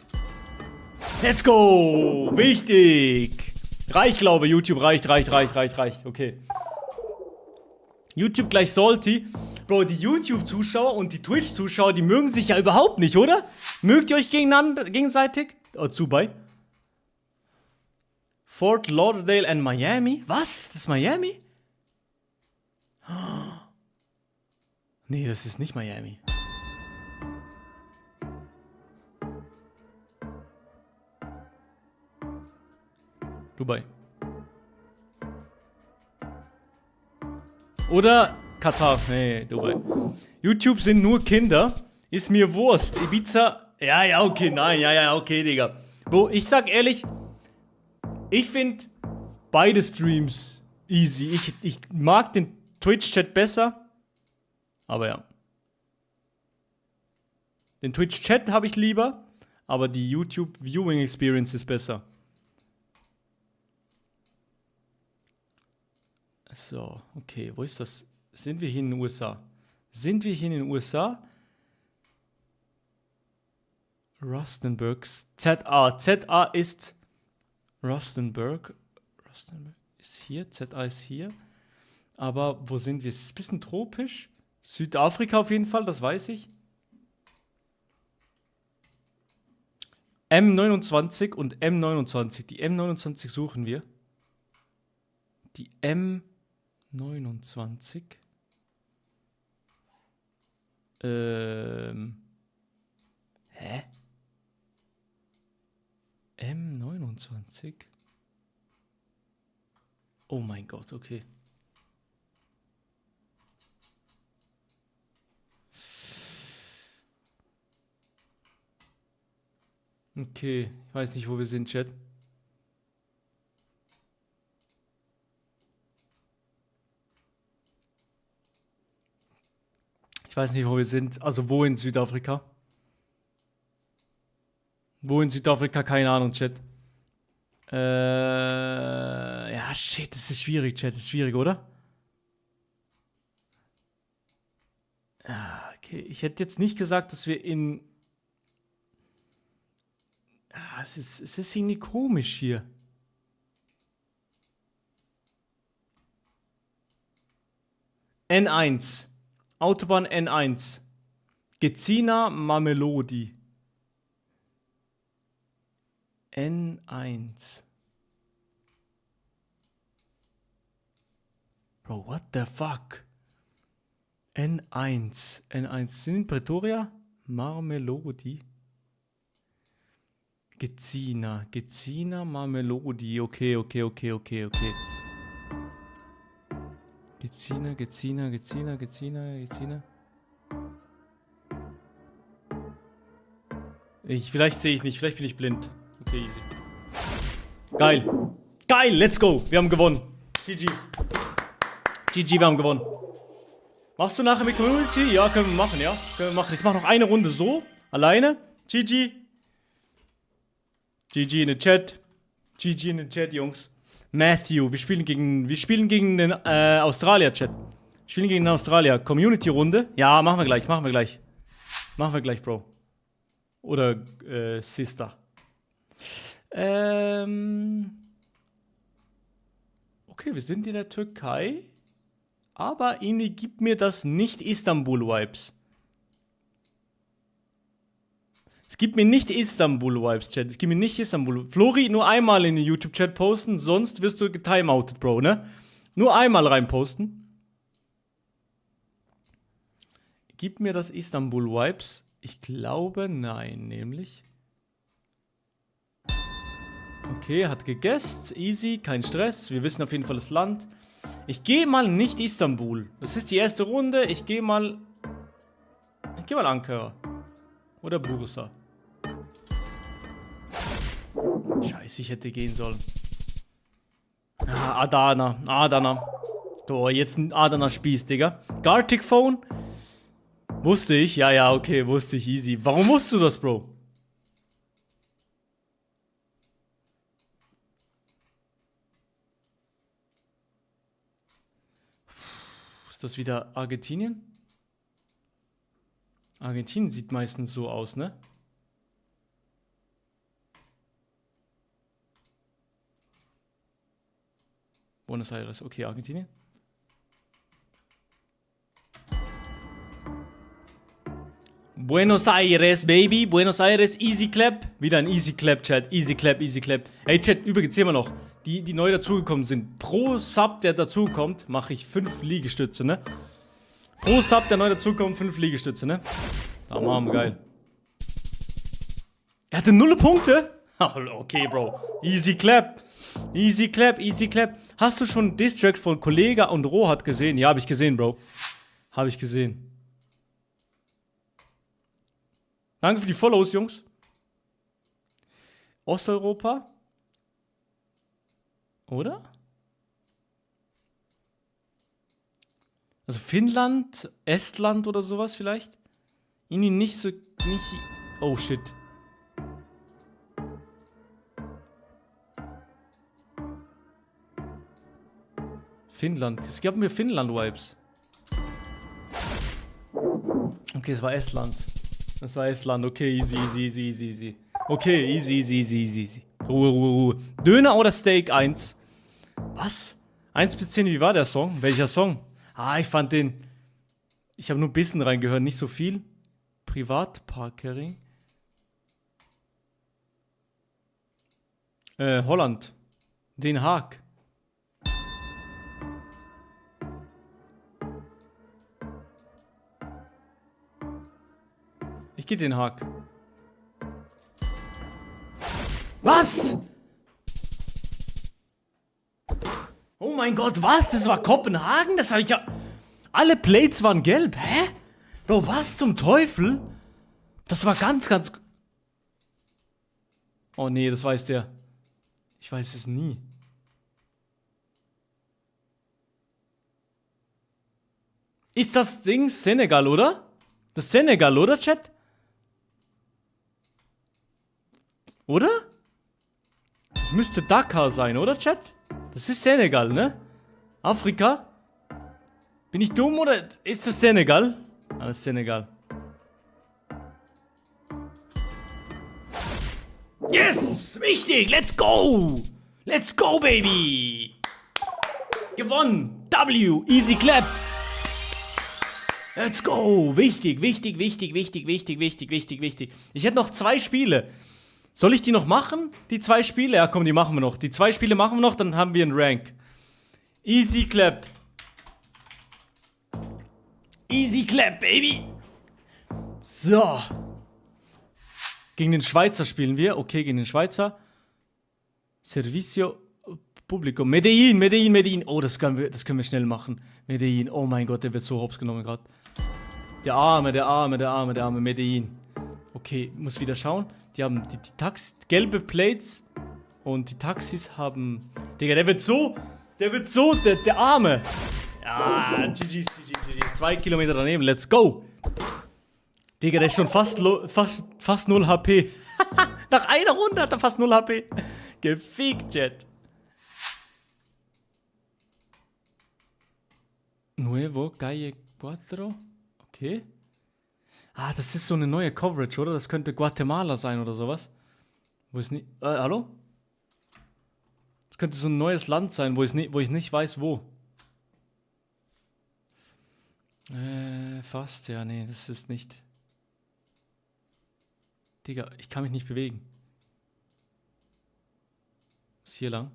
Let's go! Wichtig! Reicht, glaube ich. YouTube reicht. Okay. YouTube gleich salty. Bro, die YouTube-Zuschauer und die Twitch-Zuschauer, die mögen sich ja überhaupt nicht, oder? Mögt ihr euch gegenseitig? Oh, Zubai. Fort Lauderdale and Miami? Was? Das ist Miami? Nee, das ist nicht Miami. Dubai. Oder Katar. Nee, Dubai. YouTube sind nur Kinder. Ist mir Wurst. Ibiza. Ja, okay, nein. Ja, okay, Digga. Bro, ich sag ehrlich, ich finde beide Streams easy. Ich mag den Twitch-Chat besser. Aber ja. Den Twitch-Chat habe ich lieber. Aber die YouTube-Viewing-Experience ist besser. So, okay, wo ist das? Sind wir hier in den USA? Rustenburg. ZA ist Rustenburg. Rustenburg ist hier. ZA ist hier. Aber wo sind wir? Es ist ein bisschen tropisch. Südafrika auf jeden Fall, das weiß ich. M29 und M29. Die M29 suchen wir. Die M29. Hä? M29? Oh mein Gott, okay. Okay, ich weiß nicht, wo wir sind, Chat. Ich weiß nicht, wo wir sind. Also wo in Südafrika? Wo in Südafrika? Keine Ahnung, Chat. Ja, shit, das ist schwierig, Chat. Das ist schwierig, oder? Okay, ich hätte jetzt nicht gesagt, dass wir in... Es ist irgendwie komisch hier. N1. Autobahn N1. Gezina Mamelodi. N1. Bro, what the fuck? N1. Sind in Pretoria? Mamelodi. Gezina Mamelodi. Okay. Gezina. Vielleicht sehe ich nicht, vielleicht bin ich blind. Okay, easy. Geil, let's go. Wir haben gewonnen. GG, wir haben gewonnen. Machst du nachher mit Community? Ja, können wir machen, ja. Ich mache noch eine Runde so, alleine. GG in den Chat. Jungs. Matthew, wir spielen gegen den Australier-Chat. Wir spielen gegen den Australier. Community-Runde. Ja, machen wir gleich. Machen wir gleich, Bro. Oder Sister. Okay, wir sind in der Türkei. Aber irgendwie gibt mir das nicht Istanbul-Vibes. Es gibt mir nicht Istanbul-Vibes, Chat. Es gibt mir nicht Istanbul. Flori, nur einmal in den YouTube-Chat posten, sonst wirst du getimeoutet, Bro, ne? Nur einmal reinposten. Gib mir das Istanbul-Vibes. Ich glaube, nein, nämlich. Okay, hat gegessen. Easy, kein Stress. Wir wissen auf jeden Fall das Land. Ich gehe mal nicht Istanbul. Das ist die erste Runde. Ich gehe mal Ankara. Oder Bursa. Scheiße, ich hätte gehen sollen. Ah, Adana. So, jetzt ein Adana-Spieß, Digga. Gartic Phone? Wusste ich. Ja, okay, wusste ich. Easy. Warum wusstest du das, Bro? Ist das wieder Argentinien? Argentinien sieht meistens so aus, ne? Buenos Aires, okay, Argentinien. Buenos Aires, Baby. Buenos Aires, Easy Clap. Wieder ein Easy Clap, Chat. Easy Clap, Easy Clap. Ey, Chat, übrigens immer noch. Die neu dazugekommen sind. Pro Sub, der dazukommt, mache ich 5 Liegestütze, ne? Pro Sub, der neu dazukommt, 5 Liegestütze, ne? Da machen wir geil. Er hatte 0 Punkte? Okay, Bro. Easy Clap. Easy Clap, Easy Clap. Hast du schon Distrack von Kollega und Rohat gesehen? Ja, habe ich gesehen, Bro. Habe ich gesehen. Danke für die Follows, Jungs. Osteuropa? Oder? Also Finnland, Estland oder sowas vielleicht? Irgendwie nicht so... Oh, shit. Finnland. Es gab mir Finnland-Vibes. Okay, es war Estland. Das war Estland. Okay, easy. Okay, easy. Ruhe. Döner oder Steak 1? Was? 1 bis 10, wie war der Song? Welcher Song? Ich fand den... Ich habe nur ein bisschen reingehört, nicht so viel. Privatparkering. Holland. Den Haag. Ich geh Den Haag. Was? Oh mein Gott, was? Das war Kopenhagen? Das habe ich ja... Alle Plates waren gelb. Hä? Bro, was zum Teufel? Das war ganz... Oh nee, das weiß der. Ich weiß es nie. Ist das Ding Senegal, oder? Das ist Senegal, oder, Chat? Oder? Das müsste Dakar sein, oder, Chat? Das ist Senegal, ne? Afrika? Bin ich dumm, oder ist das Senegal? Das ist Senegal. Yes! Wichtig! Let's go! Let's go, baby! Gewonnen! W! Easy Clap! Let's go! Wichtig. Ich hätte noch 2 Spiele. Soll ich die noch machen? Die 2 Spiele? Ja, komm, die machen wir noch. Die 2 Spiele machen wir noch, dann haben wir einen Rank. Easy Clap. Easy Clap, baby. So. Gegen den Schweizer spielen wir. Okay, gegen den Schweizer. Servicio Publico. Medellin. Oh, das können wir schnell machen. Medellin. Oh mein Gott, der wird so hops genommen gerade. Der arme Medellin. Okay, muss wieder schauen. Die haben die gelbe Plates und die Taxis haben... Digga, der Arme. Ja, GG. 2 Kilometer daneben, let's go. Digga, der ist schon fast 0 HP. Nach einer Runde hat er fast 0 HP. Gefickt, Jet. Nuevo Calle Cuatro. Okay. Das ist so eine neue Coverage, oder? Das könnte Guatemala sein oder sowas. Wo ist nicht... hallo? Das könnte so ein neues Land sein, wo ich nicht weiß, wo. Fast, ja, nee, das ist nicht... Digga, ich kann mich nicht bewegen. Ist hier lang.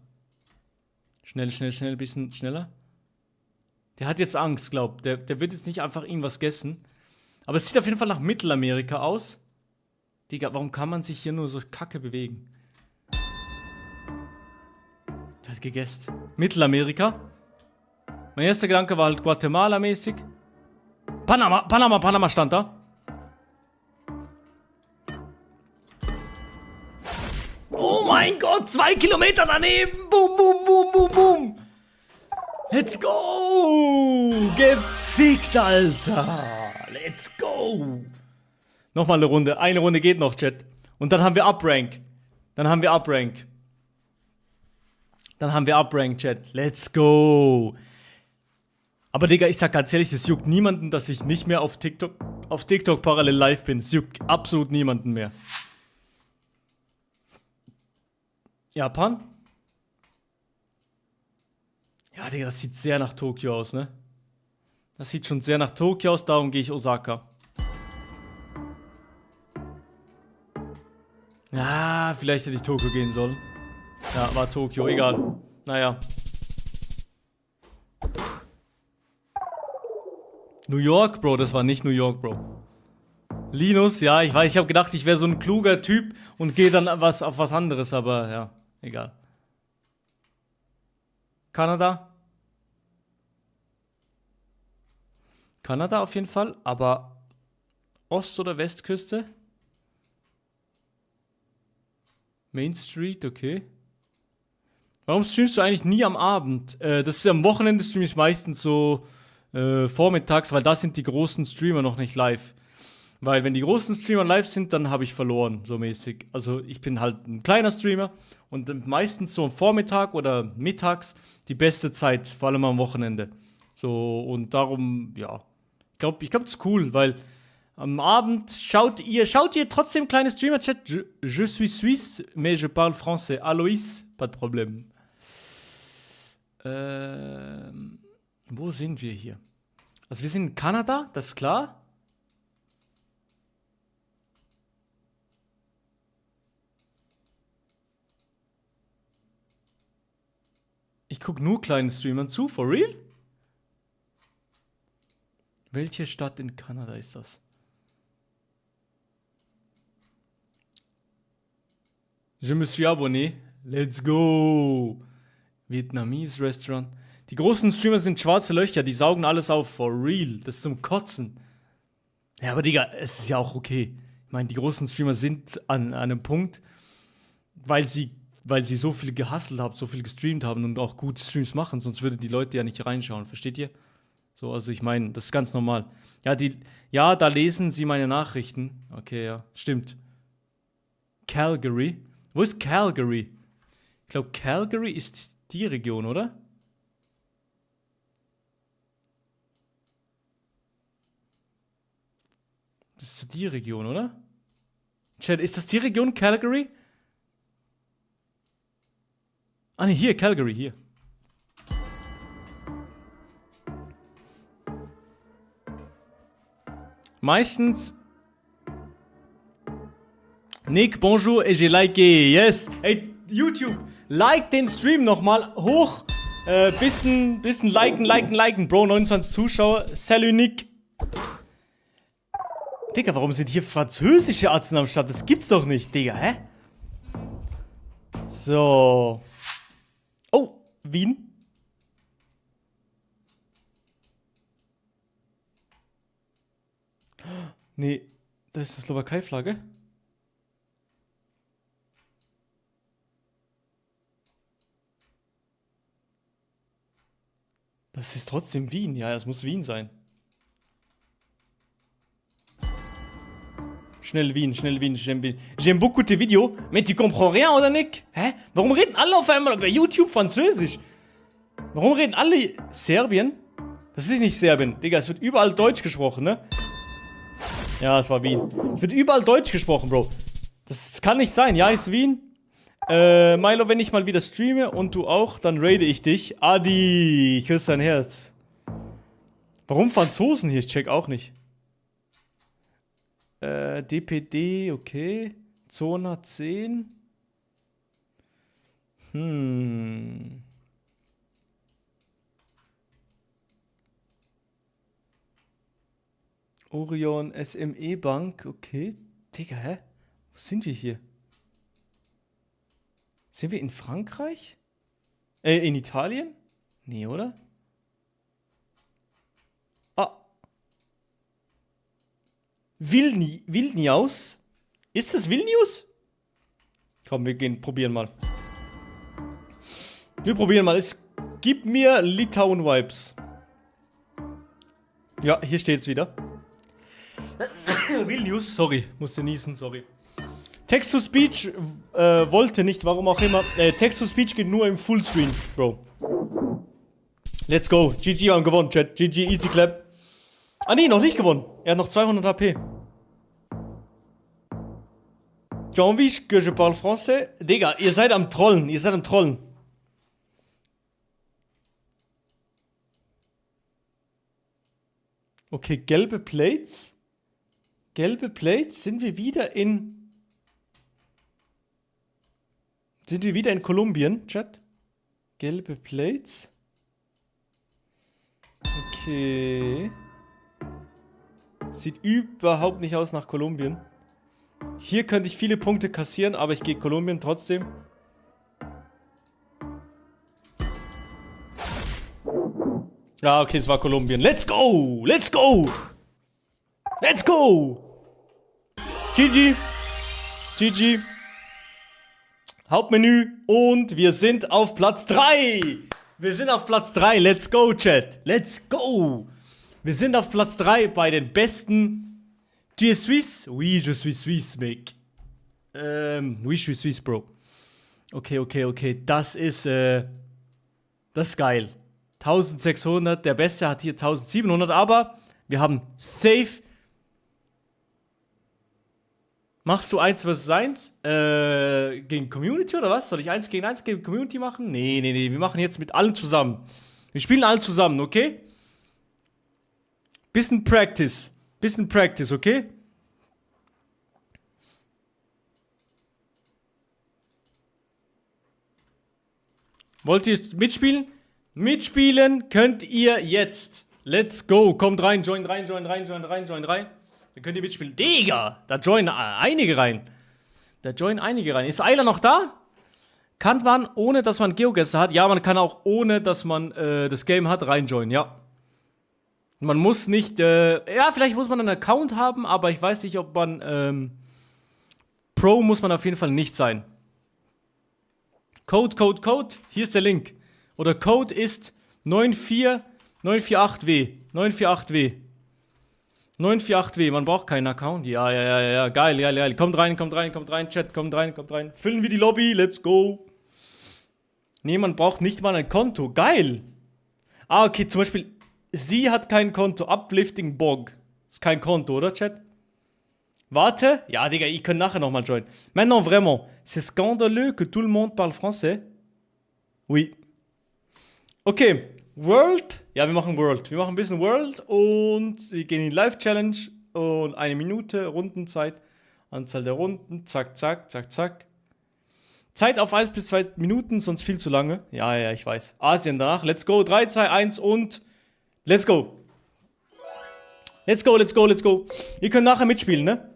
Schnell, schnell, schnell, bisschen schneller. Der hat jetzt Angst, glaub. Der wird jetzt nicht einfach irgendwas gegessen. Aber es sieht auf jeden Fall nach Mittelamerika aus. Digga, warum kann man sich hier nur so kacke bewegen? Der hat gegessen. Mittelamerika. Mein erster Gedanke war halt Guatemala-mäßig. Panama stand da. Oh mein Gott, 2 Kilometer daneben. Boom, boom, boom, boom, boom. Let's go. Gefickt, Alter. Let's go. Nochmal eine Runde. Eine Runde geht noch, Chat. Und dann haben wir Uprank. Dann haben wir Uprank, Chat. Let's go. Aber Digga, ich sag ganz ehrlich, es juckt niemanden, dass ich nicht mehr auf TikTok parallel live bin. Es juckt absolut niemanden mehr. Japan? Ja, Digga, das sieht sehr nach Tokio aus, ne? Das sieht schon sehr nach Tokio aus, darum gehe ich Osaka. Ja, vielleicht hätte ich Tokio gehen sollen. Ja, war Tokio, egal. Naja. New York, Bro, das war nicht New York, Bro. Linus, ja, ich weiß, ich habe gedacht, ich wäre so ein kluger Typ und gehe dann auf was anderes, aber ja, egal. Kanada? Kanada auf jeden Fall, aber Ost- oder Westküste? Main Street, okay. Warum streamst du eigentlich nie am Abend? Das ist am Wochenende stream ich meistens so vormittags, weil da sind die großen Streamer noch nicht live. Weil wenn die großen Streamer live sind, dann habe ich verloren, so mäßig. Also ich bin halt ein kleiner Streamer und meistens so am Vormittag oder mittags die beste Zeit, vor allem am Wochenende. So, und darum, ja. Ich glaube, das ist cool, weil am Abend schaut ihr trotzdem kleine Streamer-Chat. Je suis suisse, mais je parle français. Alois, pas de problème. Wo sind wir hier? Also wir sind in Kanada, das ist klar. Ich gucke nur kleinen Streamern zu, for real? Welche Stadt in Kanada ist das? Je me suis abonné. Let's go. Vietnamese Restaurant. Die großen Streamer sind schwarze Löcher, die saugen alles auf, for real. Das ist zum Kotzen. Ja, aber Digga, es ist ja auch okay. Ich meine, die großen Streamer sind an einem Punkt, weil sie so viel gehustelt haben, so viel gestreamt haben und auch gute Streams machen, sonst würden die Leute ja nicht reinschauen, versteht ihr? So, also ich meine, das ist ganz normal. Ja, da lesen sie meine Nachrichten. Okay, ja, stimmt. Calgary. Wo ist Calgary? Ich glaube, Calgary ist die Region, oder? Das ist so die Region, oder? Chat, ist das die Region Calgary? Ah, ne, hier, Calgary, hier. Meistens. Nick, bonjour, et j'ai liké. Yes. Ey, YouTube, like den Stream nochmal hoch. Bisschen liken. Bro, 29 Zuschauer. Salut, Nick. Digga, warum sind hier französische Atzen am Start? Das gibt's doch nicht, Digga, hä? So. Oh, Wien. Nee, da ist eine Slowakei-Flagge. Das ist trotzdem Wien. Ja, es muss Wien sein. Schnell Wien. J'aime beaucoup tes vidéos, mais tu comprends rien, oder Nick? Hä? Warum reden alle auf einmal bei YouTube Französisch? Warum reden alle Serbien? Das ist nicht Serbien. Digga, es wird überall Deutsch gesprochen, ne? Ja, es war Wien. Es wird überall Deutsch gesprochen, Bro. Das kann nicht sein. Ja, ist Wien. Milo, wenn ich mal wieder streame und du auch, dann raide ich dich. Adi, ich küsse dein Herz. Warum Franzosen hier? Ich check auch nicht. DPD, okay. 210. Orion SME Bank, okay. Digga, hä? Wo sind wir hier? Sind wir in Frankreich? In Italien? Nee, oder? Ah. Vilnius? Ist das Vilnius? Komm, probieren mal. Wir probieren mal. Es gibt mir Litauen-Vibes. Ja, hier steht's wieder. Vilnius, sorry, musste niesen, sorry. Text-to-Speech wollte nicht, warum auch immer. Text-to-Speech geht nur im Fullscreen, Bro. Let's go. GG, wir haben gewonnen, Chat. GG, easy clap. Ah, nee, noch nicht gewonnen. Er hat noch 200 HP. Tu as envie que je parle français? Digga, ihr seid am Trollen, Okay, gelbe Plates. Gelbe Plates, sind wir wieder in Kolumbien, Chat? Gelbe Plates. Okay. Sieht überhaupt nicht aus nach Kolumbien. Hier könnte ich viele Punkte kassieren, aber ich gehe Kolumbien trotzdem. Ja, okay, es war Kolumbien. Let's go! Let's go! Let's go! GG! GG! Hauptmenü und wir sind auf Platz 3! Wir sind auf Platz 3. Let's go, Chat! Let's go! Wir sind auf Platz 3 bei den besten. Tu es Suisse? Oui, je suis Suisse, mec. Oui, je suis Suisse, Bro. Okay. Das ist geil. 1600, der Beste hat hier 1700, aber wir haben safe. Machst du 1 vs 1 gegen Community oder was? Soll ich 1 gegen 1 gegen Community machen? Nee. Wir machen jetzt mit allen zusammen. Wir spielen alle zusammen, okay? Bisschen Practice, okay? Wollt ihr mitspielen? Mitspielen könnt ihr jetzt. Let's go. Kommt rein, join rein. Dann könnt ihr mitspielen. Digga, da joinen einige rein. Ist Eiler noch da? Kann man, ohne dass man Geogäste hat? Ja, man kann auch, ohne dass man das Game hat, reinjoinen, ja. Man muss nicht, ja, vielleicht muss man einen Account haben, aber ich weiß nicht, ob man, Pro muss man auf jeden Fall nicht sein. Code, hier ist der Link. Oder Code ist 948W. 948W, man braucht keinen Account. Ja, geil. Kommt rein, Chat, kommt rein. Füllen wir die Lobby, let's go. Nee, man braucht nicht mal ein Konto, geil. Ah, okay, zum Beispiel, sie hat kein Konto, Uplifting Bog. Ist kein Konto, oder, Chat? Warte, ja, Digga, ihr könnt nachher nochmal joinen. Maintenant, vraiment, c'est scandaleux que tout le monde parle français. Oui. Okay, World. Ja, wir machen World. Wir machen ein bisschen World und wir gehen in die Live-Challenge und 1 Minute, Rundenzeit, Anzahl der Runden, zack. Zeit auf 1 bis 2 Minuten, sonst viel zu lange. Ja, ich weiß. Asien danach, let's go, 3, 2, 1 und let's go. Let's go. Ihr könnt nachher mitspielen, ne?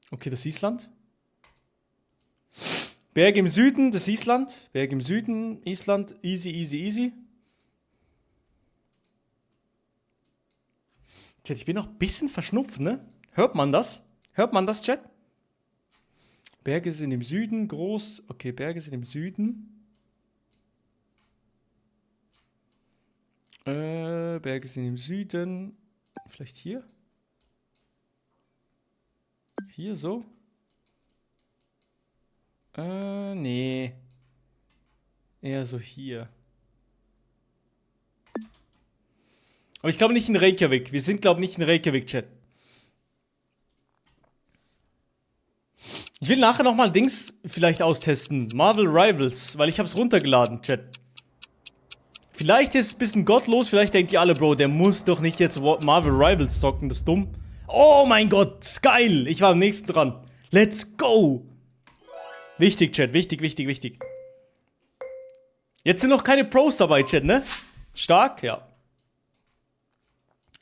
Okay, das ist Island. Berge im Süden, das ist Island. Berge im Süden, Island, easy. Chat, ich bin noch ein bisschen verschnupft, ne? Hört man das, Chat? Berge sind im Süden, groß. Okay, Berge sind im Süden. Berge sind im Süden. Vielleicht hier? Hier so? Nee. Eher so hier. Aber ich glaube nicht in Reykjavik. Wir sind, glaube ich, nicht in Reykjavik, Chat. Ich will nachher nochmal Dings vielleicht austesten. Marvel Rivals, weil ich habe es runtergeladen, Chat. Vielleicht ist es ein bisschen gottlos. Vielleicht denkt ihr alle, Bro, der muss doch nicht jetzt Marvel Rivals zocken. Das ist dumm. Oh mein Gott, geil. Ich war am nächsten dran. Let's go. Wichtig, Chat, wichtig, wichtig, wichtig. Jetzt sind noch keine Pros dabei, Chat, ne? Stark, ja.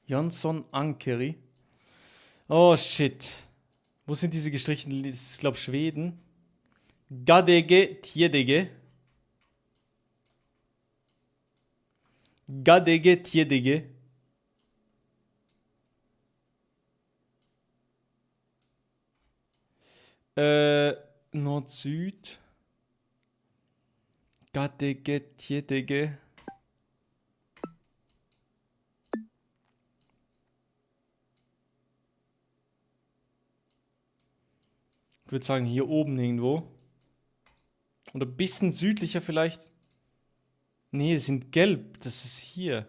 Jonsson Ankeri. Oh, shit. Wo sind diese gestrichenen? Das ist, glaube ich, Schweden. Gadege Tjedege. Gadege Tjedege. Nord-Süd. Gadege Tjedege. Ich würde sagen, hier oben irgendwo. Oder ein bisschen südlicher vielleicht. Nee, die sind gelb. Das ist hier.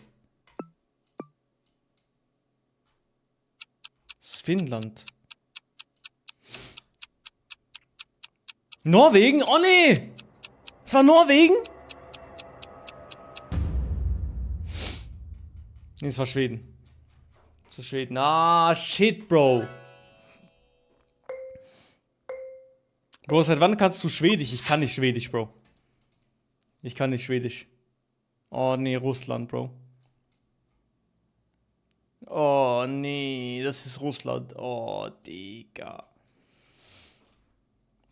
Das ist Finnland. Norwegen? Oh nee! Das war Norwegen? Nee, es war Schweden. Das war Schweden. Ah, shit, Bro. Bro, seit wann kannst du Schwedisch? Ich kann nicht Schwedisch, Bro. Ich kann nicht Schwedisch. Oh, nee, Russland, Bro. Oh, nee, das ist Russland. Oh, Digga.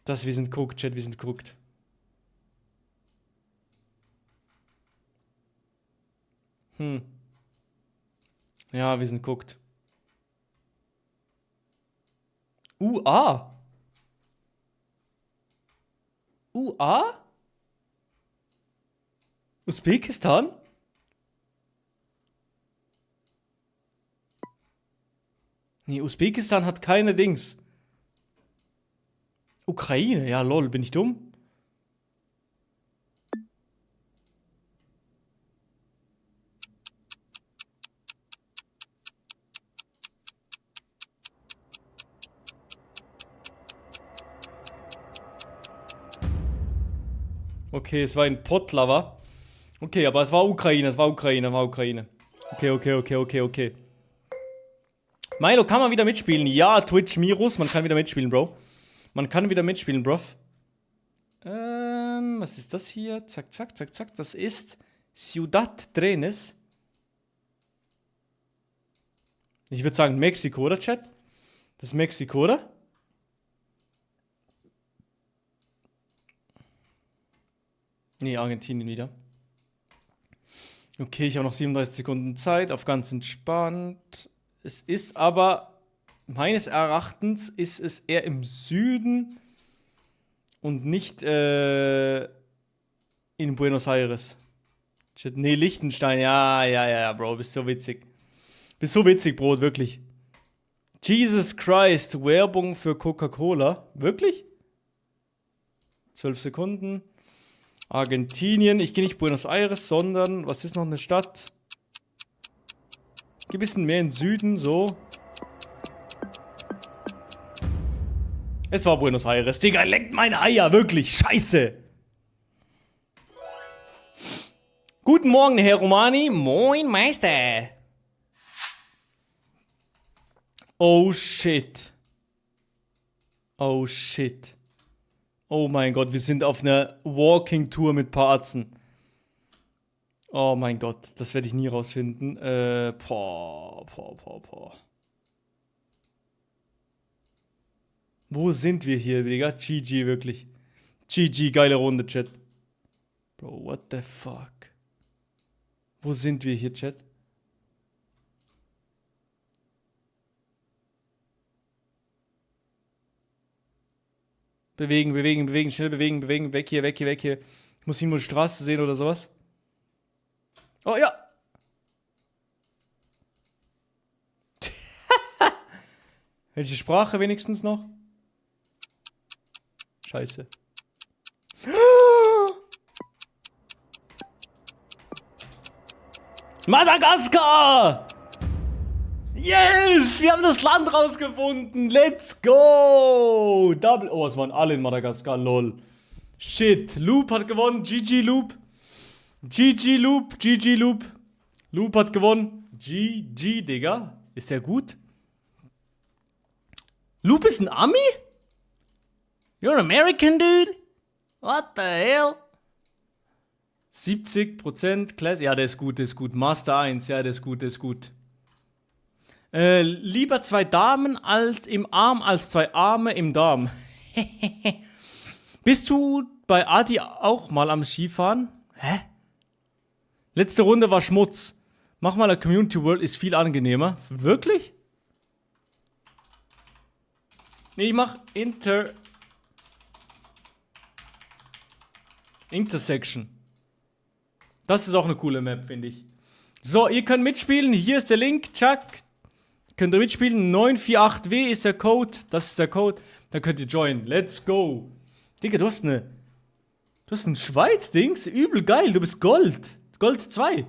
Wir sind guckt, Chat, wir sind guckt. Ja, wir sind guckt. UA? UA? Usbekistan? Nee, Usbekistan hat keine Dings. Ukraine, ja lol, bin ich dumm? Okay, es war ein Potlover. Okay, aber es war Ukraine, Okay. Milo, kann man wieder mitspielen? Ja, Twitch Mirus, man kann wieder mitspielen, Bro. Man kann wieder mitspielen, Bruv. Was ist das hier? Zack. Das ist Ciudad Trenes. Ich würde sagen Mexiko, oder, Chat? Das ist Mexiko, oder? Nee, Argentinien wieder. Okay, ich habe noch 37 Sekunden Zeit, auf ganz entspannt. Es ist aber, meines Erachtens, ist es eher im Süden und nicht in Buenos Aires. Nee, Liechtenstein, ja, Bro, bist so witzig. Bist so witzig, Bro, wirklich. Jesus Christ, Werbung für Coca-Cola. Wirklich? 12 Sekunden. Argentinien, ich gehe nicht Buenos Aires, sondern, was ist noch eine Stadt? Geh ein bisschen mehr in den Süden, so. Es war Buenos Aires. Digga, leckt meine Eier, wirklich, scheiße. Guten Morgen, Herr Romani. Moin, Meister. Oh, shit. Oh, shit. Oh mein Gott, wir sind auf einer Walking-Tour mit Parzen. Oh mein Gott, das werde ich nie rausfinden. Wo sind wir hier, Digga? GG, wirklich. GG, geile Runde, Chat. Bro, what the fuck? Wo sind wir hier, Chat? Bewegen, schnell bewegen. Weg hier. Ich muss irgendwo eine Straße sehen oder sowas. Oh ja. Welche Sprache wenigstens noch? Scheiße. Madagaskar! Yes! Wir haben das Land rausgefunden! Let's go! Double. Oh, es waren alle in Madagaskar, lol. Shit. Loop hat gewonnen. GG Loop. Loop hat gewonnen. GG, Digga. Ist der gut? Loop ist ein Ami? You're an American, dude? What the hell? 70% Class. Ja, der ist gut, der ist gut. Master 1, ja, der ist gut, der ist gut. Lieber 2 Damen als im Arm als 2 Arme im Darm. Bist du bei Adi auch mal am Skifahren? Hä? Letzte Runde war Schmutz. Mach mal eine Community World, ist viel angenehmer. Wirklich? Nee, ich mach Intersection. Das ist auch eine coole Map, finde ich. So, ihr könnt mitspielen. Hier ist der Link. Chuck. Könnt ihr mitspielen. 948W ist der Code. Das ist der Code. Dann könnt ihr joinen. Let's go. Digga, du hast ein Schweiz-Dings. Übel geil. Du bist Gold. Gold 2.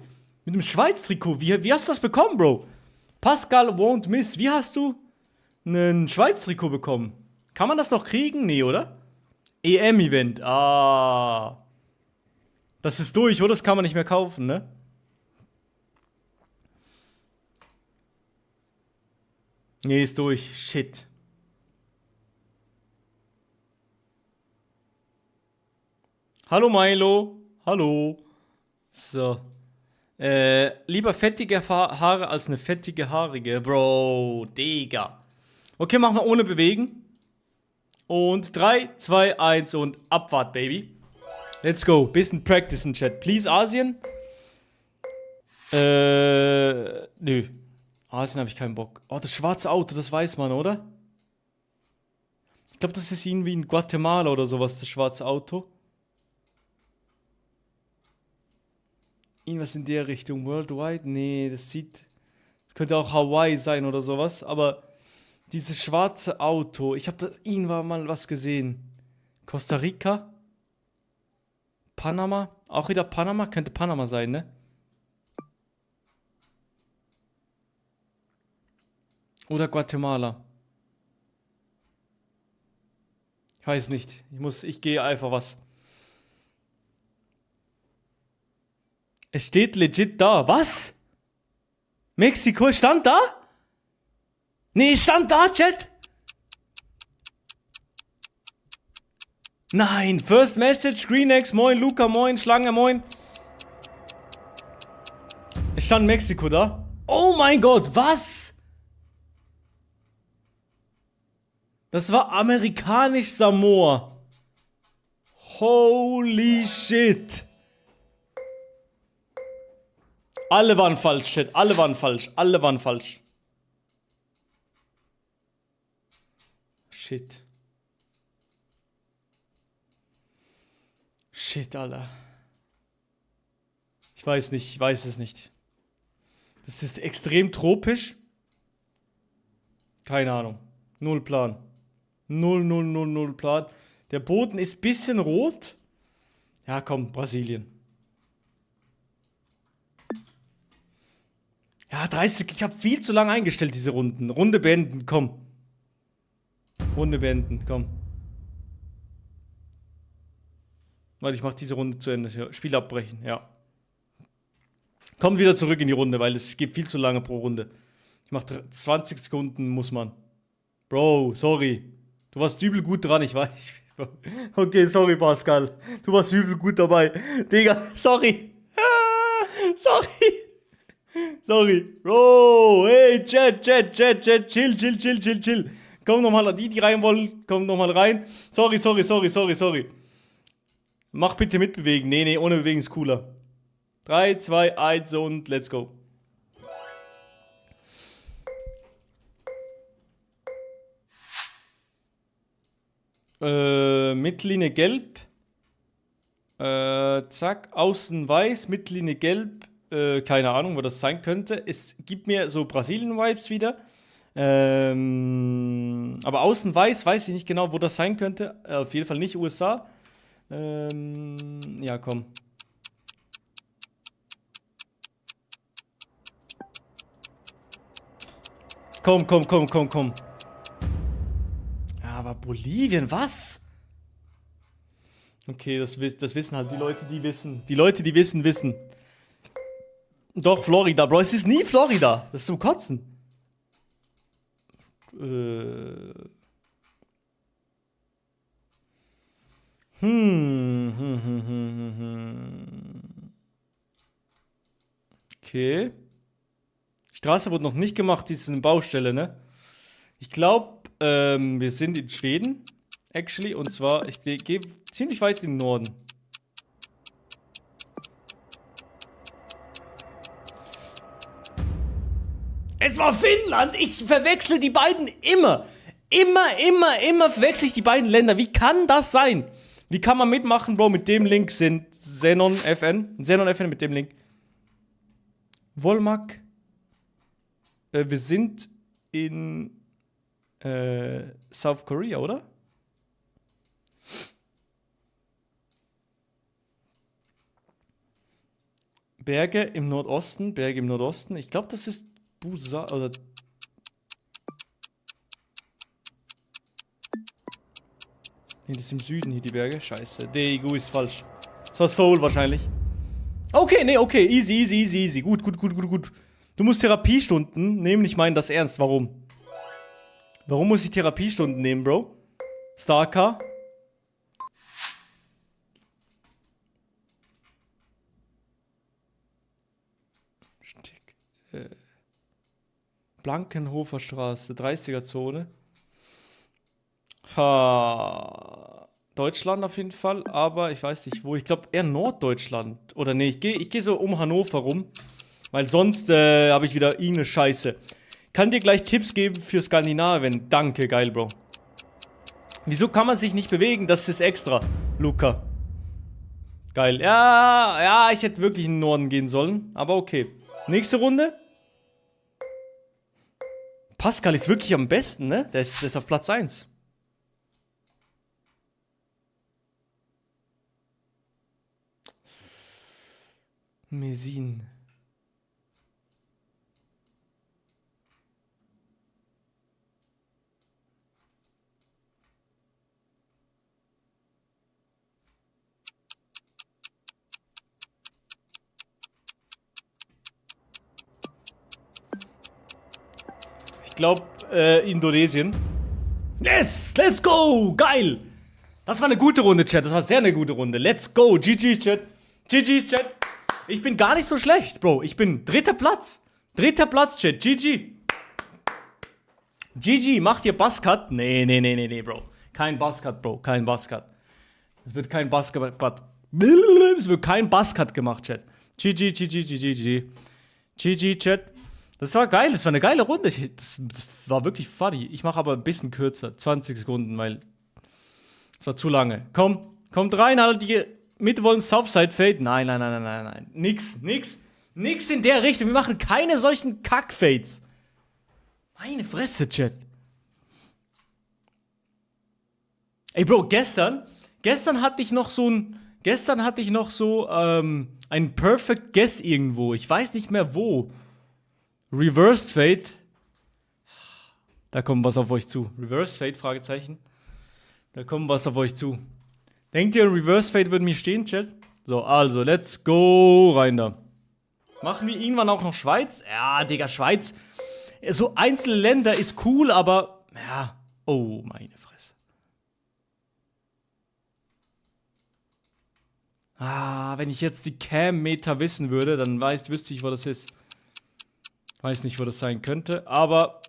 Mit dem Schweiz-Trikot. Wie hast du das bekommen, Bro? Pascal won't miss. Wie hast du ein Schweiz-Trikot bekommen? Kann man das noch kriegen? Nee, oder? EM-Event. Ah. Das ist durch, oder? Das kann man nicht mehr kaufen, ne? Nee, ist durch. Shit. Hallo Milo. Hallo. So. Lieber fettige Haare als eine fettige haarige. Bro, Digga. Okay, machen wir ohne bewegen. Und 3, 2, 1 und Abfahrt, Baby. Let's go. Bisschen Practice in Chat. Please, Asien. Nö. Asien habe ich keinen Bock. Oh, das schwarze Auto, das weiß man, oder? Ich glaube, das ist irgendwie in Guatemala oder sowas, das schwarze Auto. Irgendwas in der Richtung. Worldwide? Nee, das könnte auch Hawaii sein oder sowas. Aber dieses schwarze Auto, ich habe da irgendwann mal was gesehen. Costa Rica? Panama? Auch wieder Panama? Könnte Panama sein, ne? Oder Guatemala. Ich weiß nicht. Ich gehe einfach was. Es steht legit da. Was? Mexiko stand da? Nee, stand da, Chat. Nein, First Message, Greenex, moin, Luca, moin, Schlange, moin. Es stand Mexiko da. Oh mein Gott, was? Das war amerikanisch Samoa. Holy shit. Alle waren falsch, Chat. Alle waren falsch. Alle waren falsch. Shit. Shit, Alter. Ich weiß nicht, ich weiß es nicht. Das ist extrem tropisch. Keine Ahnung. Null Plan. Null Plan. Der Boden ist ein bisschen rot. Ja, komm, Brasilien. Ja, 30. Ich habe viel zu lange eingestellt, diese Runden. Runde beenden, komm. Runde beenden, komm. Weil ich mache diese Runde zu Ende. Ja, Spiel abbrechen, ja. Kommt wieder zurück in die Runde, weil es gibt viel zu lange pro Runde. Ich mache 20 Sekunden, muss man. Bro, sorry. Du warst übel gut dran, ich weiß. Okay, sorry, Pascal. Du warst übel gut dabei. Digga, sorry. Sorry. Sorry. Bro, hey, Chat. Chill. Komm nochmal, die rein wollen, kommt nochmal rein. Sorry. Mach bitte mitbewegen. Nee, ohne bewegen ist cooler. 3, 2, 1 und let's go. Mittellinie gelb. Zack, außen weiß, Mittellinie gelb. Keine Ahnung, wo das sein könnte. Es gibt mir so Brasilien-Vibes wieder. Aber außen weiß ich nicht genau, wo das sein könnte. Auf jeden Fall nicht USA. Ja, komm. Komm. Ja, aber Bolivien, was? Okay, das wissen halt die Leute, die wissen. Die Leute, die wissen. Doch, Florida, Bro. Es ist nie Florida. Das ist zum Kotzen. Okay. Die Straße wurde noch nicht gemacht, die ist eine Baustelle, ne? Ich glaube, wir sind in Schweden, actually. Und zwar, ich gehe ziemlich weit in den Norden. Es war Finnland! Ich verwechsel die beiden immer! Immer verwechsel ich die beiden Länder. Wie kann das sein? Wie kann man mitmachen, Bro? Mit dem Link sind Xenon FN mit dem Link. Volmak. Wir sind in South Korea, oder? Berge im Nordosten. Ich glaube, das ist Busan oder... Nee, das ist im Süden hier, die Berge. Scheiße. Daegu ist falsch. Das war Seoul wahrscheinlich. Okay, nee, okay. Easy. Gut. Du musst Therapiestunden nehmen. Ich meine das ernst. Warum? Warum muss ich Therapiestunden nehmen, Bro? Starker. Blankenhofer Straße, 30er-Zone. Deutschland auf jeden Fall, aber ich weiß nicht wo. Ich glaube eher Norddeutschland. Oder nee, ich geh so um Hannover rum. Weil sonst habe ich wieder irgendeine Scheiße. Kann dir gleich Tipps geben für Skandinavien. Danke, geil, Bro. Wieso kann man sich nicht bewegen? Das ist extra, Luca. Geil. Ja, ich hätte wirklich in den Norden gehen sollen. Aber okay. Nächste Runde. Pascal ist wirklich am besten, ne? Der ist auf Platz 1. Mesin. Ich glaube, Indonesien. Yes! Let's go! Geil! Das war eine gute Runde, Chat. Das war sehr eine gute Runde. Let's go! GG's, Chat. GG's, Chat. Ich bin gar nicht so schlecht, Bro. Ich bin dritter Platz. Dritter Platz, Chat. GG. GG, macht ihr Buzzcut? Nee, Bro. Kein Buzzcut, Bro. Kein Buzzcut. Es wird kein Buzzcut. Es wird kein Buzzcut gemacht, Chat. GG, Chat. Das war geil, das war eine geile Runde. Das war wirklich funny. Ich mache aber ein bisschen kürzer. 20 Sekunden, weil das war zu lange. Kommt rein, alle, die mit wollen Southside Fade. Nein. Nix in der Richtung. Wir machen keine solchen Kack-Fades. Meine Fresse, Chat. Ey, Bro, gestern hatte ich noch so ein Perfect Guess irgendwo. Ich weiß nicht mehr wo. Reversed Fade. Da kommt was auf euch zu. Reversed Fade, Fragezeichen. Da kommt was auf euch zu. Denkt ihr, Reverse Fade würde mir stehen, Chat? So, also, let's go. Rein da. Machen wir irgendwann auch noch Schweiz? Ja, Digga, Schweiz. So einzelne Länder ist cool, aber... Ja. Oh, meine Fresse. Wenn ich jetzt die Cam-Meter wissen würde, dann wüsste ich, wo das ist. Weiß nicht, wo das sein könnte, aber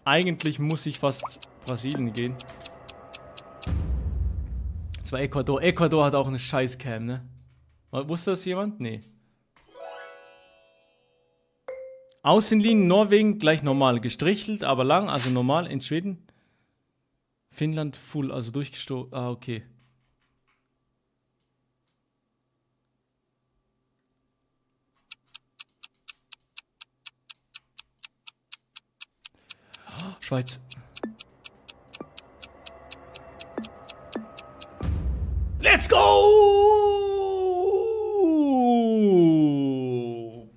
eigentlich muss ich fast Brasilien gehen. Das war Ecuador. Ecuador hat auch eine Scheiß-Cam, ne? Wusste das jemand? Nee. Außenlinien Norwegen gleich normal. Gestrichelt, aber lang, also normal. In Schweden. Finnland full, also durchgestoßen. Okay. Schweiz. Let's go!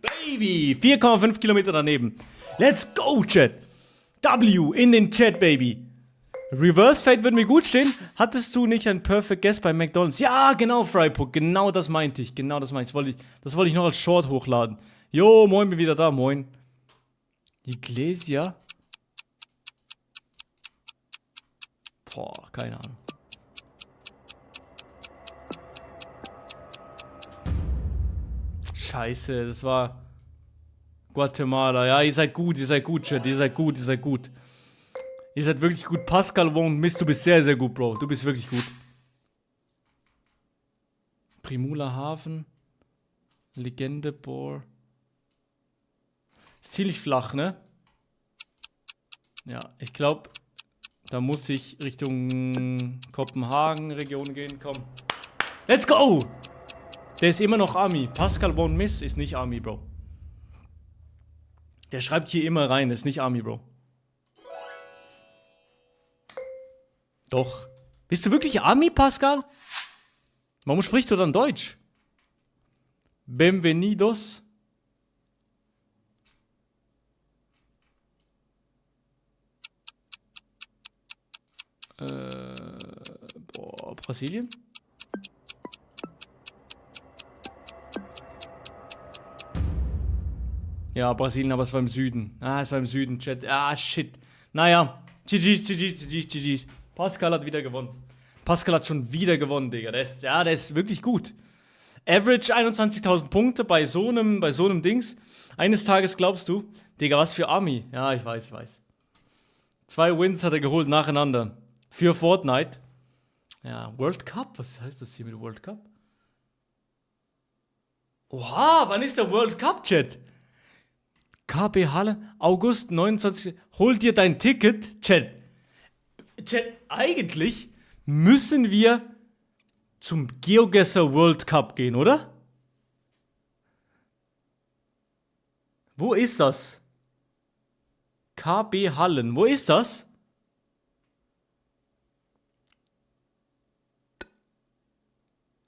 Baby! 4,5 Kilometer daneben. Let's go, Chat. W in den Chat, Baby. Reverse Fade würde mir gut stehen. Hattest du nicht ein Perfect Guess bei McDonald's? Ja, genau, Freipuck. Genau das meinte ich. Das wollte ich noch als Short hochladen. Jo, moin, bin wieder da. Moin. Iglesia. Boah, keine Ahnung. Scheiße, das war Guatemala. Ja, ihr seid gut, Chat. Ihr seid gut. Ihr seid wirklich gut. Pascal Wong Mist, du bist sehr, sehr gut, Bro. Du bist wirklich gut. Primula Hafen. Legende Bohr. Ist ziemlich flach, ne? Ja, ich glaube, da muss ich Richtung Kopenhagen-Region gehen. Komm. Let's go! Der ist immer noch Ami. Pascal Wong Mist ist nicht Ami, Bro. Der schreibt hier immer rein, ist nicht Ami, Bro. Doch. Bist du wirklich Ami, Pascal? Warum sprichst du dann Deutsch? Bienvenidos. Brasilien? Ja, Brasilien, aber es war im Süden. Ah, es war im Süden, Chat. Ah, shit. Naja. GG. Pascal hat wieder gewonnen. Pascal hat schon wieder gewonnen, Digga. Der ist wirklich gut. Average 21.000 Punkte bei so einem Dings. Eines Tages glaubst du, Digga, was für Ami. Ja, ich weiß. 2 Wins hat er geholt nacheinander. Für Fortnite. Ja, World Cup? Was heißt das hier mit World Cup? Oha, wann ist der World Cup, Chat? KB Halle, August 29. Hol dir dein Ticket, Chat. Chat, eigentlich müssen wir zum GeoGuessr World Cup gehen, oder? Wo ist das? KB Hallen, wo ist das?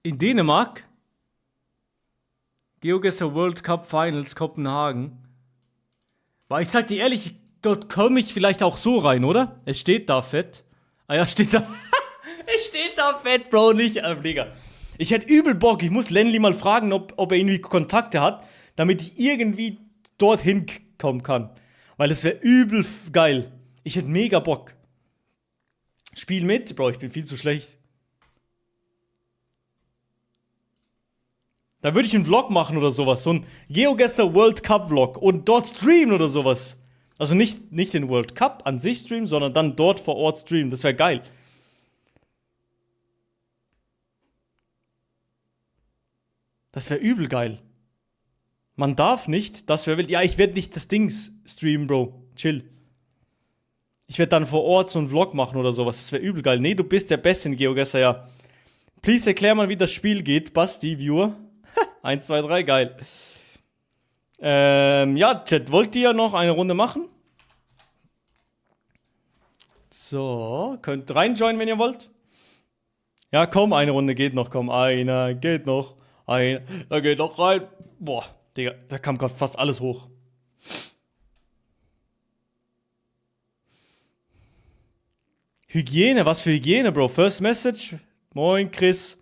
In Dänemark? GeoGuessr World Cup Finals Kopenhagen. Weil ich sag dir ehrlich, dort komme ich vielleicht auch so rein, oder? Es steht da fett. Ah ja, steht da. Es steht da fett, Bro, nicht, Digga. Ich hätte übel Bock, ich muss Lenny mal fragen, ob er irgendwie Kontakte hat, damit ich irgendwie dorthin kommen kann. Weil es wäre übel geil. Ich hätte mega Bock. Spiel mit? Bro, ich bin viel zu schlecht. Da würde ich einen Vlog machen oder sowas. So ein GeoGuessr World Cup Vlog. Und dort streamen oder sowas. Also nicht den World Cup an sich streamen, sondern dann dort vor Ort streamen. Das wäre geil. Das wäre übel geil. Man darf nicht, das wäre wild. Ja, ich werde nicht das Ding streamen, Bro. Chill. Ich werde dann vor Ort so einen Vlog machen oder sowas. Das wäre übel geil. Nee, du bist der Beste in GeoGuessr, ja. Please erklär mal, wie das Spiel geht. Basti, Viewer. 1, 2, 3, geil. Ja, Chat, wollt ihr noch eine Runde machen? So, könnt reinjoinen, wenn ihr wollt. Ja, komm, eine Runde geht noch, komm. Einer geht noch. Da geht noch rein. Boah, Digga, da kam gerade fast alles hoch. Hygiene, was für Hygiene, Bro? First Message. Moin, Chris.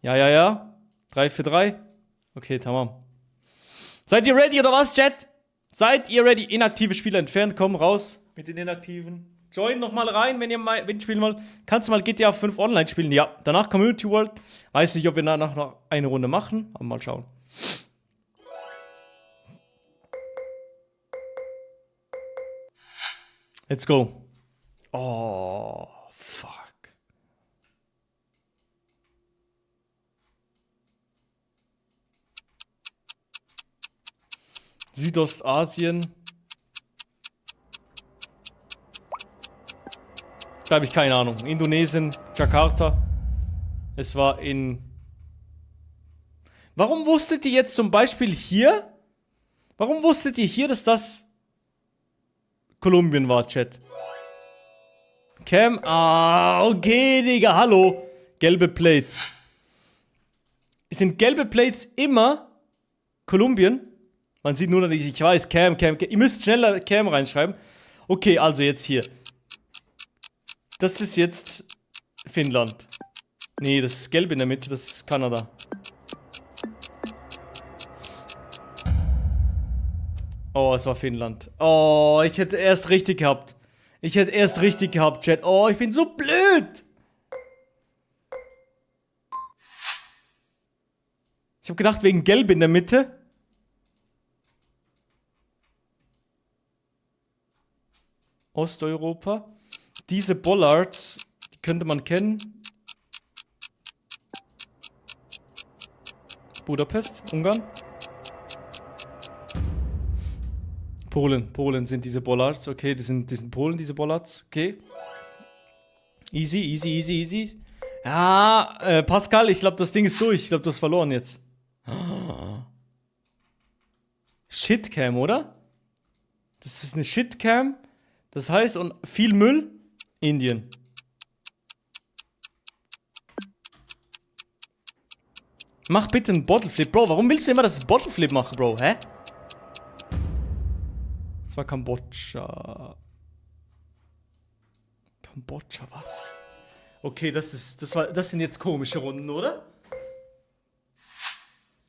Ja. 3 für 3. Okay, tamam. Seid ihr ready oder was, Chat? Seid ihr ready? Inaktive Spieler entfernt. Komm raus mit den Inaktiven. Join nochmal rein, wenn ihr mitspielen wollt. Kannst du mal GTA 5 online spielen? Ja. Danach Community World. Weiß nicht, ob wir danach noch eine Runde machen. Aber mal schauen. Let's go. Oh, fuck. Südostasien. Da habe ich keine Ahnung. Indonesien, Jakarta. Es war in... Warum wusstet ihr jetzt zum Beispiel hier? Warum wusstet ihr hier, dass das Kolumbien war, Chat? Cam, okay, Digga, hallo. Gelbe Plates. Sind gelbe Plates immer Kolumbien? Man sieht nur, dass ich weiß, Cam. Ihr müsst schneller Cam reinschreiben. Okay, also jetzt hier. Das ist jetzt Finnland. Nee, das ist gelb in der Mitte, das ist Kanada. Oh, es war Finnland. Oh, ich hätte erst richtig gehabt. Chat. Oh, ich bin so blöd. Ich habe gedacht, wegen gelb in der Mitte. Osteuropa. Diese Bollards, die könnte man kennen. Budapest, Ungarn. Polen sind diese Bollards. Okay, die sind Polen, diese Bollards. Okay. Easy. Ja, Pascal, ich glaube, das Ding ist durch. Ich glaube, du hast verloren jetzt. Shitcam, oder? Das ist eine Shitcam. Das heißt, und viel Müll. Indien. Mach bitte einen Bottleflip. Bro, warum willst du immer, dass ich Bottleflip mache, Bro? Hä? Das war Kambodscha. Kambodscha, was? Okay, das sind jetzt komische Runden, oder?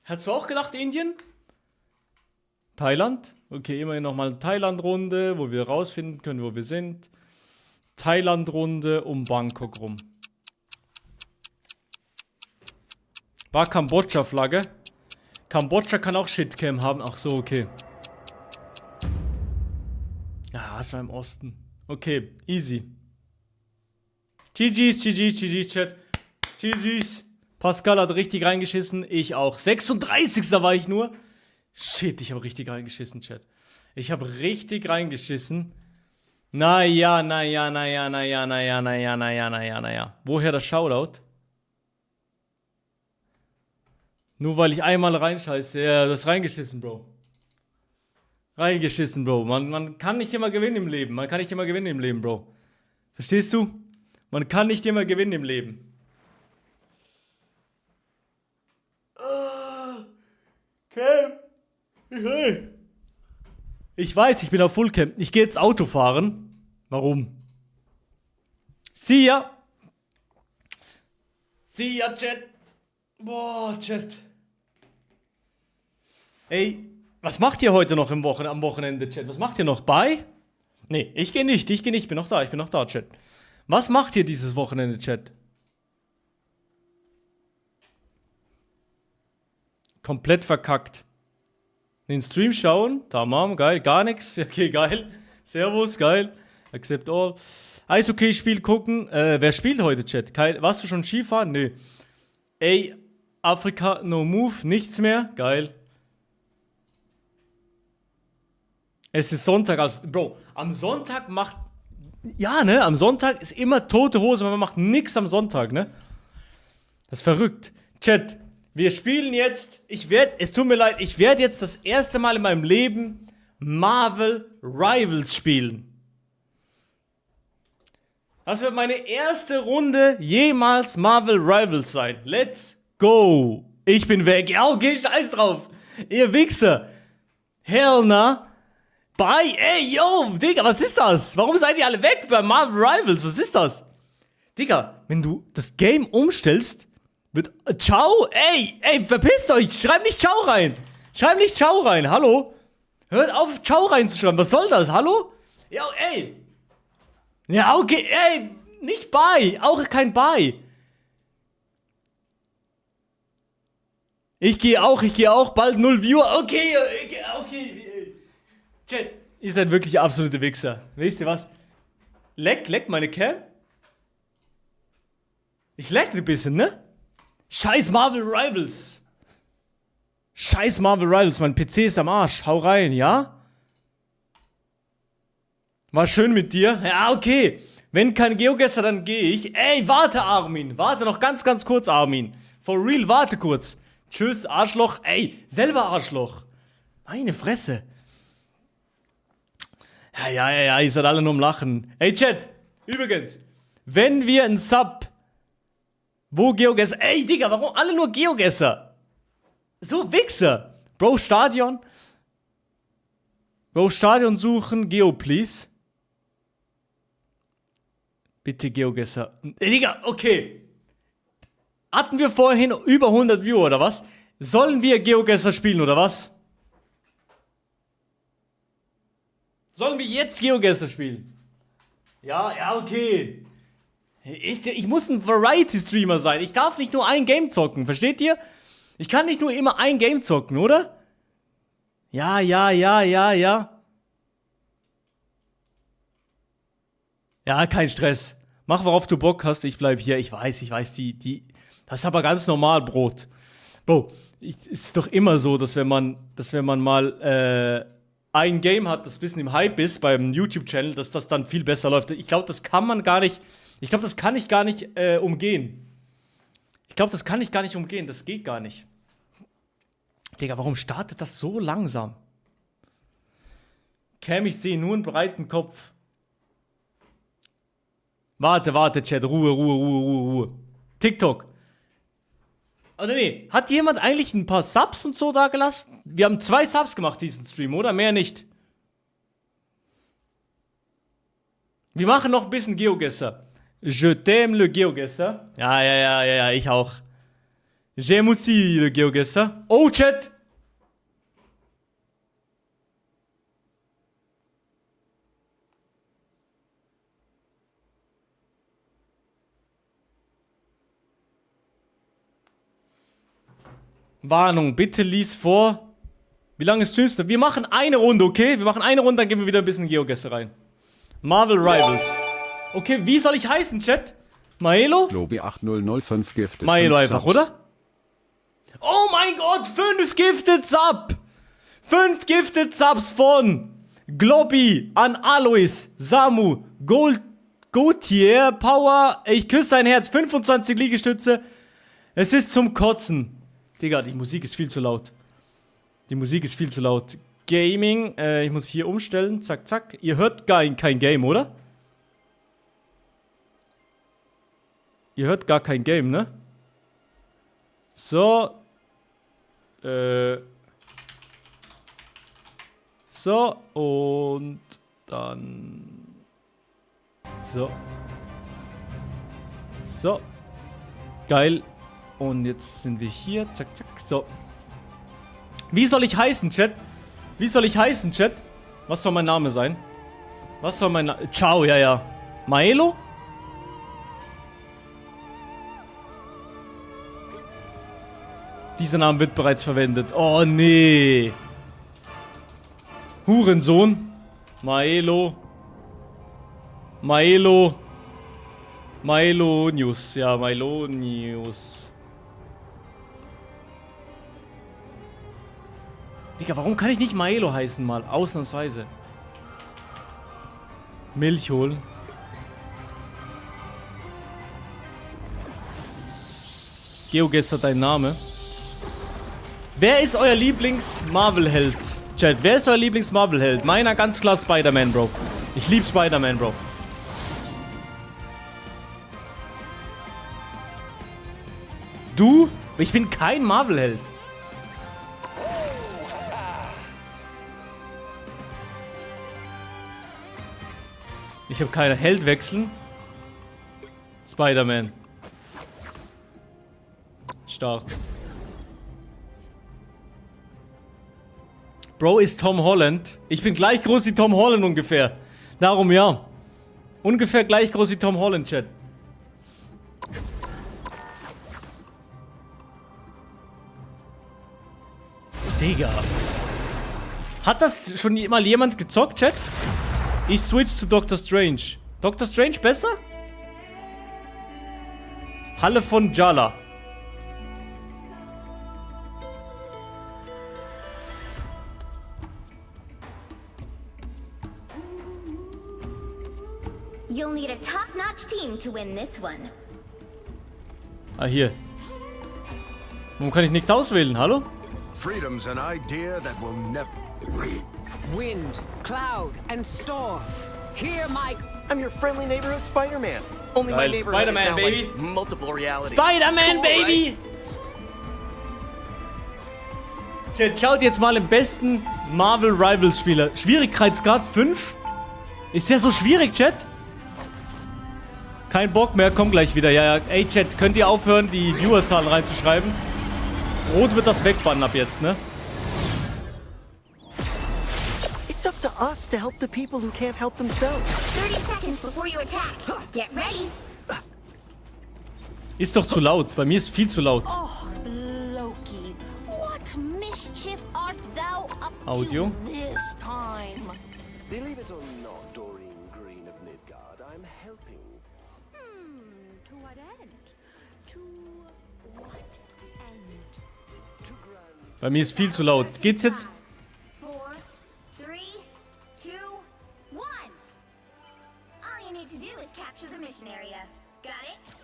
Hättest du auch gedacht, Indien? Thailand? Okay, immerhin nochmal eine Thailand-Runde, wo wir rausfinden können, wo wir sind. Thailand-Runde um Bangkok rum. War Kambodscha-Flagge. Kambodscha kann auch Shitcam haben. Ach so, okay. Ja, das war im Osten. Okay, easy. GG's, Chat. GG's. Pascal hat richtig reingeschissen. Ich auch. 36. war ich nur. Shit, ich habe richtig reingeschissen, Chat. Ich habe richtig reingeschissen. Naja. Woher das Shoutout? Nur weil ich einmal reinscheiße. Ja, du hast reingeschissen, Bro. Reingeschissen, Bro. Man kann nicht immer gewinnen im Leben. Bro. Verstehst du? Man kann nicht immer gewinnen im Leben. Okay. Ich weiß, ich bin auf Fullcamp. Ich gehe jetzt Auto fahren. Warum? See ya, Chat. Boah, Chat. Ey, was macht ihr heute noch am Wochenende, Chat? Was macht ihr noch? Bye? Nee, ich gehe nicht. Ich bin noch da, Chat. Was macht ihr dieses Wochenende, Chat? Komplett verkackt. Den Stream schauen. Tamam, geil. Gar nichts. Okay, geil. Servus, geil. Accept all. Eishockey-Spiel gucken. Wer spielt heute, Chat? Warst du schon Skifahren? Nö. Ey, Afrika, no move. Nichts mehr. Geil. Es ist Sonntag. Also, Bro, am Sonntag macht... Ja, ne? Am Sonntag ist immer tote Hose. Man macht nichts am Sonntag, ne? Das ist verrückt. Chat. Wir spielen jetzt, es tut mir leid, ich werde jetzt das erste Mal in meinem Leben Marvel Rivals spielen. Das wird meine erste Runde jemals Marvel Rivals sein. Let's go. Ich bin weg. Ja, okay, scheiß drauf. Ihr Wichser. Hell na. Bye. Ey, yo, Digga, was ist das? Warum seid ihr alle weg bei Marvel Rivals? Was ist das? Digga, wenn du das Game umstellst, wird Ciao? Ey, verpisst euch! Schreibt nicht Ciao rein! Hallo? Hört auf, Ciao reinzuschreiben. Was soll das? Hallo? Ja, ey! Ja, okay, ey! Nicht Bye! Auch kein Bye! Ich gehe auch, bald 0 Viewer. Okay. Chat, ihr seid wirklich absolute Wichser. Wisst ihr was? Leck meine Cam? Ich leck ein bisschen, ne? Scheiß Marvel Rivals, mein PC ist am Arsch, hau rein, ja? War schön mit dir? Ja, okay. Wenn kein Geogesser, dann gehe ich. Ey, warte, Armin, warte noch ganz kurz, Armin. For real, warte kurz. Tschüss, Arschloch. Ey, selber Arschloch. Meine Fresse. Ja, ihr seid alle nur am Lachen. Ey, Chat, übrigens, wenn wir ein Sub... Wo Geogesser? Ey, Digga, warum alle nur Geogesser? So Wichser. Bro, Stadion suchen. Geo, please. Bitte Geogesser. Ey, Digga, okay. Hatten wir vorhin über 100 Viewer, oder was? Sollen wir Geogesser spielen, oder was? Sollen wir jetzt Geogesser spielen? Ja, okay. Ich muss ein Variety-Streamer sein. Ich darf nicht nur ein Game zocken, versteht ihr? Ich kann nicht nur immer ein Game zocken, oder? Ja. Ja, kein Stress. Mach, worauf du Bock hast, ich bleib hier. Ich weiß, das ist aber ganz normal, Brot. Bro, ist doch immer so, dass wenn man mal ein Game hat, das ein bisschen im Hype ist beim YouTube-Channel, dass das dann viel besser läuft. Ich glaube, das kann ich gar nicht umgehen. Das geht gar nicht. Digga, warum startet das so langsam? Cam, ich sehe nur einen breiten Kopf. Warte, Chat, Ruhe. TikTok. Oder nee, hat jemand eigentlich ein paar Subs und so da gelassen? Wir haben 2 Subs gemacht diesen Stream, oder? Mehr nicht. Wir machen noch ein bisschen GeoGuessr. Je t'aime le GeoGuessr. Ja, ich auch. J'aime aussi le GeoGuessr. Oh, Chat! Warnung, bitte lies vor. Wie lange streamst du? Wir machen eine Runde, okay? Wir machen eine Runde, dann gehen wir wieder ein bisschen GeoGuessr rein. Marvel Rivals. Okay, wie soll ich heißen, Chat? Maelo? Lobby 8005 Gifted. Maelo 5 einfach, Subs. oder? Oh mein Gott, 5 Gifted Subs! 5 Gifted Subs von Globby an Alois, Samu, Gautier, Power, ich küsse dein Herz, 25 Liegestütze. Es ist zum Kotzen. Digga, die Musik ist viel zu laut. Gaming, ich muss hier umstellen, zack. Ihr hört kein Game, oder? Ihr hört gar kein Game, ne? So. So, und dann. So. Geil. Und jetzt sind wir hier. Zack. So. Wie soll ich heißen, Chat? Was soll mein Name sein? Ciao, ja. Maelo? Dieser Name wird bereits verwendet. Oh, nee. Hurensohn. Maelo News. Ja, Maelo News. Digga, warum kann ich nicht Maelo heißen mal? Ausnahmsweise. Milch holen. GeoGuessr dein Name. Wer ist euer Lieblings-Marvel-Held? Chat, wer ist euer Lieblings-Marvel-Held? Meiner ganz klar Spider-Man, Bro. Ich lieb Spider-Man, Bro. Du? Ich bin kein Marvel-Held. Ich habe keine Held wechseln. Spider-Man. Start. Bro ist Tom Holland. Ich bin gleich groß wie Tom Holland ungefähr. Darum ja. Ungefähr gleich groß wie Tom Holland, Chat. Digga. Hat das schon mal jemand gezockt, Chat? Ich switch zu Doctor Strange. Doctor Strange besser? Halle von Jala. You'll need a top-notch team to win this one. Ah, hier. Warum kann ich nichts auswählen? Hallo? Freedom's an idea that will never... Wind, cloud, and storm. Hear my... I'm your friendly neighborhood Spider-Man. Only my Geil, neighborhood Spider-Man, is now baby. like multiple realities. Spider-Man, Cool, Baby! Chat, schaut jetzt mal im besten Marvel Rivals Spieler. Schwierigkeitsgrad 5? Ist der so schwierig, Chat? Kein Bock mehr, komm gleich wieder. Ja. Ey, Chat, könnt ihr aufhören, die Viewerzahlen reinzuschreiben? Rot wird das wegbannen ab jetzt, ne? It's up to us to help the people who can't help themselves. 30 seconds before you attack. Get ready. Ist doch zu laut. Bei mir ist viel zu laut. Oh, Loki, what mischief art thou up Audio. to this time? Believe it or not, Doreen Green of Mid God, I'm helping. To what end? To what end? To grand. Bei mir ist viel zu laut. Geht's jetzt? 4, 3, 2, 1. All you need to do is capture the mission area. Got it?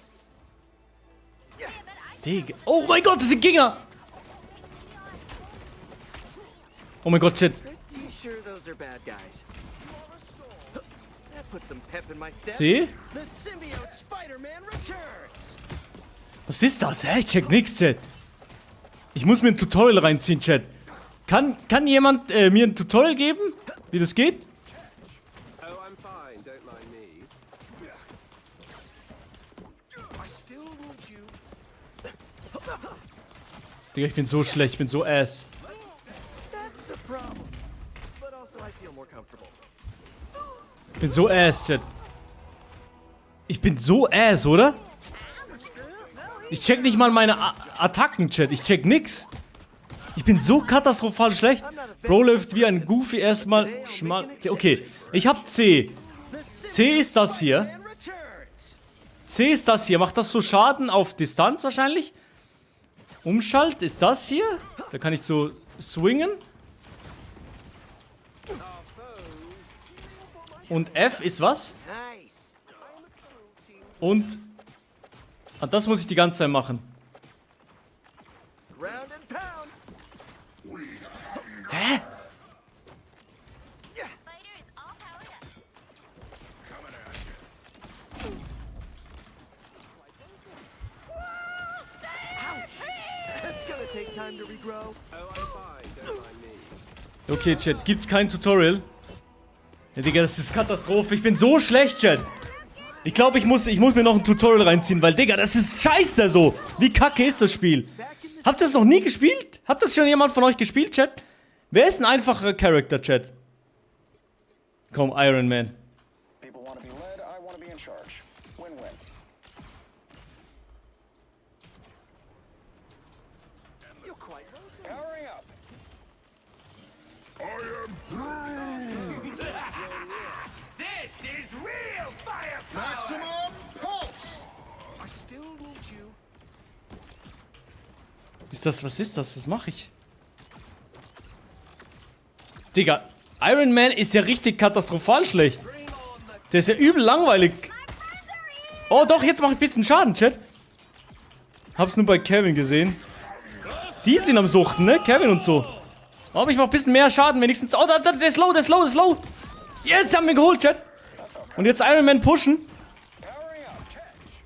Yeah, but I Digga. Oh mein Gott, das sind Gegner! Oh mein Gott, shit. Pretty sure those are bad guys. That puts some pep in my step. C? The symbiote Spider-Man returns. Was ist das? Hä? Ich check nix, Chat. Ich muss mir ein Tutorial reinziehen, Chat. Kann jemand mir ein Tutorial geben? Wie das geht? Oh, I'm fine. Don't mind me. I still need you. Digga, ich bin so schlecht, ich bin so ass. That's a problem. But also I feel more comfortable. Ich bin so ass, Chat. Ich bin so ass, oder? Ich check nicht mal meine Attacken, Chat. Ich check nix. Ich bin so katastrophal schlecht. Bro läuft wie ein Goofy erstmal schmal. Okay, ich hab C. C ist das hier. And returns. C ist das hier. Macht das so Schaden auf Distanz wahrscheinlich? Umschalt ist das hier. Da kann ich so swingen. Und F ist was? Nice. Und das muss ich die ganze Zeit machen. Ground and pound. Spider is all powered up. That's gonna take time to regrow. Oh, I'm fine. Don't mind me. Okay, Chat, gibt's kein Tutorial? Ja, Digga, das ist Katastrophe. Ich bin so schlecht, Chat. Ich glaube, ich muss mir noch ein Tutorial reinziehen, weil, Digga, das ist scheiße so. Wie kacke ist das Spiel? Habt ihr das noch nie gespielt? Hat das schon jemand von euch gespielt, Chat? Wer ist ein einfacherer Charakter, Chat? Komm, Iron Man. People want to be led, I want to be in charge. Win-win. You're quite right. Powering up. This is real firepower. Maximum pulse. I still need you. Was ist das? Was mache ich? Digga, Iron Man ist ja richtig katastrophal schlecht. Der ist ja übel langweilig. Oh doch, jetzt mache ich ein bisschen Schaden, Chat. Hab's nur bei Kevin gesehen. Die sind am Suchten, ne? Kevin und so. Aber ich mach ein bisschen mehr Schaden wenigstens. Oh, der ist low, der ist low, der ist low. Yes, haben wir geholt, Chat. Und jetzt Iron Man pushen. Powering up. Catch.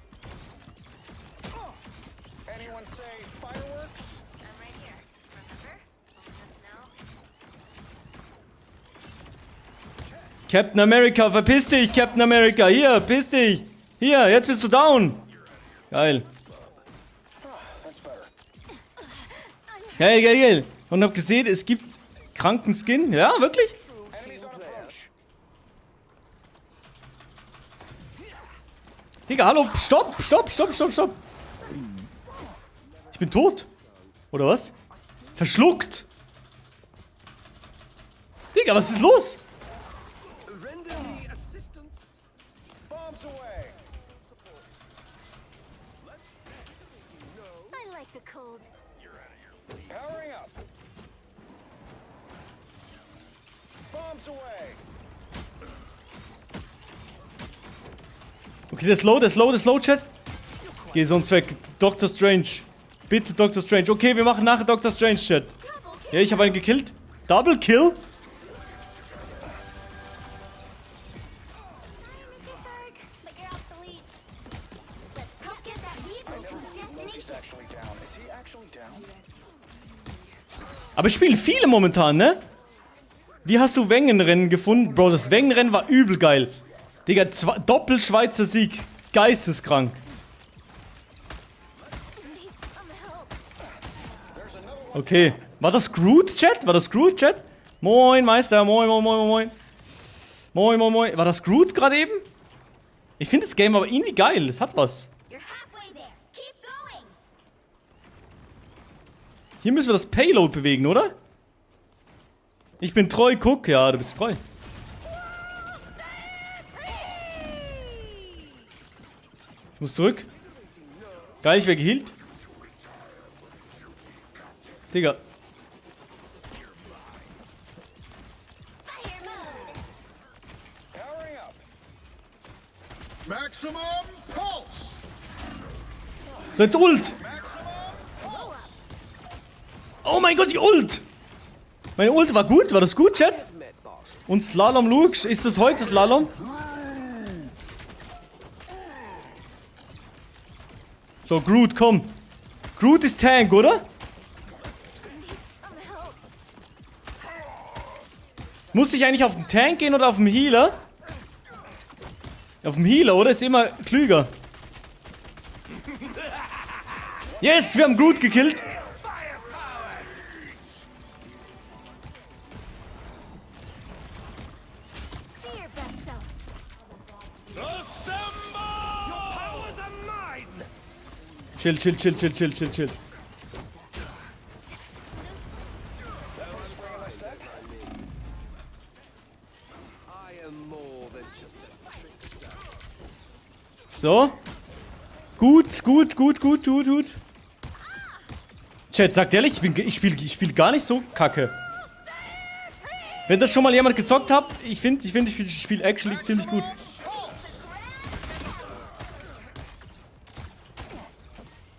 Anyone say fireworks? I'm right here. Remember? Holding the snow. Captain America, verpiss dich, Captain America. Hier, piss dich. Hier, jetzt bist du down. Geil. That's better. Geil, geil, geil. Und hab gesehen, es gibt kranken Skin. Ja, wirklich? Enemies on approach. Digga, hallo, stopp, stopp, stopp, stopp, stopp. Ich bin tot. Oder was? Verschluckt. Digga, was ist los? Render me assistance. Bombs away. I like the cold. Powering up. Bombs away. Okay, der ist low, der ist low, der ist low, Chat. Geh sonst weg. Dr. Strange. Bitte, Dr. Strange. Okay, wir machen nachher Dr. Strange, Chat. Ja, ich habe einen gekillt. Double Kill? Mr. Stark, but you're obsolete. Let's help get that vehicle to its destination. Actually down. Is he actually down? Aber es spielen viele momentan, ne? Wie hast du Wengenrennen gefunden? Bro, das Wengenrennen war übel geil. Digga, Doppel-Schweizer Sieg. Geisteskrank. Need some help. Okay. War das Groot, Chat? War das Groot, Chat? Moin, Meister. Moin, moin, moin, moin. Moin, moin, moin. War das Groot gerade eben? Ich finde das Game aber irgendwie geil. Es hat was. You're halfway there. Keep going. Hier müssen wir das Payload bewegen, oder? Ich bin treu, guck. Ja, du bist treu. Ich muss zurück. Geil, ich werde geheilt. Digga. Fire mode. Powering up. Maximum pulse! So, jetzt Ult. Oh mein Gott, die Ult. Meine Ult war gut. War das gut, Chat? Und Slalom, Luke. Ist das heute Slalom? So, Groot, komm. Groot ist Tank, oder? Muss ich eigentlich auf den Tank gehen oder auf den Healer? Auf den Healer, oder? Ist immer klüger. Yes, wir haben Groot gekillt. Be your best self. Assemble! Your powers are mine! Chill, chill, chill, chill, chill, chill, chill. I am more than just a trickster. So. Gut, gut, gut, gut, gut, gut. Chat, sagt ehrlich, ich spiel gar nicht so kacke. Wenn das schon mal jemand gezockt hat, ich spiele actually ziemlich gut.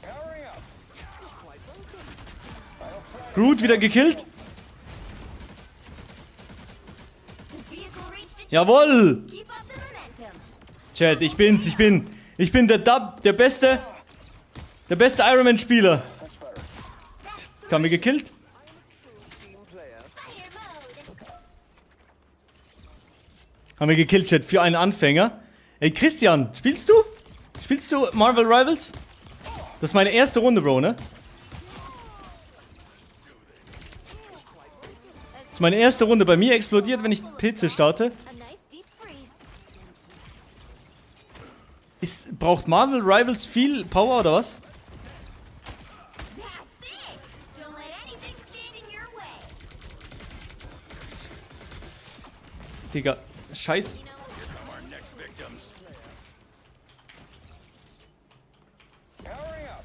Powering up. Groot wieder gekillt. Vehicle reached its Jawohl. Keep up the momentum. Chat, ich bin der beste Iron Man Spieler. Jetzt haben wir gekillt. Fire mode. Haben wir gekillt, Chat, für einen Anfänger. Ey, Christian, spielst du? Spielst du Marvel Rivals? Das ist meine erste Runde, Bro, ne? Das ist meine erste Runde. Bei mir explodiert, wenn ich PC starte. A nice deep freeze. Braucht Marvel Rivals viel Power oder was? That's it. Don't let anything stand in your way. Digga, scheiß. Powering up.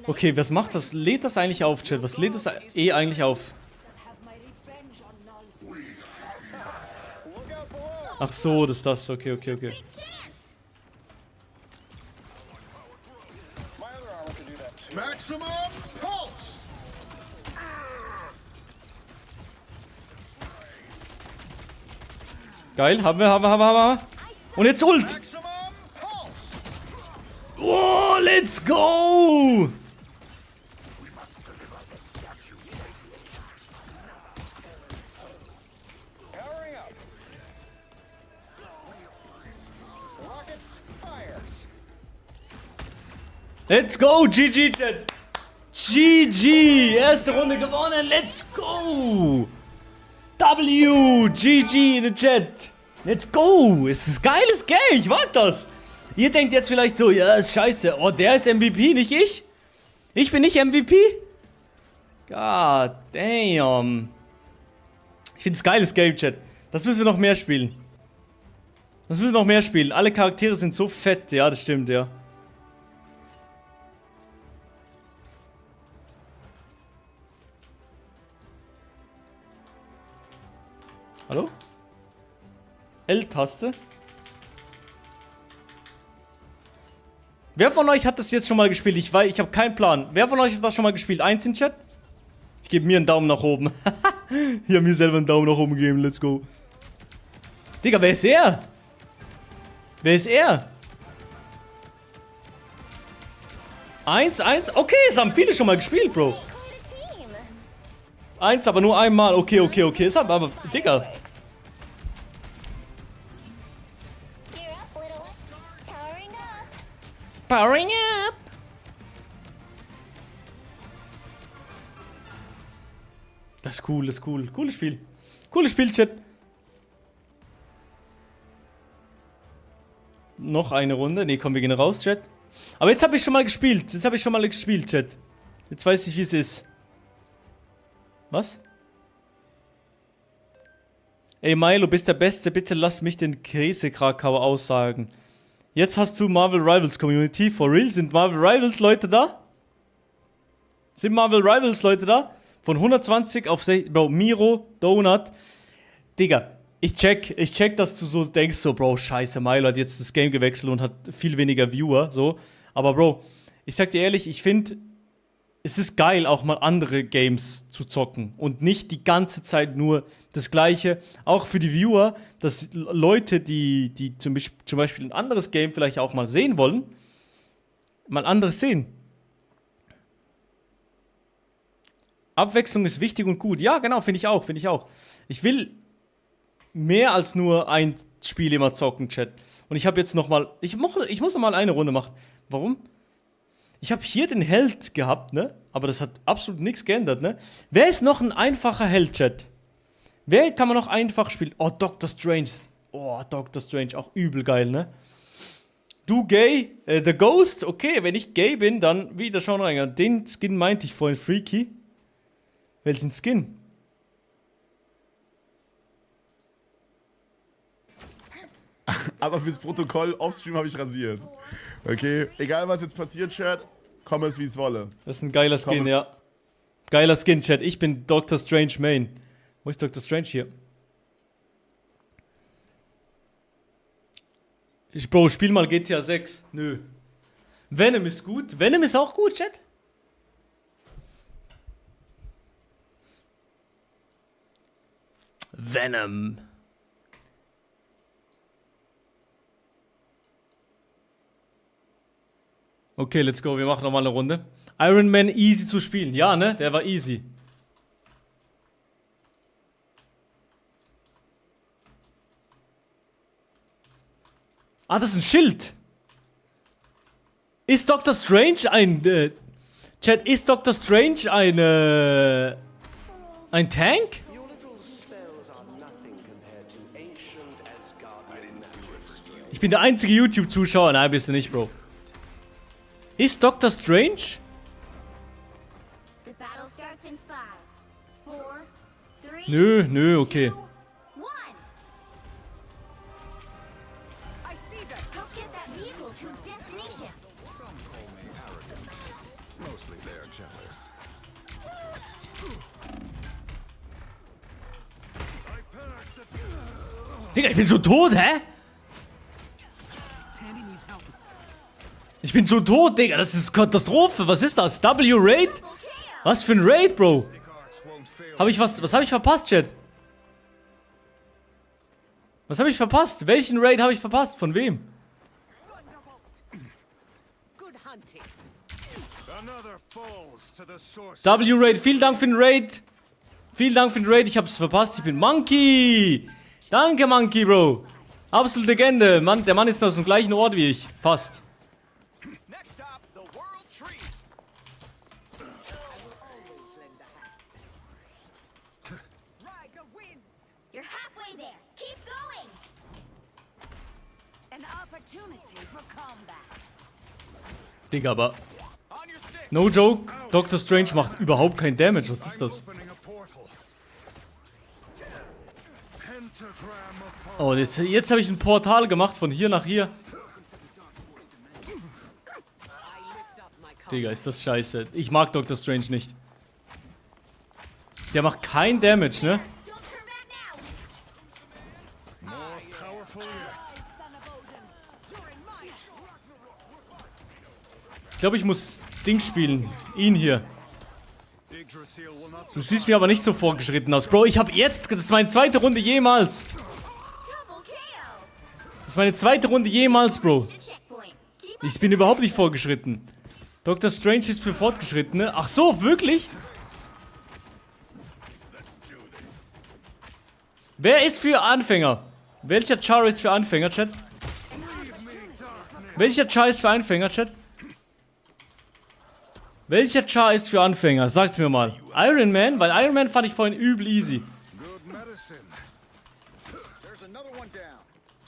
Okay, was macht das? Lädt das eigentlich auf, Chat? Was lädt das eigentlich auf? Ach so, das ist das. Okay, okay, okay. Chance. My other armor can do that too. Maximum pulse! Geil, haben wir. Und jetzt Ult. Maximum pulse! Oh, let's go! Powering up. Rockets, fire. Let's go, GG, Chat. GG, erste Runde gewonnen, let's go. W, GG in the Chat. Let's go. Es ist geiles Game, ich mag das. Ihr denkt jetzt vielleicht so, ja, ist scheiße. Oh, der ist MVP, nicht ich? Ich bin nicht MVP? God damn. Ich finde es geiles Game, Chat. Das müssen wir noch mehr spielen. Das müssen wir noch mehr spielen. Alle Charaktere sind so fett. Ja, das stimmt, ja. Hallo? L-Taste. Wer von euch hat das jetzt schon mal gespielt? Ich habe keinen Plan. Wer von euch hat das schon mal gespielt? Eins in Chat? Ich gebe mir einen Daumen nach oben. Ich habe mir selber einen Daumen nach oben gegeben. Let's go. Digga, wer ist er? Wer ist er? 1, 1. Okay, es haben viele schon mal gespielt, Bro. Quite a team. 1, aber nur einmal. Okay, okay, okay. Es haben aber, Digga. Gear up, little. Powering up. Powering up. Das ist cool, das ist cool. Cooles Spiel. Cooles Spiel, Chat. Noch eine Runde. Ne, komm, wir gehen raus, Chat. Aber jetzt habe ich schon mal gespielt. Chat. Jetzt weiß ich, wie es ist. Was? Ey, Milo, bist der Beste. Bitte lass mich den Käsekrakau aussagen. Jetzt hast du Marvel Rivals Community. For real? Sind Marvel Rivals Leute da? Sind Marvel Rivals Leute da? Von 120 auf 60. Bro, Miro, Donut. Digga, ich check, dass du so denkst, so, Bro, scheiße, Milo hat jetzt das Game gewechselt und hat viel weniger Viewer, so. Aber Bro, ich sag dir ehrlich, ich finde, es ist geil, auch mal andere Games zu zocken und nicht die ganze Zeit nur das Gleiche. Auch für die Viewer, dass Leute, die zum Beispiel ein anderes Game vielleicht auch mal sehen wollen, mal anderes sehen. Abwechslung ist wichtig und gut. Ja, genau, finde ich auch. Ich will mehr als nur ein Spiel immer zocken, Chat. Und ich habe jetzt nochmal, ich muss nochmal eine Runde machen. Warum? Ich habe hier den Held gehabt, ne? Aber das hat absolut nichts geändert, ne? Wer ist noch ein einfacher Held, Chat? Wer kann man noch einfach spielen? Oh, Doctor Strange. Oh, Doctor Strange, auch übel geil, ne? Du gay? The Ghost? Okay, wenn ich gay bin, dann wieder schauen rein. Den Skin meinte ich vorhin, Freaky. Welchen Skin? Aber fürs Protokoll, offstream habe ich rasiert. Okay, egal was jetzt passiert, Chat, komme es wie es wolle. Das ist ein geiler Skin, ja. Geiler Skin, Chat. Ich bin Doctor Strange Main. Wo ist Doctor Strange hier? Bro, spiel mal GTA 6. Nö. Venom ist gut. Venom ist auch gut, Chat. Venom. Okay, let's go. Wir machen nochmal eine Runde. Iron Man easy zu spielen. Ja, ne? Der war easy. Ah, das ist ein Schild. Ist Doctor Strange ein... Chat, ist Doctor Strange ein Tank? Ich bin der einzige YouTube-Zuschauer. Nein, bist du nicht, Bro. Ist Doctor Strange? The battle starts in 5, 4, 3, Nö, okay. 2, 1. I see that. Go get that vehicle to its destination. Some call me arrogant. Mostly they're jealous. Digga, ich bin schon tot, hä? Ich bin schon tot, Digga. Das ist Katastrophe. Was ist das? W-Raid? Was für ein Raid, Bro? Was habe ich verpasst, Chat? Was habe ich verpasst? Welchen Raid habe ich verpasst? Von wem? W-Raid, vielen Dank für den Raid. Vielen Dank für den Raid. Ich habe es verpasst. Ich bin Monkey. Danke, Monkey, Bro. Absolute Legende. Mann, der Mann ist aus dem gleichen Ort wie ich. Fast. You're halfway there. Keep going. An opportunity for combat. Digga, aber... No joke. Doctor Strange macht überhaupt kein Damage. Was ist das? Oh, jetzt habe ich ein Portal gemacht von hier nach hier. Digga, ist das scheiße. Ich mag Doctor Strange nicht. Der macht kein Damage, ne? Ich glaube, ich muss Ding spielen. Ihn hier. Du siehst mir aber nicht so vorgeschritten aus. Bro, ich habe jetzt... Das ist meine zweite Runde jemals. Das ist meine zweite Runde jemals, Bro. Ich bin überhaupt nicht vorgeschritten. Doctor Strange ist für Fortgeschrittene. Ach so, wirklich? Wer ist für Anfänger? Welcher Char ist für Anfänger, Chat? Welcher Char ist für Anfänger, Chat? Welcher Char ist für Anfänger? Sagt's mir mal. Iron Man? Weil Iron Man fand ich vorhin übel easy.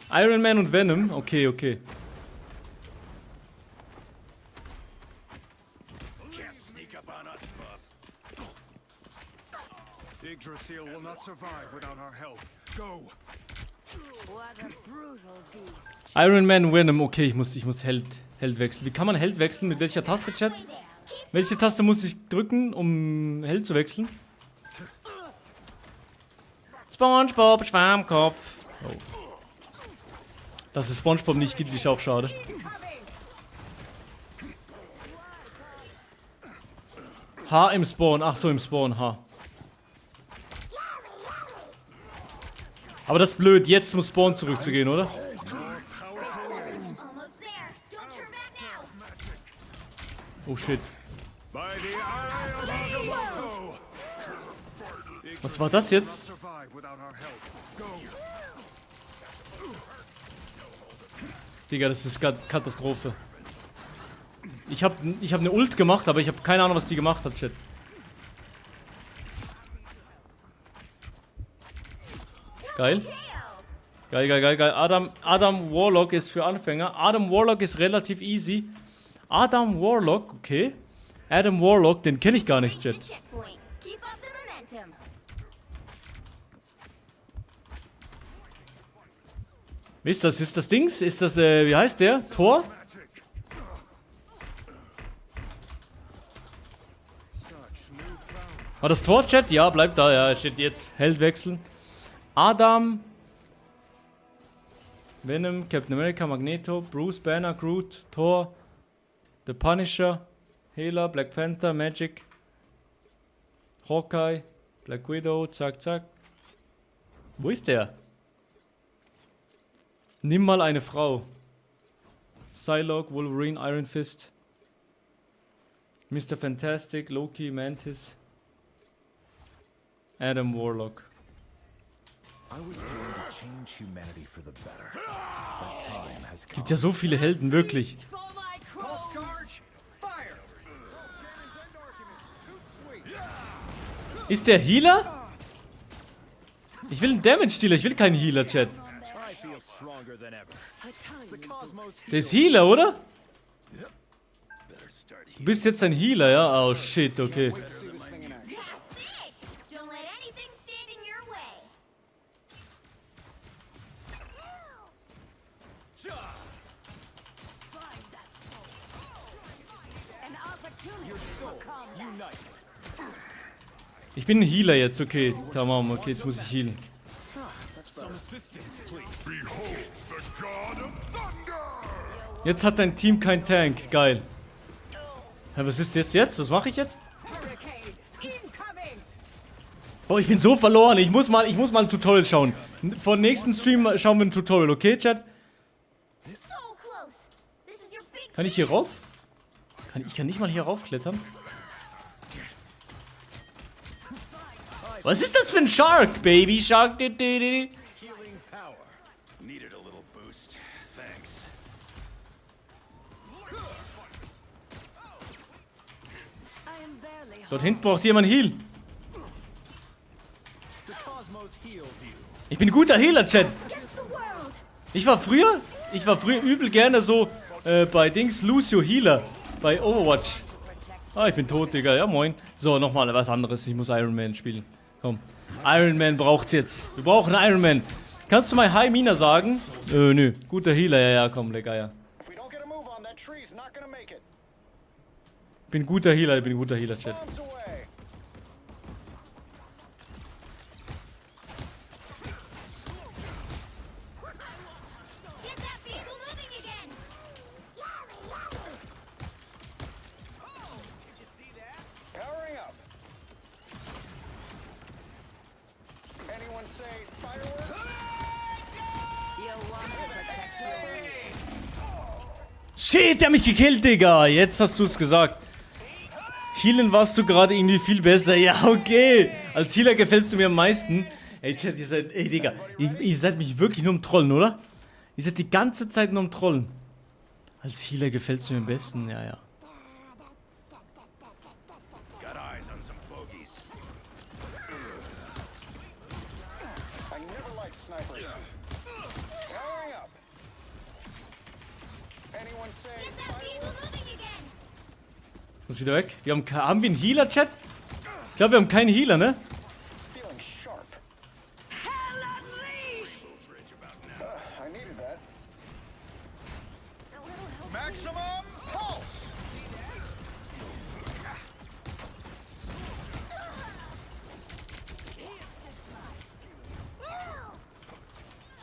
Iron Man und Venom? Okay, okay. Yggdrasil will not survive without our help. Go! What a brutal beast. Iron Man Venom. Okay, ich muss Held wechseln. Wie kann man Held wechseln? Mit welcher Taste, Chat? Welche Taste muss ich drücken, um Held zu wechseln? SpongeBob, Schwarmkopf. Oh. Dass es SpongeBob nicht gibt, ist auch schade. H im Spawn. Ach so, im Spawn. H. Aber das ist blöd. Jetzt zum Spawn zurückzugehen, oder? Almost there. Don't turn back now. Oh shit. Was war das jetzt? Digga, das ist Katastrophe. Ich hab eine Ult gemacht, aber ich habe keine Ahnung, was die gemacht hat, Chat. Geil. Geil. Adam Warlock ist für Anfänger. Adam Warlock ist relativ easy. Adam Warlock, okay. Adam Warlock, den kenne ich gar nicht, Chat. Checkpoint. Keep up the momentum. Wisst ihr, das ist das Dings? Ist das, wie heißt der? Thor? War das Thor, Chat? Ja, bleibt da, ja, steht jetzt. Held wechseln. Adam. Venom, Captain America, Magneto, Bruce Banner, Groot, Thor, The Punisher, Hela, Black Panther, Magic, Hawkeye, Black Widow, zack, zack. Wo ist der? Nimm mal eine Frau. Psylocke, Wolverine, Iron Fist, Mr. Fantastic, Loki, Mantis, Adam Warlock. Gibt ja so viele Helden, wirklich. Ist der Healer? Ich will einen Damage-Dealer, ich will keinen Healer, Chat. Der ist Healer, oder? Du bist jetzt ein Healer, ja? Oh shit, okay. That's it. Don't let anything stand in your way. An opportunity for comeback. Ich bin ein Healer jetzt, okay. Tamam, okay, jetzt muss ich healen. Jetzt hat dein Team kein Tank, geil. Ja, was ist jetzt? Was mache ich jetzt? Boah, ich bin so verloren. Ich muss mal ein Tutorial schauen. Vor dem nächsten Stream schauen wir ein Tutorial, okay, Chat? So close. This is your big Kann ich hier rauf? Ich kann nicht mal hier raufklettern. Was ist das für ein Shark, Baby? Shark. Dort hinten braucht jemand Heal. Ich bin ein guter Healer, Chat. Ich war früher übel gerne so bei Dings Lucio Healer bei Overwatch. Ah, ich bin tot, Digga. Ja, moin. So, nochmal was anderes. Ich muss Iron Man spielen. Komm. Iron Man braucht's jetzt. Wir brauchen Iron Man. Kannst du mal Hi Mina sagen? Nö. Guter Healer. Ja, komm, der Geier. If we don't get a move on, that tree's not gonna make it. Ich bin ein guter Healer, Chat. Bombs away. Get that vehicle moving again. Powering up. Anyone say fireworks? You want to protect your Shit, der hat mich gekillt, Digga. Jetzt hast du es gesagt. Healen warst du gerade irgendwie viel besser. Ja, okay. Als Healer gefällst du mir am meisten. Ey, Chat, ihr seid... Ey, Digga. Ihr seid mich wirklich nur am Trollen, oder? Ihr seid die ganze Zeit nur am Trollen. Als Healer gefällst du mir am besten. Ja, ja. I never liked snipers. Powering up. Anyone say Get that vehicle moving again. Muss wieder weg. Haben wir einen Healer, Chat? Ich glaube, wir haben keinen Healer, ne? feeling sharp? I needed that.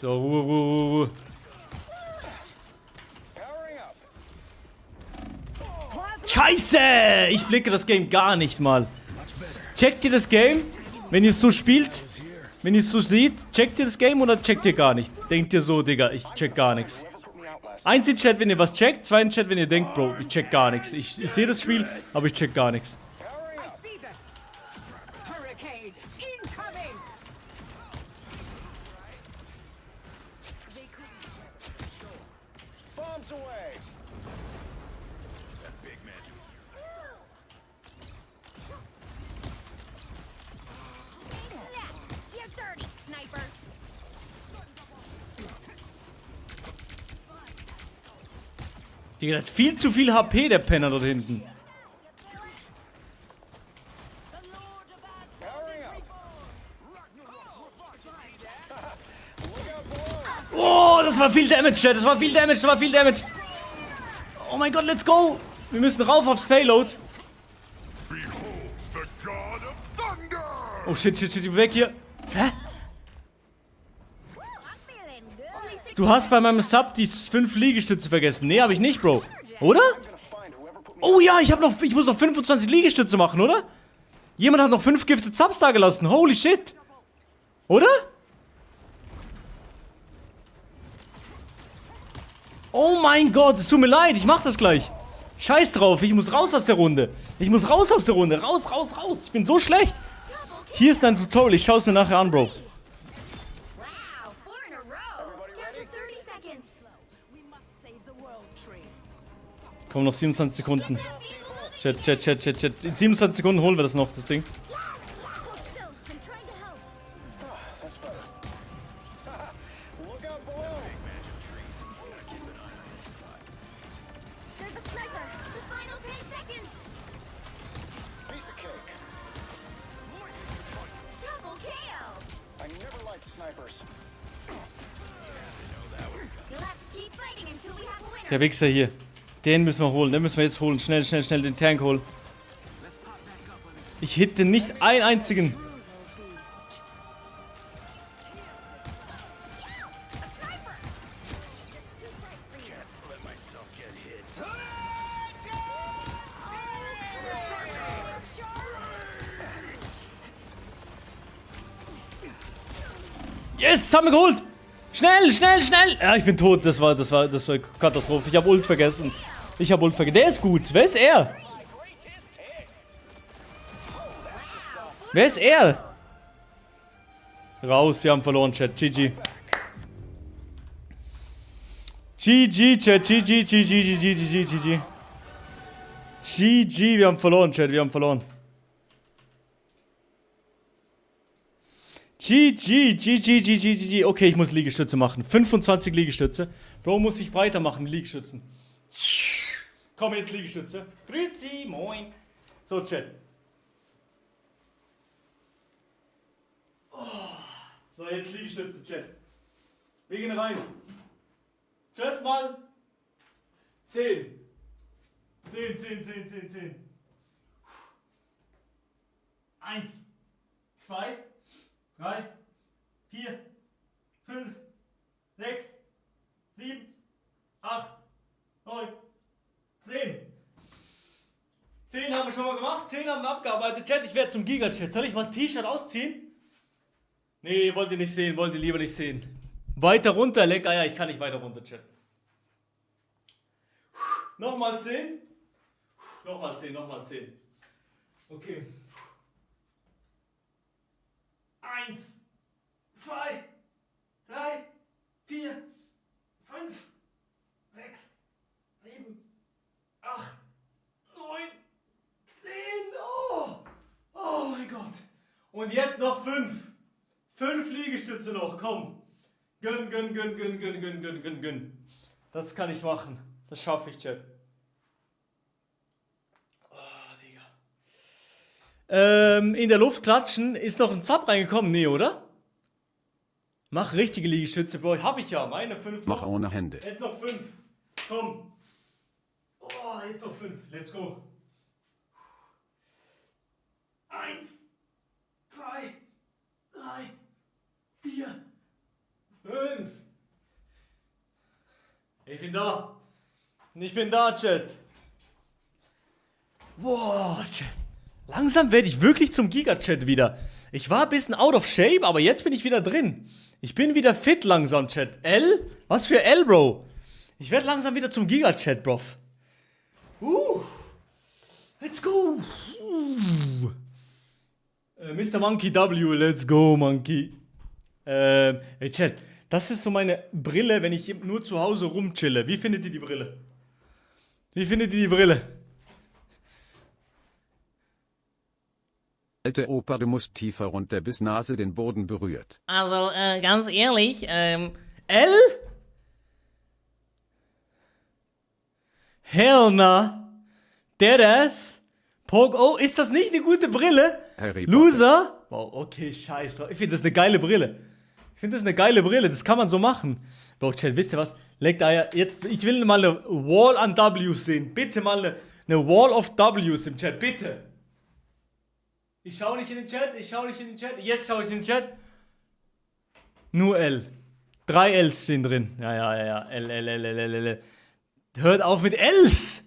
So, Ruhe. Powering up. Scheiße! Ich blicke das Game gar nicht mal. Checkt ihr das Game? Wenn ihr es so spielt? Wenn ihr es so seht? Checkt ihr das Game oder checkt ihr gar nicht? Denkt ihr so, Digga, ich check gar nichts. Eins in Chat, wenn ihr was checkt. Zwei in Chat, wenn ihr denkt, Bro, ich check gar nichts. Ich sehe das Spiel, aber ich check gar nichts. I see them. Hurricane incoming. Bombs away. You're dirty, sniper. Digga, der hat viel zu viel HP, der Penner dort hinten. Powering up. Oh, das war viel Damage, Chat. Das war viel Damage. Oh mein Gott, let's go. Wir müssen rauf aufs Payload. Oh shit, weg hier. Hä? Du hast bei meinem Sub die 5 Liegestütze vergessen. Nee, habe ich nicht, Bro. Oder? Oh ja, ich muss noch 25 Liegestütze machen, oder? Jemand hat noch 5 Gifted Subs da gelassen. Holy shit. Oder? Oh mein Gott, es tut mir leid, ich mach das gleich. Scheiß drauf, ich muss raus aus der Runde. Raus. Ich bin so schlecht. Hier ist dein Tutorial, ich schau's mir nachher an, Bro. Wow, 4 in a row. Down to 30 seconds. We must save the world tree. Komm, noch 27 Sekunden. Chat. In 27 Sekunden holen wir das noch, das Ding. Hold still. I'm trying to help. That's better. Look out below. There's a sniper. The final 10 seconds. Piece of cake. Double KO. I never liked snipers. You'll have to keep fighting until we have a winner. Der Wichser hier. Den müssen wir holen, den müssen wir jetzt holen. Schnell, den Tank holen. Ich hitte nicht einen einzigen. Yes, haben wir geholt. Schnell. Ja, ich bin tot. Das war Katastrophe. Ich habe Ult vergessen. Der ist gut. Wer ist er? Raus, sie haben verloren, Chat. GG. Chat. GG, wir haben verloren, Chat. GG. Okay, ich muss Liegestütze machen. 25 Liegestütze. Bro, muss ich breiter machen, Liegestützen. Komm, jetzt Liegestütze. Grüezi, moin. So, Chat. Oh. So, jetzt Liegestütze, Chat. Wir gehen rein. Zuerst mal 10. 10. 1, 2, 3, 4, 5, 6, 7, 8, 9, 10. 10 haben wir schon mal gemacht, 10 haben wir abgearbeitet. Chat, ich werde zum Giga-Chat. Soll ich mal ein T-Shirt ausziehen? Nee, wollt ihr lieber nicht sehen. Weiter runter, Leckeier, ich kann nicht weiter runter, Chat. Nochmal 10. Nochmal 10. Okay. 1, 2, 3, 4, 5, 6, 7, 8, 9, 10. Oh mein Gott. Und jetzt noch 5. 5 Liegestütze noch, komm. Gönn. Das kann ich machen. Das schaffe ich, Chat. In der Luft klatschen. Ist noch ein Sub reingekommen? Nee, oder? Mach richtige Liegestütze, Bro. Hab ich ja. Meine 5. Mach ohne Hände. Jetzt noch 5. Komm. Oh, jetzt noch 5. Let's go. 1, 2, 3, 4, 5. bin da. Ich bin da, Chat. Boah, Chat. Langsam werde ich wirklich zum Giga-Chat wieder. Ich war ein bisschen out of shape, aber jetzt bin ich wieder drin. Ich bin wieder fit langsam, Chat. L? Was für L, Bro? Ich werde langsam wieder zum Giga-Chat, Bro. Let's go. Mr. Monkey W, let's go, Monkey. Hey, Chat. Das ist so meine Brille, wenn ich nur zu Hause rumchille. Wie findet ihr die Brille? Wie findet ihr die Brille? Alte Opa, du musst tiefer runter, bis Nase den Boden berührt. Also, ganz ehrlich, L? Hell nah. Deadass. Oh, ist das nicht eine gute Brille? Harry Loser? Oh, okay, scheiß drauf. Ich finde das eine geile Brille. Das kann man so machen. Bro, Chat, wisst ihr was? Legt Eier. Jetzt, ich will mal eine Wall an Ws sehen. Bitte mal eine Wall of Ws im Chat, bitte. Ich schau nicht in den Chat. Jetzt schaue ich in den Chat. Nur L. 3 Ls stehen drin. Ja. L. Hört auf mit Ls.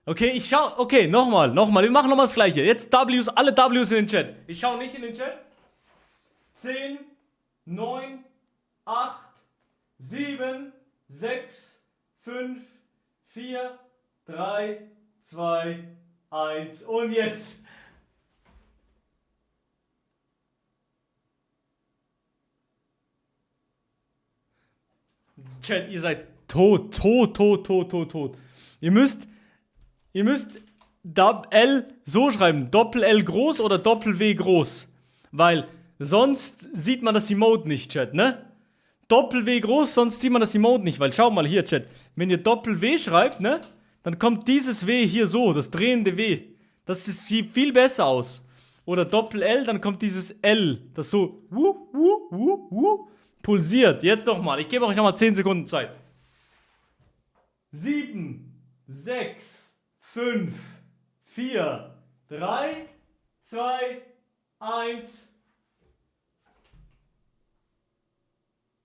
Okay, okay, nochmal. Wir machen nochmal das Gleiche. Jetzt Ws, alle Ws in den Chat. Ich schau nicht in den Chat. 10, 9, 8, 7, 6, 5, 4, 3, 2, 1 und jetzt. Chat, ihr seid tot. Ihr müsst L so schreiben, Doppel-L groß oder Doppel-W groß. Weil sonst sieht man das Emote nicht, Chat, ne? Doppel-W groß, sonst sieht man das Emote nicht. Weil schau mal hier, Chat, wenn ihr Doppel-W schreibt, ne? Dann kommt dieses W hier so, das drehende W. Sieht viel besser aus. Oder Doppel-L, dann kommt dieses L, das so pulsiert. Jetzt nochmal, ich gebe euch nochmal 10 Sekunden Zeit. 7, 6, 5, 4, 3, 2, 1.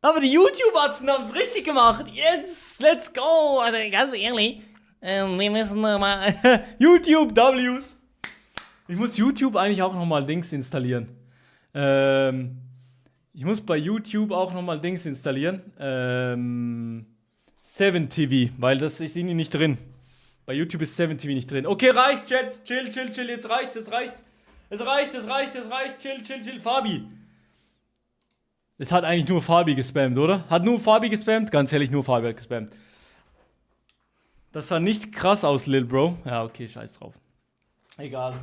Aber die YouTube-Atzen haben es richtig gemacht. Jetzt, let's go. also ganz ehrlich, wir müssen mal. YouTube Ws. Ich muss YouTube eigentlich auch nochmal Dings installieren. Ich muss bei YouTube auch nochmal Dings installieren. 7TV, weil das ist irgendwie nicht drin. Bei YouTube ist 7TV nicht drin. Okay, reicht, Chat. Chill. Jetzt reicht's. Es reicht. Chill. Fabi. Es hat eigentlich nur Fabi gespammt, oder? Hat nur Fabi gespammt? Ganz ehrlich, nur Fabi hat gespammt. Das sah nicht krass aus, Lil Bro. Ja, okay, scheiß drauf. Egal.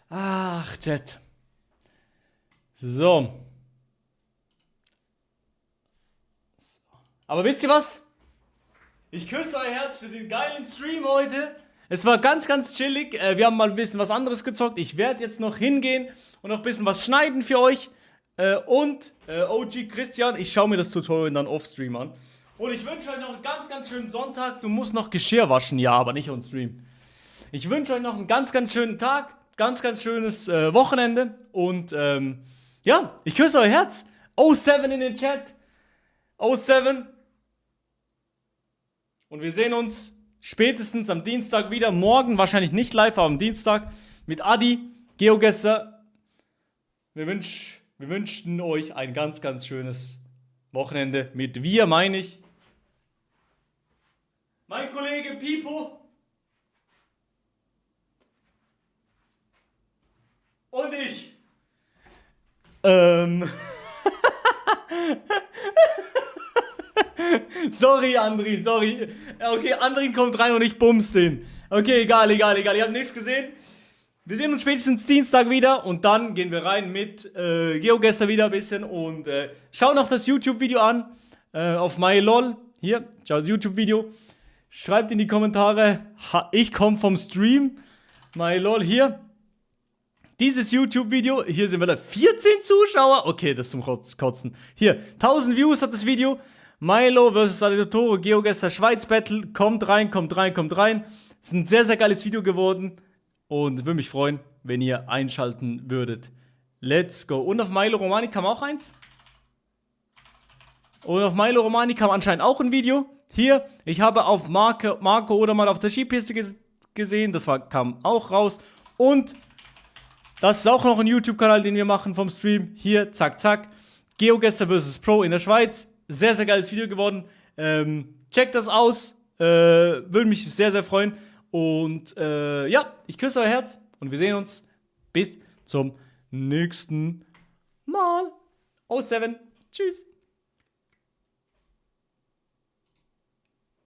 Ach, Chat. So. Aber wisst ihr was? Ich küsse euer Herz für den geilen Stream heute. Es war ganz chillig. Wir haben mal ein bisschen was anderes gezockt. Ich werde jetzt noch hingehen und noch ein bisschen was schneiden für euch. Und OG Christian, ich schaue mir das Tutorial dann off-stream an. Und ich wünsche euch noch einen ganz schönen Sonntag. Du musst noch Geschirr waschen, ja, aber nicht on Stream. Ich wünsche euch noch einen ganz schönen Tag. Ganz schönes Wochenende. Und ja, ich küsse euer Herz. 07 in den Chat. 07. Und wir sehen uns spätestens am Dienstag wieder. Morgen wahrscheinlich nicht live, aber am Dienstag mit Adi, GeoGuessr. Wir wünschen euch ein ganz schönes Wochenende. Mit wir meine ich mein Kollege Pipo und ich. Sorry, Andrin, sorry. Okay, Andrin kommt rein und ich bums den. Okay, egal. Ihr habt nichts gesehen. Wir sehen uns spätestens Dienstag wieder und dann gehen wir rein mit GeoGuessr wieder ein bisschen und schau noch das YouTube-Video an auf MyLol. Hier, schau das YouTube-Video. Schreibt in die Kommentare, ich komme vom Stream. MyLol hier. Dieses YouTube-Video, hier sind wir da 14 Zuschauer. Okay, das ist zum Kotzen. Hier, 1000 Views hat das Video. Milo vs. Alligatore, GeoGuessr Schweiz Battle. Kommt rein. Es ist ein sehr geiles Video geworden. Und würde mich freuen, wenn ihr einschalten würdet. Let's go. Und auf Milo Romani kam auch eins? Und auf Milo Romani kam anscheinend auch ein Video. Hier, ich habe auf Marco oder mal auf der Skipiste gesehen. Das kam auch raus. Und das ist auch noch ein YouTube-Kanal, den wir machen vom Stream. Hier, zack, zack. GeoGuessr vs. Pro in der Schweiz. Sehr, sehr geiles Video geworden. Checkt das aus. Würde mich sehr, sehr freuen. Und ja, ich küsse euer Herz. Und wir sehen uns bis zum nächsten Mal. 07. Tschüss.